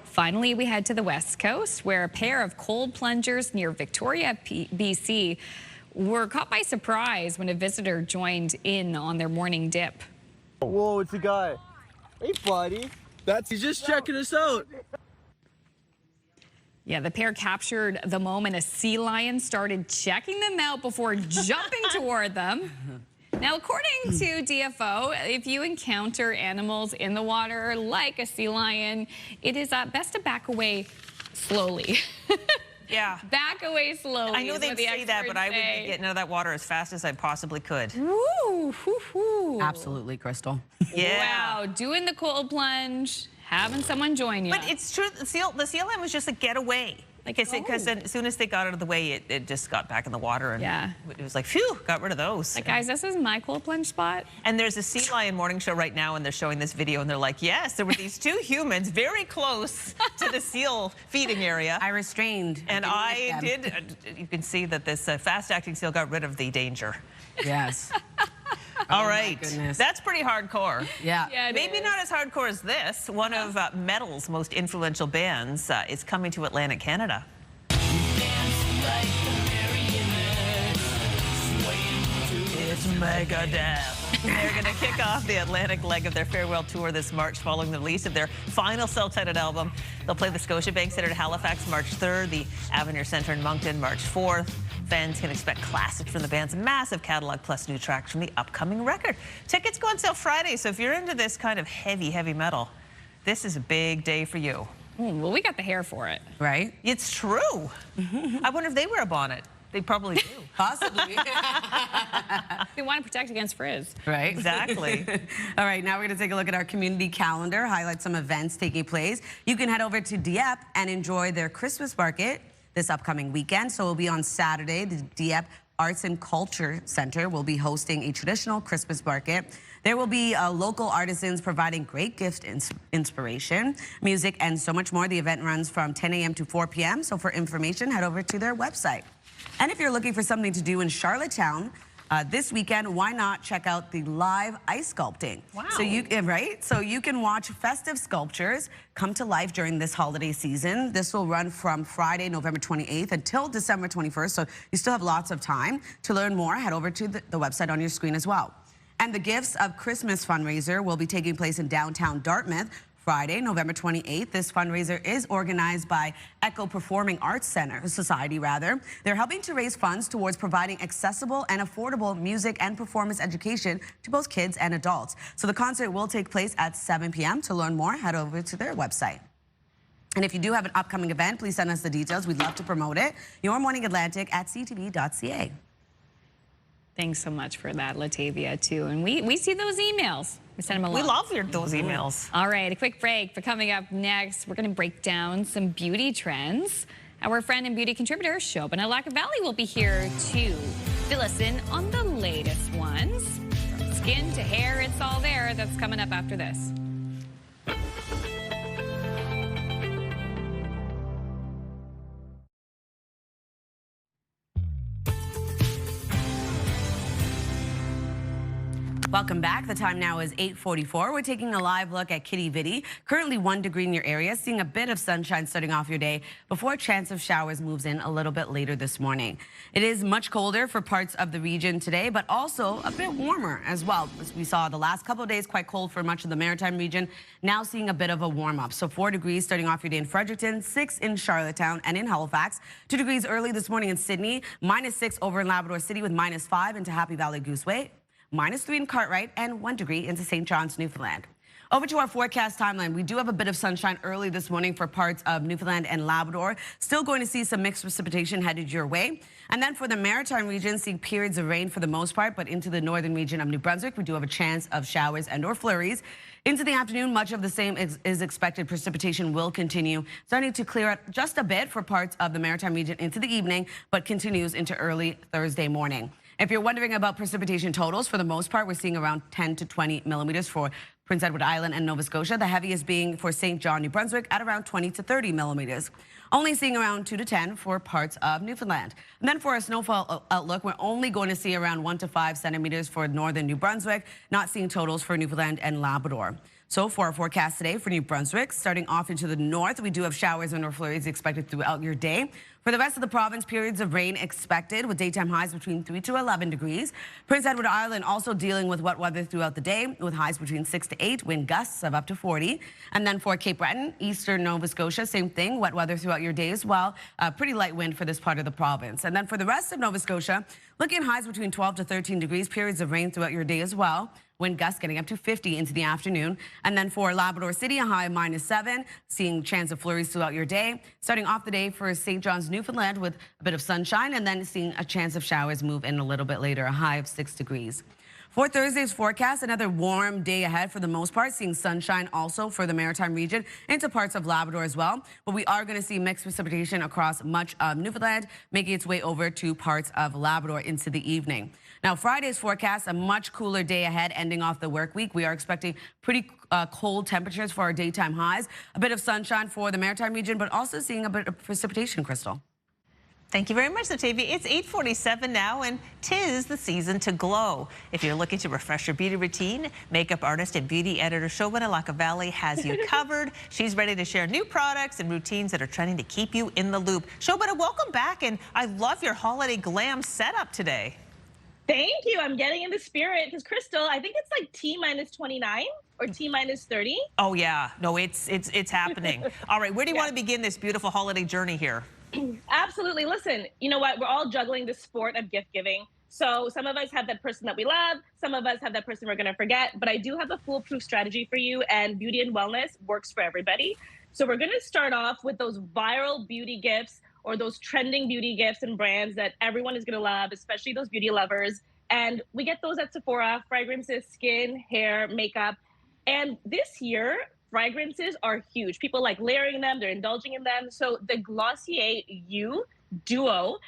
S1: Finally, we head to the West Coast, where a pair of cold plungers near Victoria, BC, were caught by surprise when a visitor joined in on their morning dip.
S9: Whoa, it's a guy. Hey, buddy. He's just checking us out.
S1: Yeah, the pair captured the moment a sea lion started checking them out before jumping toward them. Now, according to DFO, if you encounter animals in the water like a sea lion, it is best to back away slowly.
S2: Yeah.
S1: Back away slowly.
S2: I know they say that, but I would be getting out of that water as fast as I possibly could.
S1: Woo, hoo, hoo.
S3: Absolutely, Crystal.
S2: Yeah.
S1: Wow, doing the cold plunge, having someone join you.
S2: But it's true, the sea lion was just a getaway. Like I said, because as soon as they got out of the way, it just got back in the water. And
S1: yeah.
S2: It was like, phew, got rid of those.
S1: Like, guys, this is my cold plunge spot.
S2: And there's a sea lion morning show right now, and they're showing this video, and they're like, yes, there were these two humans very close to the seal feeding area.
S3: I restrained.
S2: And I did. You can see that this fast-acting seal got rid of the danger.
S3: Yes.
S2: All right, that's pretty hardcore.
S3: Yeah.
S2: Maybe not as hardcore as this. One of metal's most influential bands is coming to Atlantic Canada. It's Megadeth. They're going to kick off the Atlantic leg of their farewell tour this March following the release of their final self-titled album. They'll play the Scotiabank Centre in Halifax March 3rd, the Avenir Centre in Moncton March 4th. Fans can expect classics from the band's massive catalog plus new tracks from the upcoming record. Tickets go on sale Friday, so if you're into this kind of heavy metal, this is a big day for you.
S1: Well, we got the hair for it.
S3: Right?
S2: It's true. I wonder if they wear a bonnet. They probably do.
S3: Possibly.
S1: We want to protect against frizz.
S3: Right?
S2: Exactly.
S3: All right, now we're going to take a look at our community calendar, highlight some events taking place. You can head over to Dieppe and enjoy their Christmas market this upcoming weekend. So it'll be on Saturday. The Dieppe Arts and Culture Center will be hosting a traditional Christmas market. There will be local artisans providing great gift inspiration, music, and so much more. The event runs from 10 a.m. to 4 p.m. So for information, head over to their website. And if you're looking for something to do in Charlottetown this weekend, why not check out the live ice sculpting?
S2: Wow.
S3: So you can watch festive sculptures come to life during this holiday season. This will run from Friday, November 28th until December 21st. So you still have lots of time. To learn more, head over to the website on your screen as well. And the Gifts of Christmas fundraiser will be taking place in downtown Dartmouth Friday, November 28th. This fundraiser is organized by Echo Performing Arts Society. They're helping to raise funds towards providing accessible and affordable music and performance education to both kids and adults. So the concert will take place at 7 p.m. To learn more, head over to their website. And if you do have an upcoming event, please send us the details. We'd love to promote it. Your Morning Atlantic at ctv.ca.
S1: Thanks so much for that, Latavia, too. And we see those emails. We send them along.
S2: We love those emails.
S1: All right, a quick break. But coming up next, we're going to break down some beauty trends. Our friend and beauty contributor, Shobana Lakavali, will be here, too. Fill us in on the latest ones. From skin to hair, it's all there. That's coming up after this.
S3: Welcome back. The time now is 8:44. We're taking a live look at Kitty Vitty. Currently 1 degree in your area, seeing a bit of sunshine starting off your day before a chance of showers moves in a little bit later this morning. It is much colder for parts of the region today, but also a bit warmer as well. As we saw the last couple of days, quite cold for much of the maritime region. Now seeing a bit of a warm up. So 4 degrees starting off your day in Fredericton, 6 in Charlottetown and in Halifax. 2 degrees early this morning in Sydney, -6 over in Labrador City with -5 into Happy Valley Gooseway. -3 in Cartwright, and 1 degree into St. John's, Newfoundland. Over to our forecast timeline. We do have a bit of sunshine early this morning for parts of Newfoundland and Labrador. Still going to see some mixed precipitation headed your way. And then for the maritime region, seeing periods of rain for the most part, but into the northern region of New Brunswick, we do have a chance of showers and or flurries. Into the afternoon, much of the same is expected. Precipitation will continue, starting to clear up just a bit for parts of the maritime region into the evening, but continues into early Thursday morning. If you're wondering about precipitation totals, for the most part, we're seeing around 10 to 20 millimeters for Prince Edward Island and Nova Scotia, the heaviest being for St. John, New Brunswick at around 20 to 30 millimeters. Only seeing around 2 to 10 for parts of Newfoundland. And then for a snowfall outlook, we're only going to see around 1 to 5 centimeters for northern New Brunswick, not seeing totals for Newfoundland and Labrador. So for our forecast today for New Brunswick, starting off into the north, we do have showers and or flurries expected throughout your day. For the rest of the province, periods of rain expected with daytime highs between 3 to 11 degrees. Prince Edward Island also dealing with wet weather throughout the day with highs between 6 to 8, wind gusts of up to 40. And then for Cape Breton, eastern Nova Scotia, same thing, wet weather throughout your day as well. Pretty light wind for this part of the province. And then for the rest of Nova Scotia, looking highs between 12 to 13 degrees, periods of rain throughout your day as well. Wind gusts getting up to 50 into the afternoon. And then for Labrador City, a high of -7, seeing chance of flurries throughout your day. Starting off the day for St. John's, Newfoundland with a bit of sunshine, and then seeing a chance of showers move in a little bit later, a high of 6 degrees. For Thursday's forecast, another warm day ahead for the most part, seeing sunshine also for the maritime region into parts of Labrador as well. But we are going to see mixed precipitation across much of Newfoundland, making its way over to parts of Labrador into the evening. Now, Friday's forecast, a much cooler day ahead, ending off the work week. We are expecting pretty cold temperatures for our daytime highs. A bit of sunshine for the maritime region, but also seeing a bit of precipitation, Crystal.
S2: Thank you very much, Latavia. It's 8:47 now, and 'tis the season to glow. If you're looking to refresh your beauty routine, makeup artist and beauty editor Shobana Lakavalli has you covered. She's ready to share new products and routines that are trending to keep you in the loop. Shobana, welcome back, and I love your holiday glam setup today.
S12: Thank you. I'm getting in the spirit because Crystal, I think it's like T-29 or T-30.
S2: Oh yeah, no, it's happening. All right, where do you want to begin this beautiful holiday journey here?
S12: Absolutely. Listen, you know what? We're all juggling the sport of gift giving. So some of us have that person that we love. Some of us have that person we're going to forget. But I do have a foolproof strategy for you, and beauty and wellness works for everybody. So we're going to start off with those viral beauty gifts or those trending beauty gifts and brands that everyone is going to love, especially those beauty lovers. And we get those at Sephora: fragrances, skin, hair, makeup. And this year, fragrances are huge. People like layering them, they're indulging in them. So the Glossier You Duo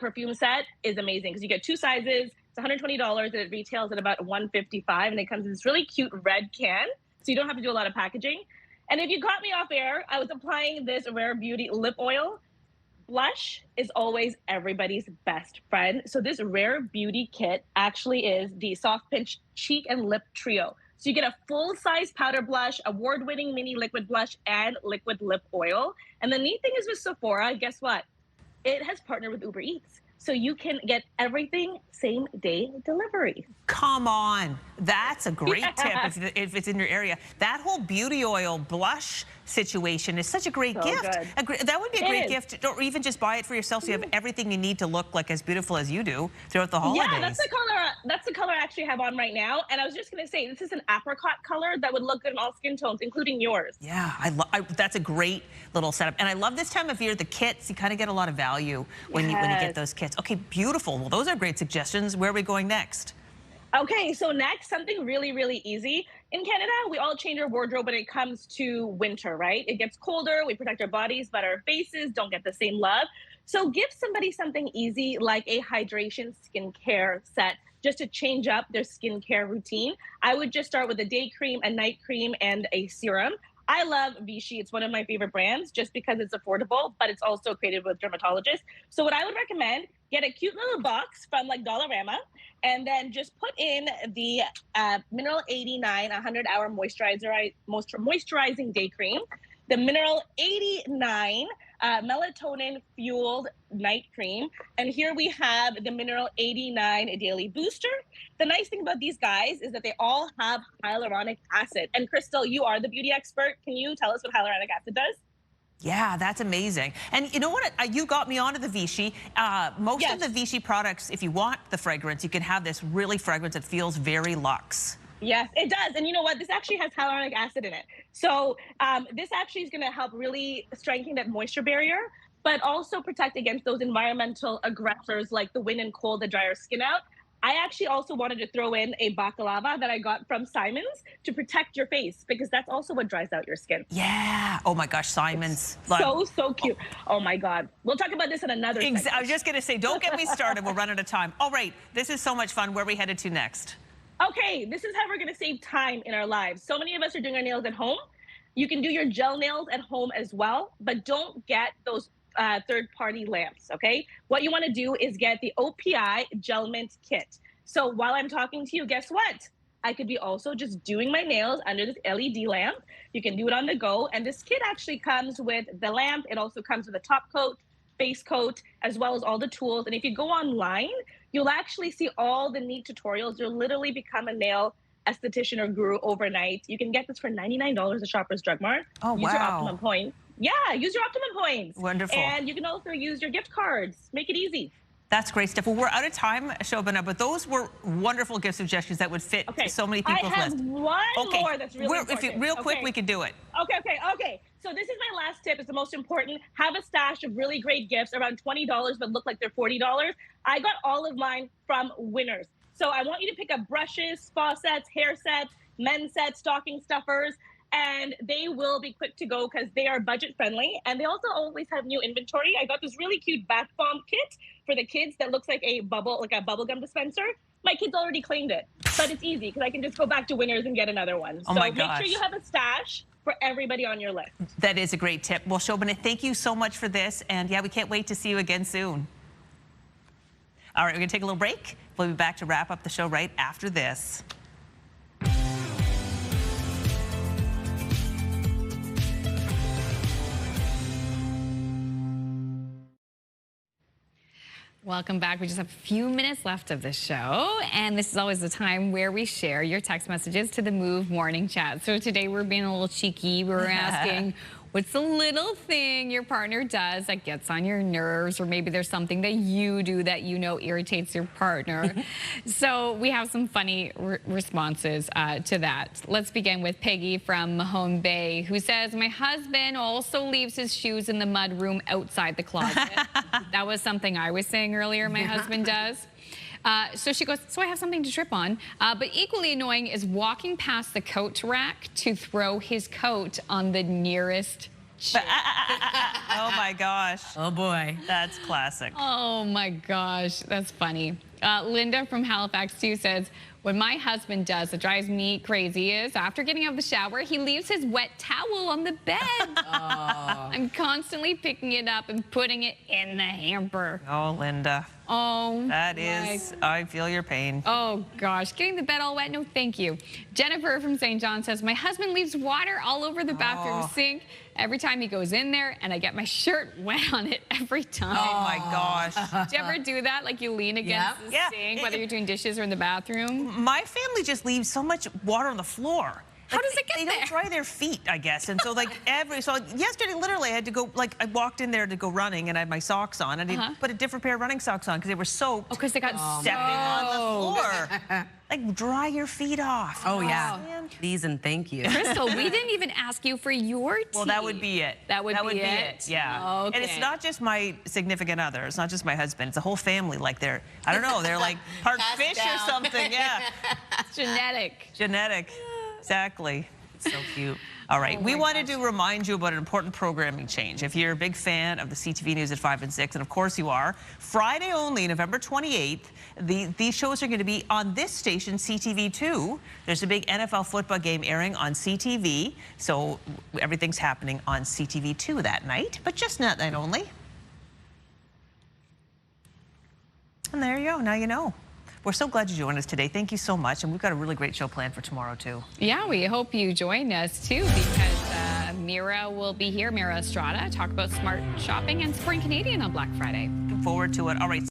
S12: perfume set is amazing because you get 2 sizes. It's $120 and it retails at about $155, and it comes in this really cute red can, so you don't have to do a lot of packaging. And if you caught me off air, I was applying this Rare Beauty lip oil. Blush is always everybody's best friend. So this Rare Beauty kit actually is the Soft Pinch Cheek and Lip Trio. So you get a full-size powder blush, award-winning mini liquid blush, and liquid lip oil. And the neat thing is with Sephora, guess what? It has partnered with Uber Eats. So you can get everything same-day delivery.
S2: Come on. That's a great tip if it's in your area. That whole beauty oil blush situation is such a great gift. That would be a great gift, or even just buy it for yourself so you have everything you need to look like as beautiful as you do throughout the holidays.
S12: Yeah, that's the color I actually have on right now. And I was just going to say, this is an apricot color that would look good in all skin tones, including yours.
S2: Yeah, that's a great little setup. And I love this time of year, the kits, you kind of get a lot of value when you get those kits. Okay, beautiful. Well, those are great suggestions. Where are we going next?
S12: Okay, so next, something really, really easy. In Canada, we all change our wardrobe when it comes to winter, right? It gets colder, we protect our bodies, but our faces don't get the same love. So give somebody something easy like a hydration skincare set just to change up their skincare routine. I would just start with a day cream, a night cream, and a serum. I love Vichy. It's one of my favorite brands just because it's affordable, but it's also created with dermatologists. So what I would recommend, get a cute little box from like Dollarama, and then just put in the Mineral 89 100-hour moisturizing day cream, the Mineral 89 melatonin-fueled night cream, and here we have the Mineral 89 daily booster. The nice thing about these guys is that they all have hyaluronic acid. And Crystal, you are the beauty expert. Can you tell us what hyaluronic acid does?
S2: Yeah, that's amazing. And you know what? You got me onto the Vichy. Most of the Vichy products, if you want the fragrance, you can have this really fragrance that feels very luxe.
S12: Yes, it does. And you know what? This actually has hyaluronic acid in it. So this actually is going to help really strengthen that moisture barrier, but also protect against those environmental aggressors like the wind and cold that dry our skin out. I actually also wanted to throw in a baklava that I got from Simon's to protect your face, because that's also what dries out your skin.
S2: Yeah. Oh my gosh, Simon's.
S12: So cute. Oh my God. We'll talk about this in another segment.
S2: I was just going to say, don't get me started. We'll run out of time. All right. This is so much fun. Where are we headed to next?
S12: Okay, this is how we're going to save time in our lives. So many of us are doing our nails at home. You can do your gel nails at home as well, but don't get those third-party lamps, okay? What you want to do is get the OPI Gel Mint Kit. So while I'm talking to you, guess what? I could be also just doing my nails under this LED lamp. You can do it on the go. And this kit actually comes with the lamp. It also comes with a top coat, base coat, as well as all the tools. And if you go online, you'll actually see all the neat tutorials. You'll literally become a nail esthetician or guru overnight. You can get this for $99 at Shoppers Drug Mart.
S2: Oh,
S12: use your Optimum points. Yeah, use your Optimum points.
S2: Wonderful.
S12: And you can also use your gift cards. Make it easy.
S2: That's great stuff. Well, we're out of time, Shobana, but those were wonderful gift suggestions that would fit so many people's lists.
S12: I have one more that's really important.
S2: Real quick, we can do it.
S12: Okay. So this is my last tip. It's the most important. Have a stash of really great gifts, around $20, but look like they're $40. I got all of mine from Winners. So I want you to pick up brushes, spa sets, hair sets, men's sets, stocking stuffers, and they will be quick to go because they are budget friendly. And they also always have new inventory. I got this really cute bath bomb kit for the kids that looks like a bubble gum dispenser. My kids already claimed it, but it's easy because I can just go back to Winners and get another one.
S2: Oh
S12: so
S2: my
S12: make
S2: gosh.
S12: sure you have a stash for everybody on your list.
S2: That is a great tip. Well, Shobana, thank you so much for this. And yeah, we can't wait to see you again soon. All right, we're going to take a little break. We'll be back to wrap up the show right after this.
S1: Welcome back. We just have a few minutes left of the show, and this is always the time where we share your text messages to the Move Morning Chat. So today we're being a little cheeky. We're asking, what's the little thing your partner does that gets on your nerves, or maybe there's something that you do that you know irritates your partner? So we have some funny responses to that. Let's begin with Peggy from Mahone Bay, who says, my husband also leaves his shoes in the mud room outside the closet. That was something I was saying earlier my husband does. So she goes, so I have something to trip on. But equally annoying is walking past the coat rack to throw his coat on the nearest chair.
S2: Oh my gosh.
S3: Oh boy.
S2: That's classic.
S1: Oh my gosh, that's funny. Linda from Halifax too says, what my husband does that drives me crazy is after getting out of the shower, he leaves his wet towel on the bed. I'm constantly picking it up and putting it in the hamper.
S2: Oh, Linda.
S1: Oh,
S2: that is, I feel your pain.
S1: Oh gosh, getting the bed all wet, no thank you. Jennifer from St. John says, my husband leaves water all over the bathroom sink every time he goes in there, and I get my shirt wet on it every time.
S2: Oh my gosh.
S1: Do you ever do that? Like you lean against the sink, whether you're doing dishes or in the bathroom?
S2: My family just leaves so much water on the floor.
S1: How does it get there?
S2: They don't dry their feet, I guess. And so like yesterday, literally I had to go, I walked in there to go running and I had my socks on and I put a different pair of running socks on because they were soaked.
S1: Oh, because they got
S2: stepping on the floor. Like dry your feet off.
S3: Oh yeah. Please and thank you.
S1: Crystal, we didn't even ask you for your tea.
S2: Well, that would be it.
S1: That would be it?
S2: Yeah.
S1: Okay.
S2: And it's not just my significant other. It's not just my husband. It's a whole family. Like they're, I don't know, they're like part fish or something. Yeah.
S1: Genetic.
S2: Genetic. Exactly. So cute. All right, we wanted to remind you about an important programming change. If you're a big fan of the CTV News at 5 and 6, and of course you are, Friday only, November 28th, these shows are going to be on this station, CTV2. There's a big NFL football game airing on CTV, so everything's happening on CTV2 that night, but just that night only. And there you go, now you know. We're so glad you joined us today. Thank you so much. And we've got a really great show planned for tomorrow, too.
S1: Yeah, we hope you join us, too, because Mira will be here, Mira Estrada, talk about smart shopping and supporting Canadian on Black Friday.
S2: Looking forward to it. All right.